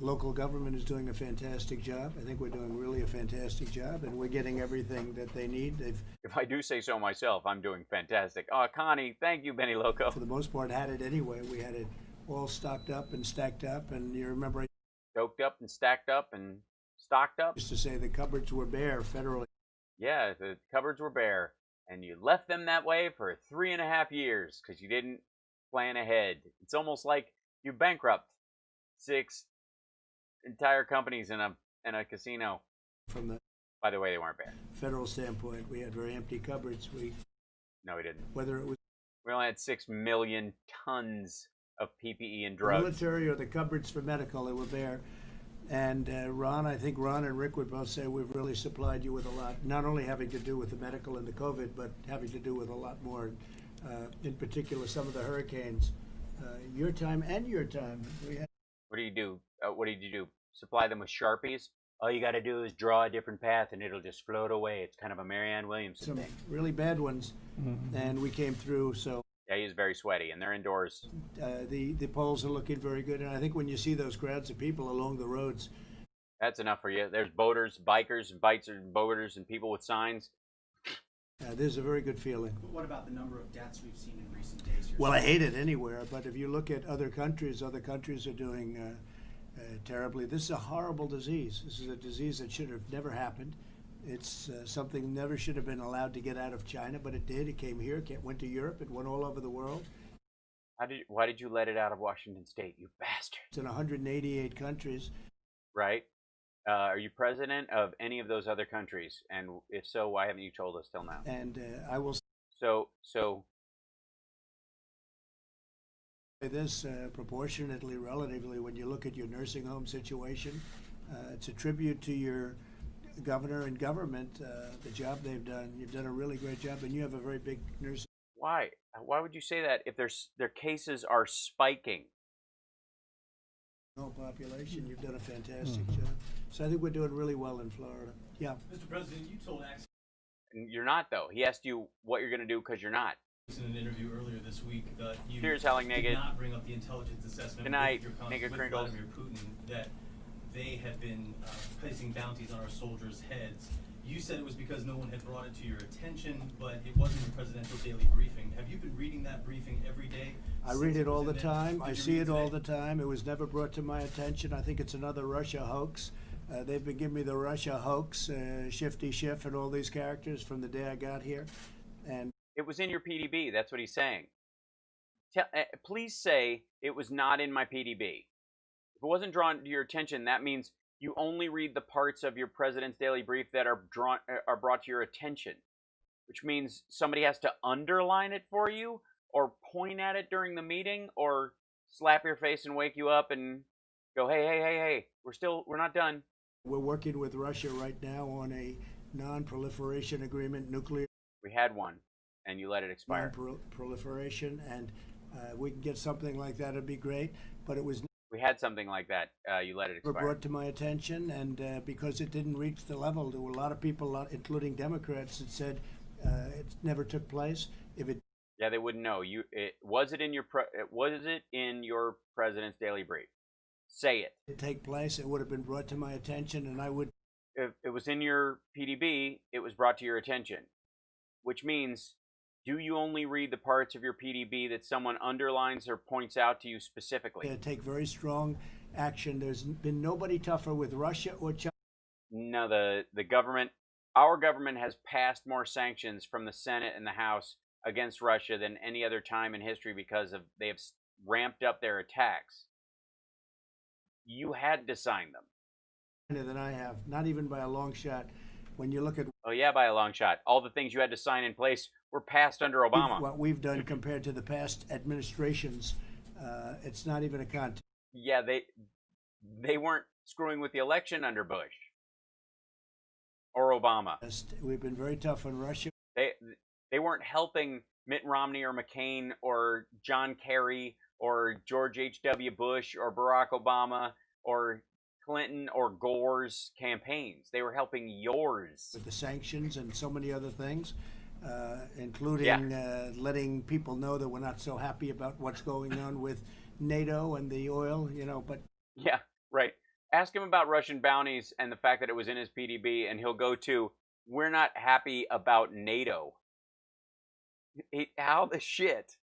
[SPEAKER 18] local government is doing a fantastic job. I think we're doing really a fantastic job, and we're getting everything that they need.
[SPEAKER 11] If I do say so myself, I'm doing fantastic. Oh, Connie, thank you, Benny Loco.
[SPEAKER 18] For the most part, had it anyway. We had it all stocked up and stacked up, and you remember...
[SPEAKER 11] Stoked up and stacked up and stocked up?
[SPEAKER 18] Used to say the cupboards were bare federally.
[SPEAKER 11] Yeah, the cupboards were bare. And you left them that way for 3.5 years because you didn't plan ahead. It's almost like you bankrupt 6 entire companies in a casino.
[SPEAKER 18] From the,
[SPEAKER 11] by the way, they weren't bare.
[SPEAKER 18] Federal standpoint, we had very empty cupboards.
[SPEAKER 11] No, we didn't.
[SPEAKER 18] Whether it was
[SPEAKER 11] we only had 6 million tons of PPE and drugs.
[SPEAKER 18] Military or the cupboards for medical, they were bare. And Ron, I think Ron and Rick would both say we've really supplied you with a lot, not only having to do with the medical and the COVID, but having to do with a lot more, in particular some of the hurricanes. Your time and your time.
[SPEAKER 11] What do you do? What did you do? Supply them with Sharpies? All you got to do is draw a different path and it'll just float away. It's kind of a Marianne Williamson thing.
[SPEAKER 18] Some really bad ones, and we came through, so...
[SPEAKER 11] Yeah, he's very sweaty, and they're indoors.
[SPEAKER 18] The polls are looking very good, and I think when you see those crowds of people along the roads...
[SPEAKER 11] That's enough for you. There's boaters, bikers, boaters, and people with signs.
[SPEAKER 18] There's a very good feeling.
[SPEAKER 1] But what about the number of deaths we've seen in recent days?
[SPEAKER 18] Well, I hate it anywhere, but if you look at other countries are doing terribly. This is a horrible disease. This is a disease that should have never happened. It's something never should have been allowed to get out of China, but it did. It came here, it went to Europe, it went all over the world.
[SPEAKER 11] Why did you let it out of Washington State, you bastard?
[SPEAKER 18] It's in 188 countries.
[SPEAKER 11] Right. Are you president of any of those other countries? And if so, why haven't you told us till now?
[SPEAKER 18] And I will
[SPEAKER 11] So
[SPEAKER 18] say this proportionately, relatively, when you look at your nursing home situation, it's a tribute to your governor and government, the job they've done. You've done a really great job, and you have a very big nursing.
[SPEAKER 11] Why? Why would you say that if their cases are spiking?
[SPEAKER 18] No population. You've done a fantastic job. So I think we're doing really well in Florida. Yeah.
[SPEAKER 1] Mr. President, you told Access.
[SPEAKER 11] You're not, though. He asked you what you're going to do because you're not.
[SPEAKER 1] In an interview earlier this week, that you
[SPEAKER 11] Cheers, Howling Naked.
[SPEAKER 1] did not bring up the intelligence assessment
[SPEAKER 11] Good night,
[SPEAKER 1] with your colleagues
[SPEAKER 11] Naked
[SPEAKER 1] with
[SPEAKER 11] Crinkles.
[SPEAKER 1] Vladimir Putin that they had been placing bounties on our soldiers' heads. You said it was because no one had brought it to your attention, but it wasn't your presidential daily briefing. Have you been reading that briefing every day?
[SPEAKER 18] I read it all the time. I see it all the time. It was never brought to my attention. I think it's another Russia hoax. They've been giving me the Russia hoax, Shifty Schiff, and all these characters from the day I got here. And
[SPEAKER 11] it was in your PDB. That's what he's saying. Please say it was not in my PDB. If it wasn't drawn to your attention, that means you only read the parts of your president's daily brief that are brought to your attention, which means somebody has to underline it for you or point at it during the meeting or slap your face and wake you up and go, hey, we're not done.
[SPEAKER 18] We're working with Russia right now on a non-proliferation agreement, nuclear.
[SPEAKER 11] We had one, and you let it expire.
[SPEAKER 18] Non-proliferation, and we can get something like that. It'd be great, but it was.
[SPEAKER 11] We had something like that. You let it expire.
[SPEAKER 18] Brought to my attention, and because it didn't reach the level, there were a lot of people, including Democrats, that said it never took place. If it.
[SPEAKER 11] Yeah, they wouldn't know. Was it in your president's daily brief? Say it.
[SPEAKER 18] To take place, it would have been brought to my attention, and I would.
[SPEAKER 11] If it was in your PDB, it was brought to your attention, which means, do you only read the parts of your PDB that someone underlines or points out to you specifically?
[SPEAKER 18] Take very strong action. There's been nobody tougher with Russia or China.
[SPEAKER 11] No, the government, our government has passed more sanctions from the Senate and the House against Russia than any other time in history because they have ramped up their attacks. You had to sign them.
[SPEAKER 18] Than I have, not even by a long shot. When you look at
[SPEAKER 11] oh yeah, by a long shot. All the things you had to sign in place were passed under Obama.
[SPEAKER 18] What we've done compared to the past administrations, It's not even a contest.
[SPEAKER 11] Yeah, they weren't screwing with the election under Bush or Obama.
[SPEAKER 18] We've been very tough on Russia.
[SPEAKER 11] They weren't helping Mitt Romney or McCain or John Kerry or George H.W. Bush or Barack Obama or Clinton or Gore's campaigns. They were helping yours.
[SPEAKER 18] With the sanctions and so many other things, including letting people know that we're not so happy about what's going on with NATO and the oil, but...
[SPEAKER 11] Yeah, right. Ask him about Russian bounties and the fact that it was in his PDB, and he'll go to, we're not happy about NATO. How the shit?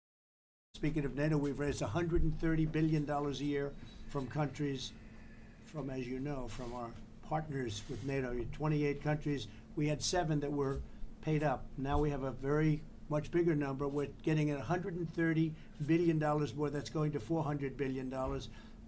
[SPEAKER 18] Speaking of NATO, we've raised $130 billion a year from countries, as you know, from our partners with NATO. 28 countries. We had 7 that were paid up. Now we have a very much bigger number. We're getting $130 billion more. That's going to $400 billion.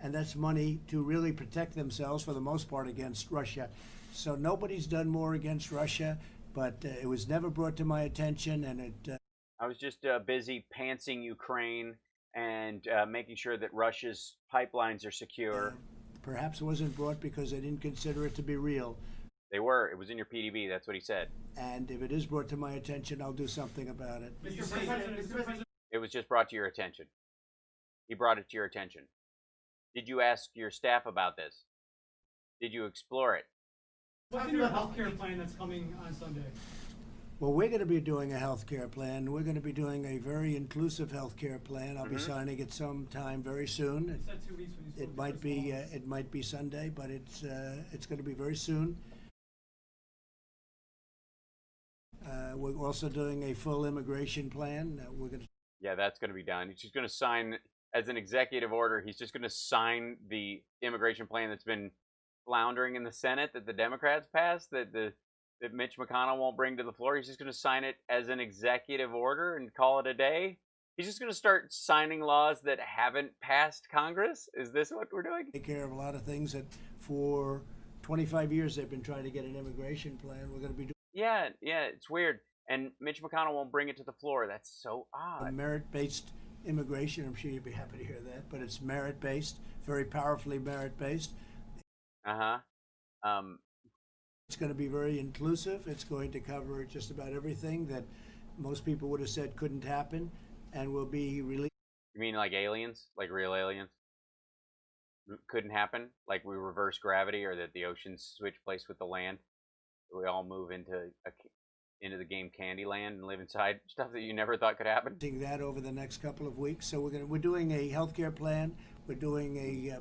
[SPEAKER 18] And that's money to really protect themselves, for the most part, against Russia. So nobody's done more against Russia, but it was never brought to my attention, and it...
[SPEAKER 11] I was just busy pantsing Ukraine and making sure that Russia's pipelines are secure.
[SPEAKER 18] Perhaps it wasn't brought because they didn't consider it to be real.
[SPEAKER 11] They were. It was in your PDB. That's what he said.
[SPEAKER 18] And if it is brought to my attention, I'll do something about it.
[SPEAKER 22] Mr. President.
[SPEAKER 11] It was just brought to your attention. He brought it to your attention. Did you ask your staff about this? Did you explore it?
[SPEAKER 3] What's the new healthcare plan that's coming on Sunday?
[SPEAKER 18] Well, we're going to be doing a health care plan. We're going to be doing a very inclusive health care plan. I'll be signing it sometime very soon.
[SPEAKER 3] You said 2 weeks when you spoke.
[SPEAKER 18] It might be Sunday, but it's going to be very soon. We're also doing a full immigration plan.
[SPEAKER 11] Yeah, that's going to be done. He's just going to sign, as an executive order, he's just going to sign the immigration plan that's been floundering in the Senate that the Democrats passed, that Mitch McConnell won't bring to the floor. He's just going to sign it as an executive order and call it a day. He's just going to start signing laws that haven't passed Congress. Is this what we're doing?
[SPEAKER 18] Take care of a lot of things that for 25 years they've been trying to get an immigration plan. We're going to be doing...
[SPEAKER 11] Yeah, it's weird. And Mitch McConnell won't bring it to the floor. That's so odd.
[SPEAKER 18] Merit-based immigration, I'm sure you'd be happy to hear that, but it's merit-based, very powerfully merit-based. It's going to be very inclusive. It's going to cover just about everything that most people would have said couldn't happen, and will be released.
[SPEAKER 11] You mean like aliens? Like real aliens? Couldn't happen? Like we reverse gravity, or that the oceans switch place with the land? We all move into the game Candyland and live inside stuff that you never thought could happen?
[SPEAKER 18] Doing that over the next couple of weeks. So we're doing a healthcare plan. We're doing a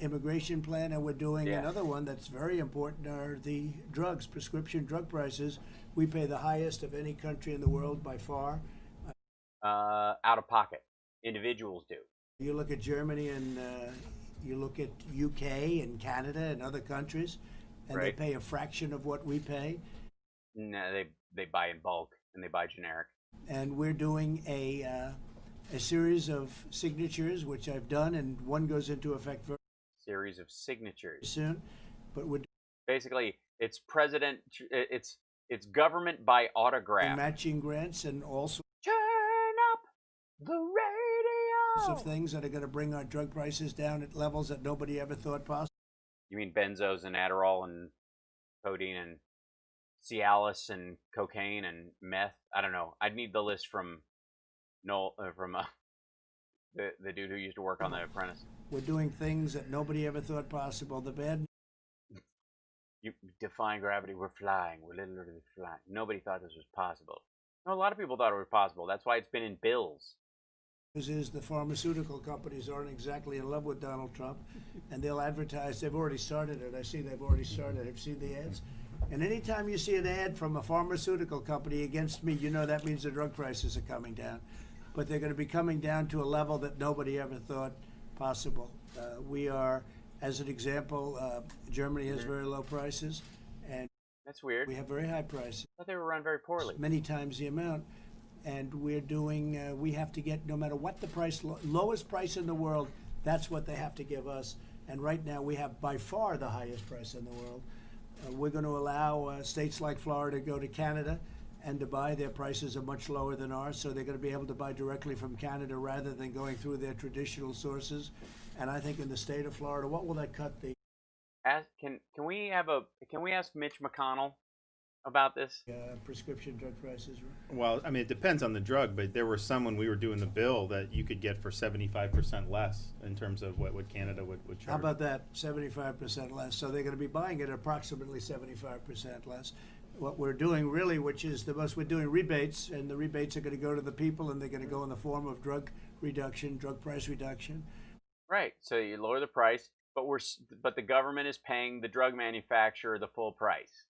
[SPEAKER 18] immigration plan, and we're doing another one that's very important, are the drugs, prescription drug prices. We pay the highest of any country in the world by far.
[SPEAKER 11] Out of pocket. Individuals do.
[SPEAKER 18] You look at Germany and you look at UK and Canada and other countries, and they pay a fraction of what we pay.
[SPEAKER 11] No, they buy in bulk and they buy generic.
[SPEAKER 18] And we're doing a series of signatures, which I've done, and one goes into effect very
[SPEAKER 11] series of signatures
[SPEAKER 18] soon. But we're
[SPEAKER 11] basically it's government by autograph.
[SPEAKER 18] Matching grants and also
[SPEAKER 11] turn up the radio
[SPEAKER 18] of things that are going to bring our drug prices down at levels that nobody ever thought possible.
[SPEAKER 11] You mean benzos and Adderall and codeine and Cialis and cocaine and meth? I don't know. I'd need the list from Noel, the dude who used to work on The Apprentice.
[SPEAKER 18] We're doing things that nobody ever thought possible. The bad.
[SPEAKER 11] You defying gravity. We're flying. We're literally flying. Nobody thought this was possible. No, a lot of people thought it was possible. That's why it's been in bills.
[SPEAKER 18] Is the pharmaceutical companies aren't exactly in love with Donald Trump, and they'll advertise. They've already started it. I see they've already started. I've seen the ads. And anytime you see an ad from a pharmaceutical company against me, you know that means the drug prices are coming down. But they're going to be coming down to a level that nobody ever thought possible. We are, as an example, Germany has very low prices, and
[SPEAKER 11] that's weird.
[SPEAKER 18] We have very high prices.
[SPEAKER 11] I thought they were run very poorly.
[SPEAKER 18] Many times the amount. And we're doing, we have to get, no matter what the price, lowest price in the world, that's what they have to give us. And right now we have by far the highest price in the world. We're going to allow states like Florida to go to Canada and to buy. Their prices are much lower than ours, so they're going to be able to buy directly from Canada rather than going through their traditional sources. And I think in the state of Florida, what will that cut the
[SPEAKER 11] Can we ask Mitch McConnell about this?
[SPEAKER 18] prescription drug prices?
[SPEAKER 17] Well, I mean, it depends on the drug, but there were some when we were doing the bill that you could get for 75% less in terms of what Canada would charge.
[SPEAKER 18] How about that? 75% less. So they're going to be buying it approximately 75% less. What we're doing really, which is the most, we're doing rebates, and the rebates are going to go to the people, and they're going to go in the form of drug reduction, drug price reduction.
[SPEAKER 11] Right. So you lower the price, but the government is paying the drug manufacturer the full price.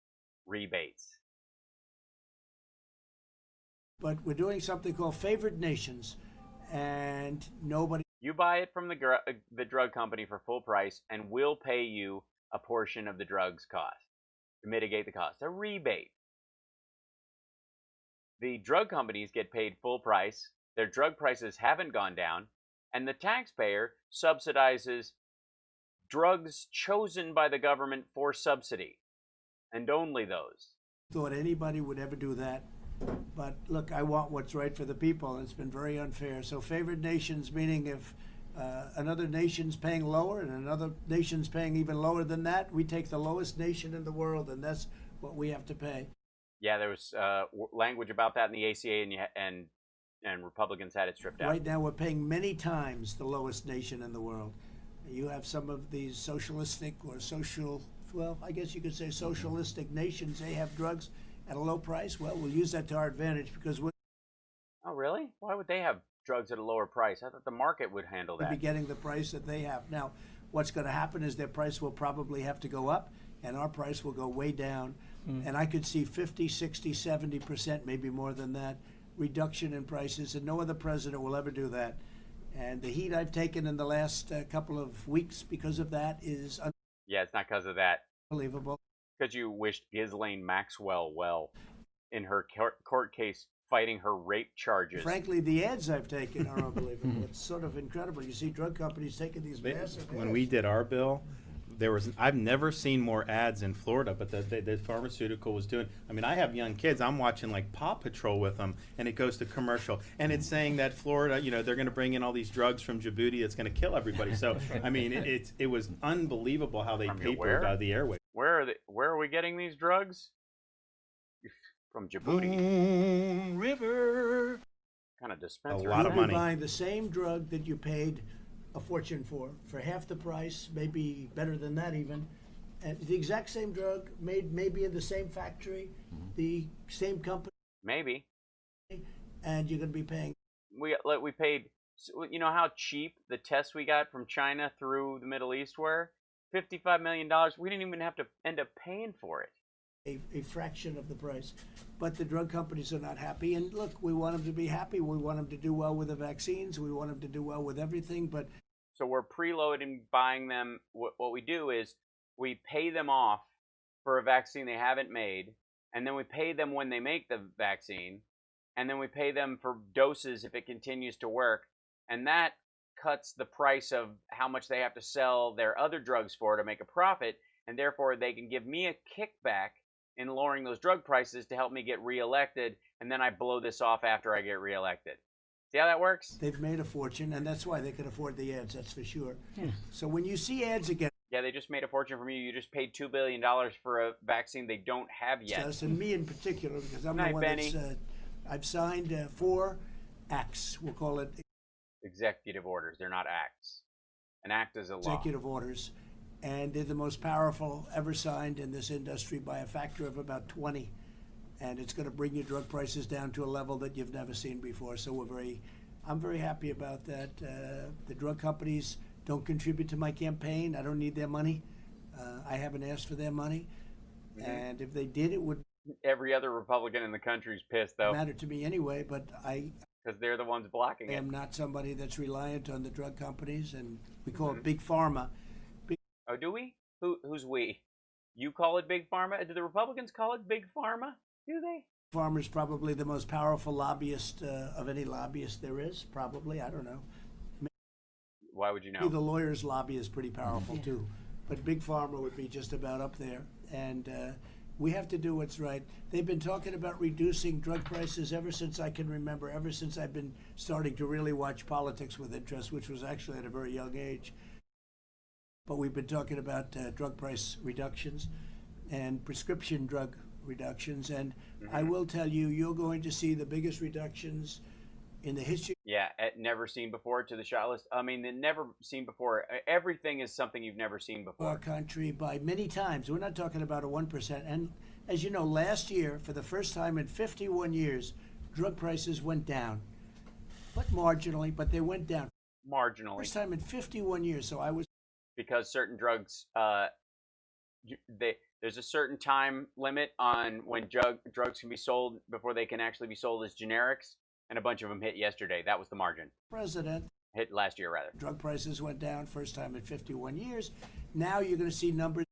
[SPEAKER 11] Rebates.
[SPEAKER 18] But we're doing something called favored nations, and nobody.
[SPEAKER 11] You buy it from the drug company for full price, and we'll pay you a portion of the drug's cost to mitigate the cost. A rebate. The drug companies get paid full price. Their drug prices haven't gone down, and the taxpayer subsidizes drugs chosen by the government for subsidy. And only those.
[SPEAKER 18] Thought anybody would ever do that. But look, I want what's right for the people, and it's been very unfair. So favored nations, meaning if another nation's paying lower and another nation's paying even lower than that, we take the lowest nation in the world, and that's what we have to pay.
[SPEAKER 11] Yeah, there was language about that in the ACA, and Republicans had it stripped out.
[SPEAKER 18] Right now, we're paying many times the lowest nation in the world. You have some of these socialistic or well, I guess you could say socialistic nations, they have drugs at a low price. Well, we'll use that to our advantage because we'll
[SPEAKER 11] Oh, really? Why would they have drugs at a lower price? I thought the market would handle that.
[SPEAKER 18] be getting the price that they have. Now, what's going to happen is their price will probably have to go up, and our price will go way down. And I could see 50, 60, 70%, maybe more than that, reduction in prices, and no other president will ever do that. And the heat I've taken in the last couple of weeks because of that is
[SPEAKER 11] Yeah, it's not because of that.
[SPEAKER 18] unbelievable.
[SPEAKER 11] Because you wished Ghislaine Maxwell well in her court case fighting her rape charges.
[SPEAKER 18] Frankly, the ads I've taken are unbelievable. It's sort of incredible. You see drug companies taking these massive
[SPEAKER 17] When
[SPEAKER 18] ads.
[SPEAKER 17] we did our bill, I've never seen more ads in Florida, but the pharmaceutical was doing. I mean, I have young kids. I'm watching like Paw Patrol with them, and it goes to commercial, and it's saying that Florida, they're going to bring in all these drugs from Djibouti that's going to kill everybody. So, I mean, it was unbelievable how they papered the airway.
[SPEAKER 11] Where are we getting these drugs? From Djibouti.
[SPEAKER 15] Moon River.
[SPEAKER 11] Kind of dispensary.
[SPEAKER 17] A lot of money.
[SPEAKER 18] You're buying the same drug that you paid a fortune for half the price, maybe better than that even. And the exact same drug made maybe in the same factory, the same company.
[SPEAKER 11] Maybe.
[SPEAKER 18] And you're going to be paying.
[SPEAKER 11] We paid. You know how cheap the tests we got from China through the Middle East were? $55 million. We didn't even have to end up paying for it.
[SPEAKER 18] A fraction of the price. But the drug companies are not happy. And look, we want them to be happy. We want them to do well with the vaccines. We want them to do well with everything. But
[SPEAKER 11] so we're preloading buying them. What we do is we pay them off for a vaccine they haven't made, and then we pay them when they make the vaccine, and then we pay them for doses if it continues to work, and that cuts the price of how much they have to sell their other drugs for to make a profit, and therefore they can give me a kickback in lowering those drug prices to help me get reelected, and then I blow this off after I get reelected. See how that works?
[SPEAKER 18] they've made a fortune, and that's why they can afford the ads, that's for sure. So when you see ads again,
[SPEAKER 11] Yeah, they just made a fortune from you. You just paid $2 billion for a vaccine they don't have yet.
[SPEAKER 18] us and me in particular, because I'm
[SPEAKER 11] Night,
[SPEAKER 18] the one
[SPEAKER 11] Benny.
[SPEAKER 18] that's, I've signed 4 acts, we'll call it
[SPEAKER 11] Executive orders. They're not acts. An act is a law.
[SPEAKER 18] executive orders, and they're the most powerful ever signed in this industry by a factor of about 20. And it's going to bring your drug prices down to a level that you've never seen before. So I'm very happy about that. The drug companies don't contribute to my campaign. I don't need their money. I haven't asked for their money. And if they did, it would
[SPEAKER 11] Every other Republican in the country is pissed, though.
[SPEAKER 18] matter to me anyway, but
[SPEAKER 11] Because they're the ones blocking
[SPEAKER 18] I
[SPEAKER 11] it.
[SPEAKER 18] am not somebody that's reliant on the drug companies, and we call it big pharma.
[SPEAKER 11] Oh, do we? Who's we? You call it big pharma? Do the Republicans call it big pharma? Do they?
[SPEAKER 18] Pharma's probably the most powerful lobbyist of any lobbyist there is, probably. I don't know.
[SPEAKER 11] Why would you know?
[SPEAKER 18] Maybe the lawyers' lobby is pretty powerful too, but big pharma would be just about up there. And We have to do what's right. They've been talking about reducing drug prices ever since I can remember, ever since I've been starting to really watch politics with interest, which was actually at a very young age. But we've been talking about drug price reductions and prescription drug reductions. And I will tell you, you're going to see the biggest reductions in the history.
[SPEAKER 11] Yeah, never seen before to the shot list. I mean, never seen before. Everything is something you've never seen before.
[SPEAKER 18] Our country by many times. We're not talking about a 1%. And as you know, last year, for the first time in 51 years, drug prices went down. But marginally, but they went down.
[SPEAKER 11] Marginally.
[SPEAKER 18] First time in 51 years. So I was.
[SPEAKER 11] Because certain drugs, there's a certain time limit on when drugs can be sold before they can actually be sold as generics. And a bunch of them hit yesterday. That was the margin.
[SPEAKER 18] President.
[SPEAKER 11] Hit last year, rather.
[SPEAKER 18] Drug prices went down, first time in 51 years. Now you're going to see numbers.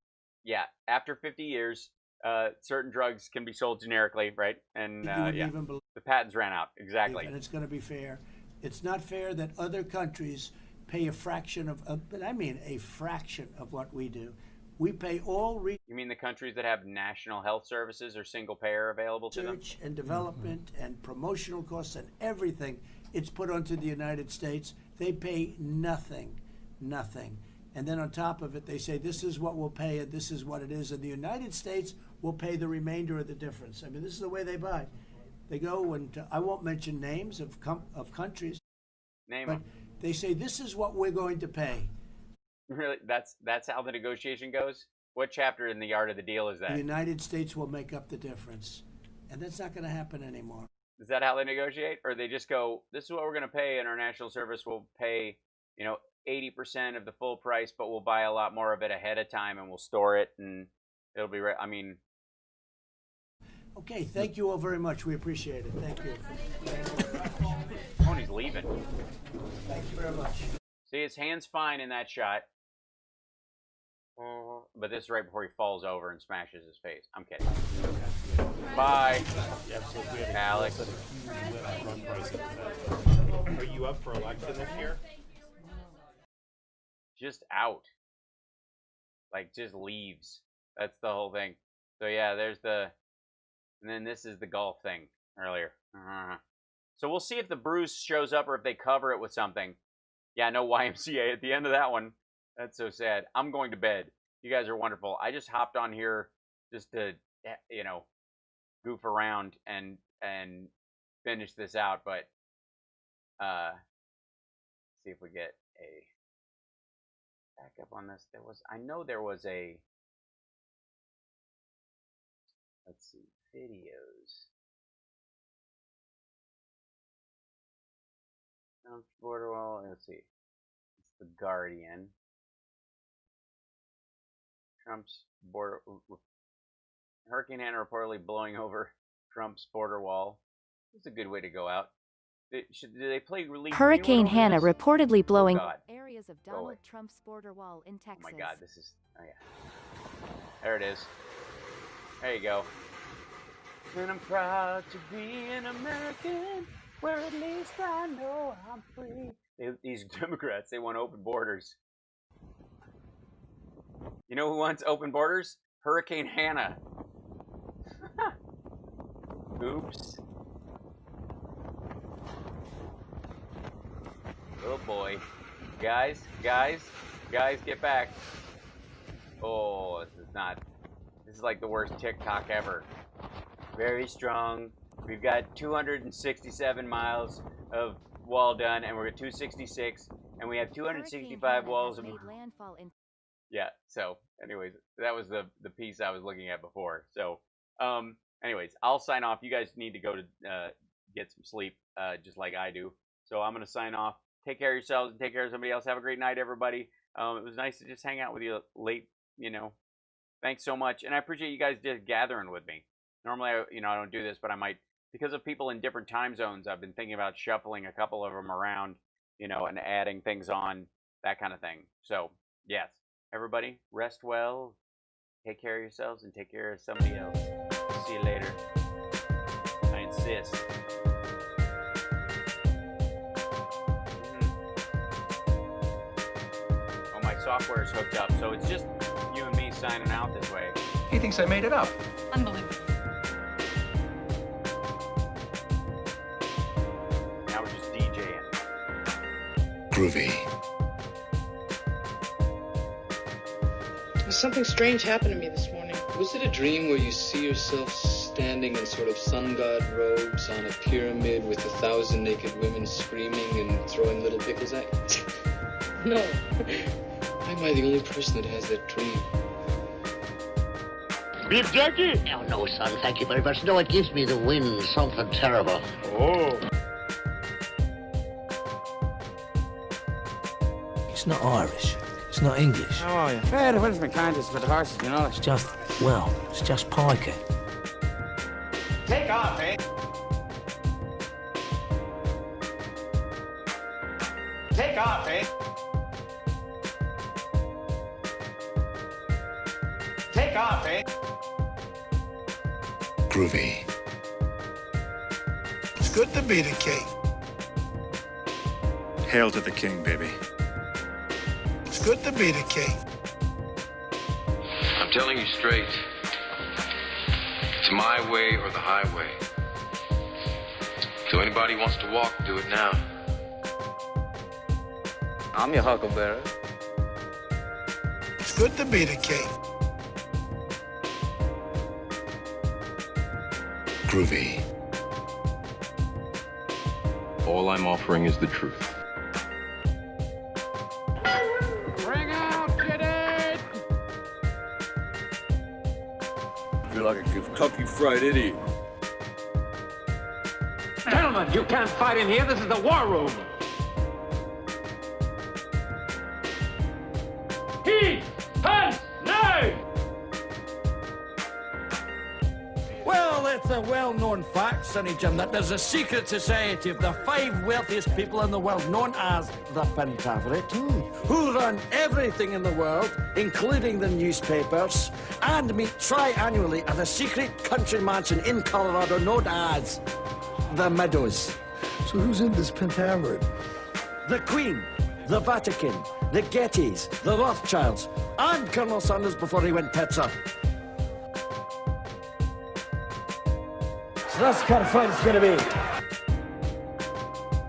[SPEAKER 11] Yeah, after 50 years, certain drugs can be sold generically, right? And yeah, the patents ran out. Exactly.
[SPEAKER 18] And it's going to be fair. It's not fair that other countries pay a fraction of, but I mean a fraction of what we do. We pay all
[SPEAKER 11] You mean the countries that have national health services or single payer available to them?
[SPEAKER 18] research and development and promotional costs and everything. It's put onto the United States. They pay nothing, nothing. And then on top of it, they say this is what we'll pay and this is what it is. And the United States will pay the remainder of the difference. I mean, this is the way they buy. They go and I won't mention names of countries.
[SPEAKER 11] Name
[SPEAKER 18] but
[SPEAKER 11] them.
[SPEAKER 18] They say this is what we're going to pay.
[SPEAKER 11] Really? That's how the negotiation goes? What chapter in the art of the deal is that?
[SPEAKER 18] The United States will make up the difference. And that's not going to happen anymore.
[SPEAKER 11] Is that how they negotiate? Or they just go, this is what we're going to pay, and our national service will pay, 80% of the full price, but we'll buy a lot more of it ahead of time, and we'll store it, and it'll be right. I mean...
[SPEAKER 18] Okay, thank you all very much. We appreciate it. Thank you.
[SPEAKER 11] Tony's leaving.
[SPEAKER 18] Thank you very much.
[SPEAKER 11] See, his hand's fine in that shot. But this is right before he falls over and smashes his face. I'm kidding. Bye. Alex.
[SPEAKER 17] Are you up for election this year?
[SPEAKER 11] Just out. Like, just leaves. That's the whole thing. So, yeah, there's the... And then this is the golf thing earlier. So we'll see if the bruise shows up or if they cover it with something. Yeah, no YMCA at the end of that one. That's so sad. I'm going to bed. You guys are wonderful. I just hopped on here just to, goof around and finish this out. But see if we get a backup on this. I know there was a, let's see, videos. Border wall. Let's see. It's the Guardian. Trump's border. Hurricane Hannah reportedly blowing over Trump's border wall. It's a good way to go out. Do they play relief?
[SPEAKER 2] Hurricane Hannah reportedly blowing
[SPEAKER 11] areas
[SPEAKER 2] of Donald Trump's border wall in Texas.
[SPEAKER 11] Oh my God, this is. Oh yeah. There it is. There you go. And I'm proud to be an American. Where at least I know I'm free. These Democrats, they want open borders. You know who wants open borders? Hurricane Hannah. Oops. Oh boy. Guys, get back. Oh, this is like the worst TikTok ever. Very strong. We've got 267 miles of wall done, and we're at 266, and we have 265 walls of
[SPEAKER 2] landfall in.
[SPEAKER 11] Yeah. So, anyways, that was the piece I was looking at before. So, anyways, I'll sign off. You guys need to go to get some sleep, just like I do. So I'm gonna sign off. Take care of yourselves and take care of somebody else. Have a great night, everybody. It was nice to just hang out with you late. Thanks so much, and I appreciate you guys just gathering with me. Normally, I don't do this, but I might. Because of people in different time zones, I've been thinking about shuffling a couple of them around, and adding things on, that kind of thing. So, yes, everybody, rest well, take care of yourselves, and take care of somebody else. See you later. I insist. Oh, my software is hooked up, so it's just you and me signing out this way.
[SPEAKER 8] He thinks I made it up.
[SPEAKER 13] Unbelievable.
[SPEAKER 11] Now we're just DJing.
[SPEAKER 7] Groovy.
[SPEAKER 10] Something strange happened to me this morning. Was it a dream where you see yourself standing in sort of sun god robes on a pyramid with 1,000 naked women screaming and throwing little pickles at you? No. Why am I the only person that has that dream?
[SPEAKER 23] Beef jerky? Oh, no, son, thank you very much. No, it gives me the wind, something terrible. Oh.
[SPEAKER 9] It's not Irish. It's not English.
[SPEAKER 23] How are you? Fair, the Welshman can't just with the horses, you know.
[SPEAKER 9] It's just, well, it's just pikey.
[SPEAKER 23] Take off, eh? Take off, eh? Take off, eh?
[SPEAKER 7] Groovy.
[SPEAKER 9] It's good to be the king.
[SPEAKER 24] Hail to the king, baby.
[SPEAKER 9] It's good to be the king.
[SPEAKER 25] I'm telling you straight. It's my way or the highway. So anybody wants to walk, do it now.
[SPEAKER 10] I'm your huckleberry.
[SPEAKER 9] It's good to be the king.
[SPEAKER 7] Groovy.
[SPEAKER 25] All I'm offering is the truth.
[SPEAKER 23] Bring out Jedi!
[SPEAKER 25] I feel like a Kentucky Fried Idiot.
[SPEAKER 12] Gentlemen, you can't fight in here. This is the war room.
[SPEAKER 23] Heat! Hunt! No!
[SPEAKER 5] Well, it's a well-known fact, Sonny Jim, that there's a secret society of the 5 wealthiest people in the world, known as the Pentaverate, who run everything in the world, including the newspapers, and meet tri-annually at a secret country mansion in Colorado known as the Meadows.
[SPEAKER 9] So who's in this Pentaverate?
[SPEAKER 5] The Queen, the Vatican, the Gettys, the Rothschilds, and Colonel Sanders before he went tits up.
[SPEAKER 9] So that's the kind of fight it's gonna be.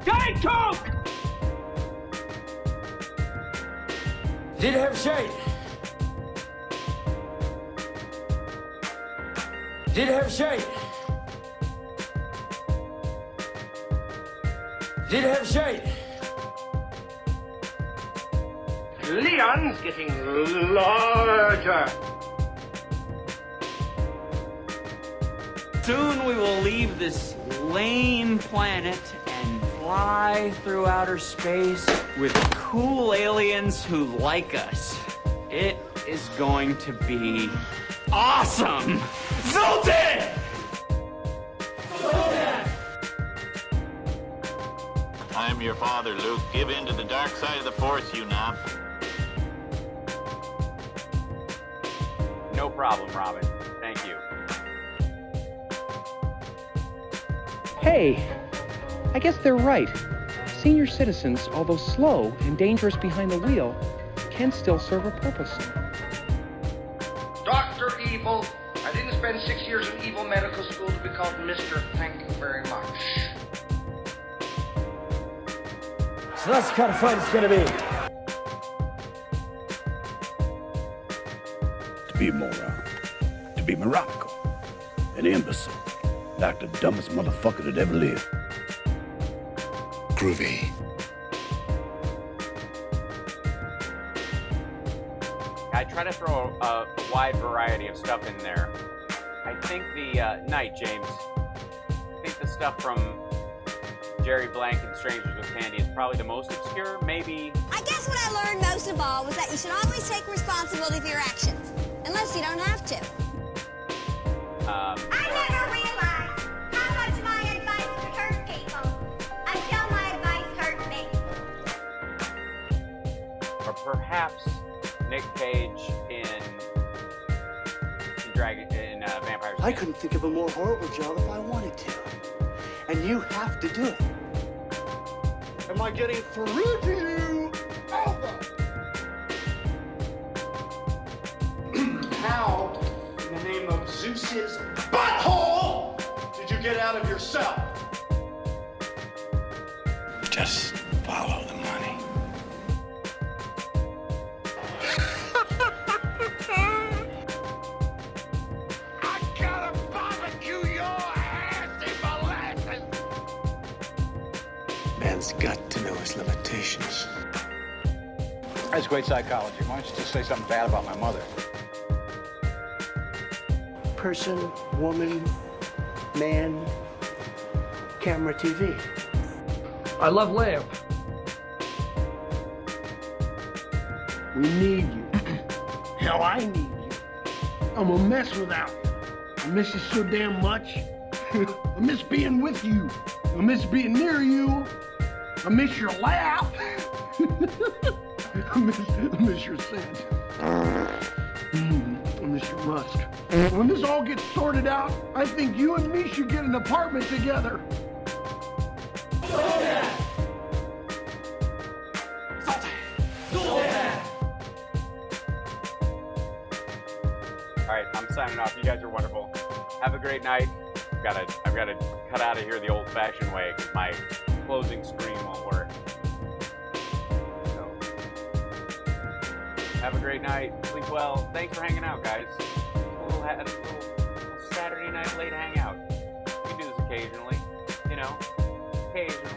[SPEAKER 23] Diet Coke!
[SPEAKER 9] Did you have shade? Did you have shade? Did you have shade?
[SPEAKER 12] Leon's getting larger.
[SPEAKER 26] Soon we will leave this lame planet and fly through outer space with cool aliens who like us. It is going to be awesome! Zoltan!
[SPEAKER 27] I am your father, Luke. Give in to the dark side of the Force, you knob.
[SPEAKER 11] No problem, Robin. Thank you.
[SPEAKER 28] Hey, I guess they're right. Senior citizens, although slow and dangerous behind the wheel, can still serve a purpose.
[SPEAKER 12] Dr. Evil. I didn't spend 6 years in evil medical school to be called Mr. Thank you very much.
[SPEAKER 9] So that's the kind of fight it's gonna be.
[SPEAKER 7] To be a moron. To be moronical. An imbecile. Like the dumbest motherfucker that ever lived. Groovy.
[SPEAKER 11] I try to throw a wide variety of stuff in there. I think the night, James. I think the stuff from Jerry Blank and Strangers with Candy is probably the most obscure. Maybe.
[SPEAKER 29] I guess what I learned most of all was that you should always take responsibility for your actions, unless you don't have to. I never realized how much my advice could hurt people until my advice hurt me.
[SPEAKER 11] Or perhaps Nick Cage in Vampire.
[SPEAKER 30] I couldn't think of a more horrible job if I wanted to. And you have to do it. Am I getting through to you? Over! How, in the Texas butthole did you get out of your cell?
[SPEAKER 9] Just follow the money.
[SPEAKER 30] I gotta barbecue your ass in molasses.
[SPEAKER 9] Man's got to know his limitations.
[SPEAKER 1] That's great psychology. Why don't you just say something bad about my mother?
[SPEAKER 18] Person, woman, man, camera, TV.
[SPEAKER 30] I love lamb.
[SPEAKER 4] We need you. Hell, I need you. I'm a mess without you. I miss you so damn much. I miss being with you. I miss being near you. I miss your laugh. I miss your scent. I miss your rust. When this all gets sorted out, I think you and me should get an apartment together.
[SPEAKER 11] All right, I'm signing off. You guys are wonderful. Have a great night. I've got to cut out of here the old-fashioned way because my closing screen won't work. So, have a great night. Sleep well. Thanks for hanging out, guys. A little Saturday night late hangout. We can do this occasionally, you know, occasionally.